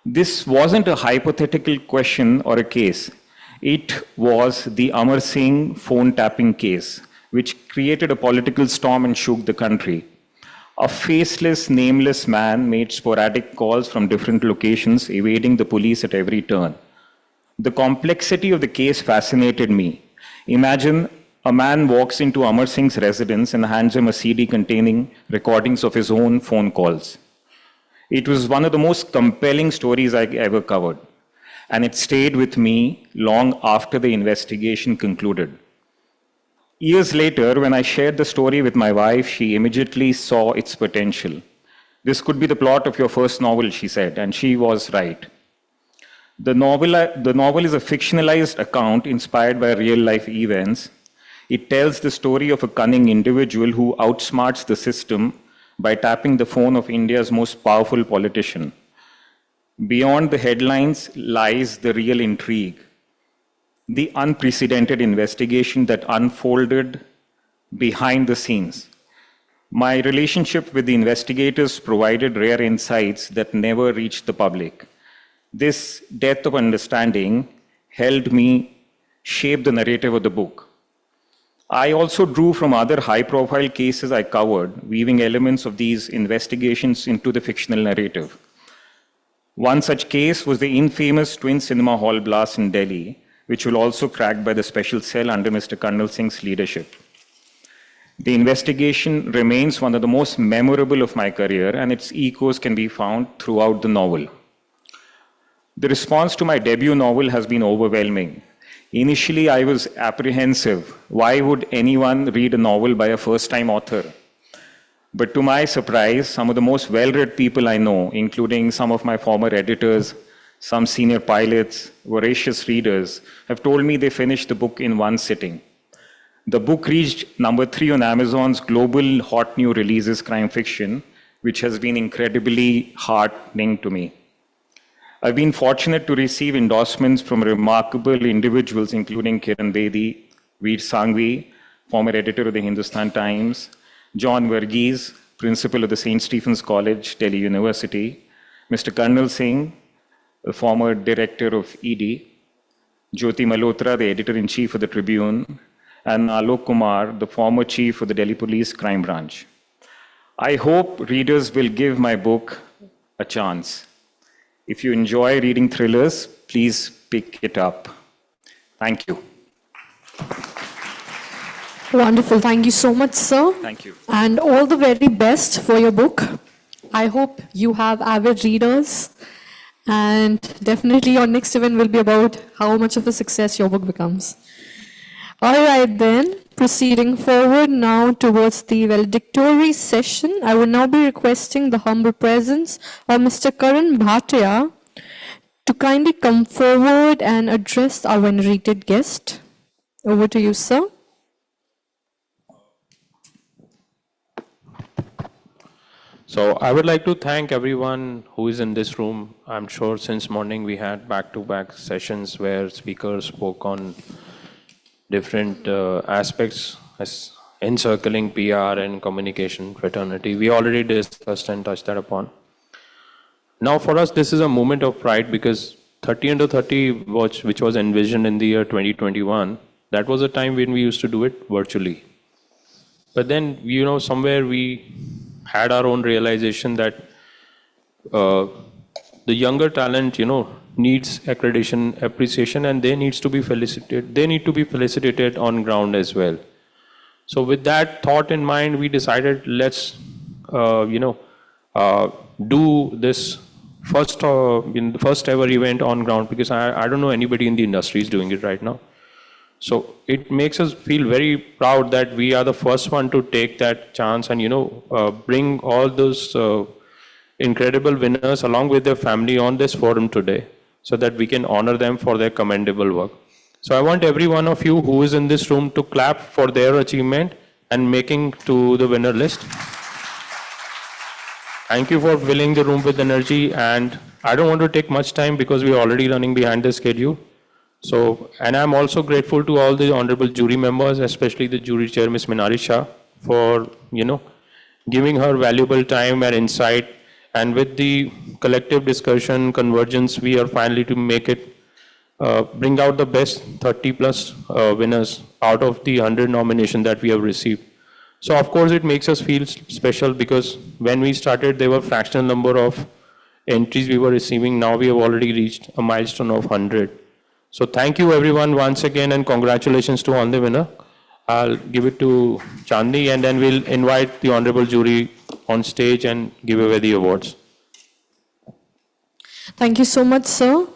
This wasn't a hypothetical question or a case. It was the Amar Singh phone tapping case, which created a political storm and shook the country. A faceless, nameless man made sporadic calls from different locations, evading the police at every turn. The complexity of the case fascinated me. Imagine a man walks into Amar Singh's residence and hands him a CD containing recordings of his own phone calls. It was one of the most compelling stories I ever covered, and it stayed with me long after the investigation concluded. Years later, when I shared the story with my wife, she immediately saw its potential. This could be the plot of your first novel, she said, and she was right. The novel is a fictionalized account inspired by real-life events. It tells the story of a cunning individual who outsmarts the system by tapping the phone of India's most powerful politician. Beyond the headlines lies the real intrigue, the unprecedented investigation that unfolded behind the scenes. My relationship with the investigators provided rare insights that never reached the public. This depth of understanding helped me shape the narrative of the book. I also drew from other high-profile cases I covered, weaving elements of these investigations into the fictional narrative. One such case was the infamous twin cinema hall blast in Delhi, which was also cracked by the special cell under Mr. Karnal Singh's leadership. The investigation remains one of the most memorable of my career, and its echoes can be found throughout the novel. The response to my debut novel has been overwhelming. Initially, I was apprehensive. Why would anyone read a novel by a first-time author? But to my surprise, some of the most well-read people I know, including some of my former editors, some senior pilots, voracious readers, have told me they finished the book in one sitting. The book reached number 3 on Amazon's global hot new releases crime fiction, which has been incredibly heartening to me. I've been fortunate to receive endorsements from remarkable individuals, including Kiran Bedi, Veer Sanghvi, former editor of the Hindustan Times, John Verghese, principal of the St. Stephen's College, Delhi University, Mr. Karnal Singh, the former director of ED, Jyoti Malhotra, the editor-in-chief of the Tribune, and Alok Kumar, the former chief of the Delhi Police Crime Branch. I hope readers will give my book a chance. If you enjoy reading thrillers, please pick it up. Thank you. Wonderful. Thank you so much, sir. Thank you. And all the very best for your book. I hope you have avid readers. And definitely your next event will be about how much of a success your book becomes. All right, then, proceeding forward now towards the valedictory session, I will now be requesting the humble presence of Mr. Karan Bhatia to kindly come forward and address our venerated guest. Over to you, sir. So I would like to thank everyone who is in this room. I'm sure since morning we had back-to-back sessions where speakers spoke on different aspects as encircling PR and communication fraternity. We already discussed and touched that upon. Now for us, this is a moment of pride because 30 under 30, which was envisioned in the year 2021, that was a time when we used to do it virtually. But then, somewhere we had our own realization that the younger talent, needs accreditation, appreciation, and they need to be felicitated on ground as well. So with that thought in mind, we decided let's, do this first ever event on ground because I don't know anybody in the industry is doing it right now. So it makes us feel very proud that we are the first one to take that chance and, bring all those incredible winners along with their family on this forum today so that we can honor them for their commendable work. So I want every one of you who is in this room to clap for their achievement and making to the winner list. Thank you for filling the room with energy, and I don't want to take much time because we're already running behind the schedule. So, and I'm also grateful to all the honorable jury members, especially the jury chair, Ms. Minari Shah, for, giving her valuable time and insight. And with the collective discussion, convergence, we are finally to make it, bring out the best 30 plus winners out of the 100 nominations that we have received. So of course it makes us feel special because when we started, there were fractional number of entries we were receiving. Now we have already reached a milestone of 100. So thank you everyone once again and congratulations to all the winner. I'll give it to Chandni and then we'll invite the honorable jury on stage and give away the awards. Thank you so much, sir.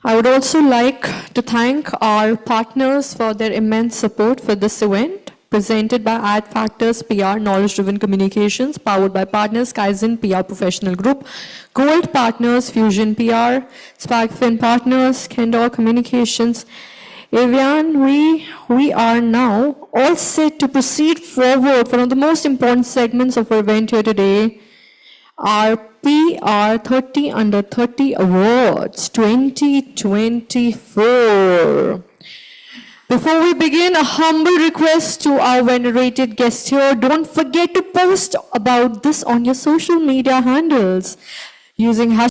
I would also like to thank our partners for their immense support for this event, presented by Ad Factors PR Knowledge-Driven Communications, powered by Partners Kaizen PR Professional Group, Gold Partners Fusion PR, Sparkfin Partners, Kendall Communications. Evian, we are now all set to proceed forward for one of the most important segments of our event here today, our PR 30 Under 30 Awards 2024. Before we begin, a humble request to our venerated guest here. Don't forget to post about this on your social media handles using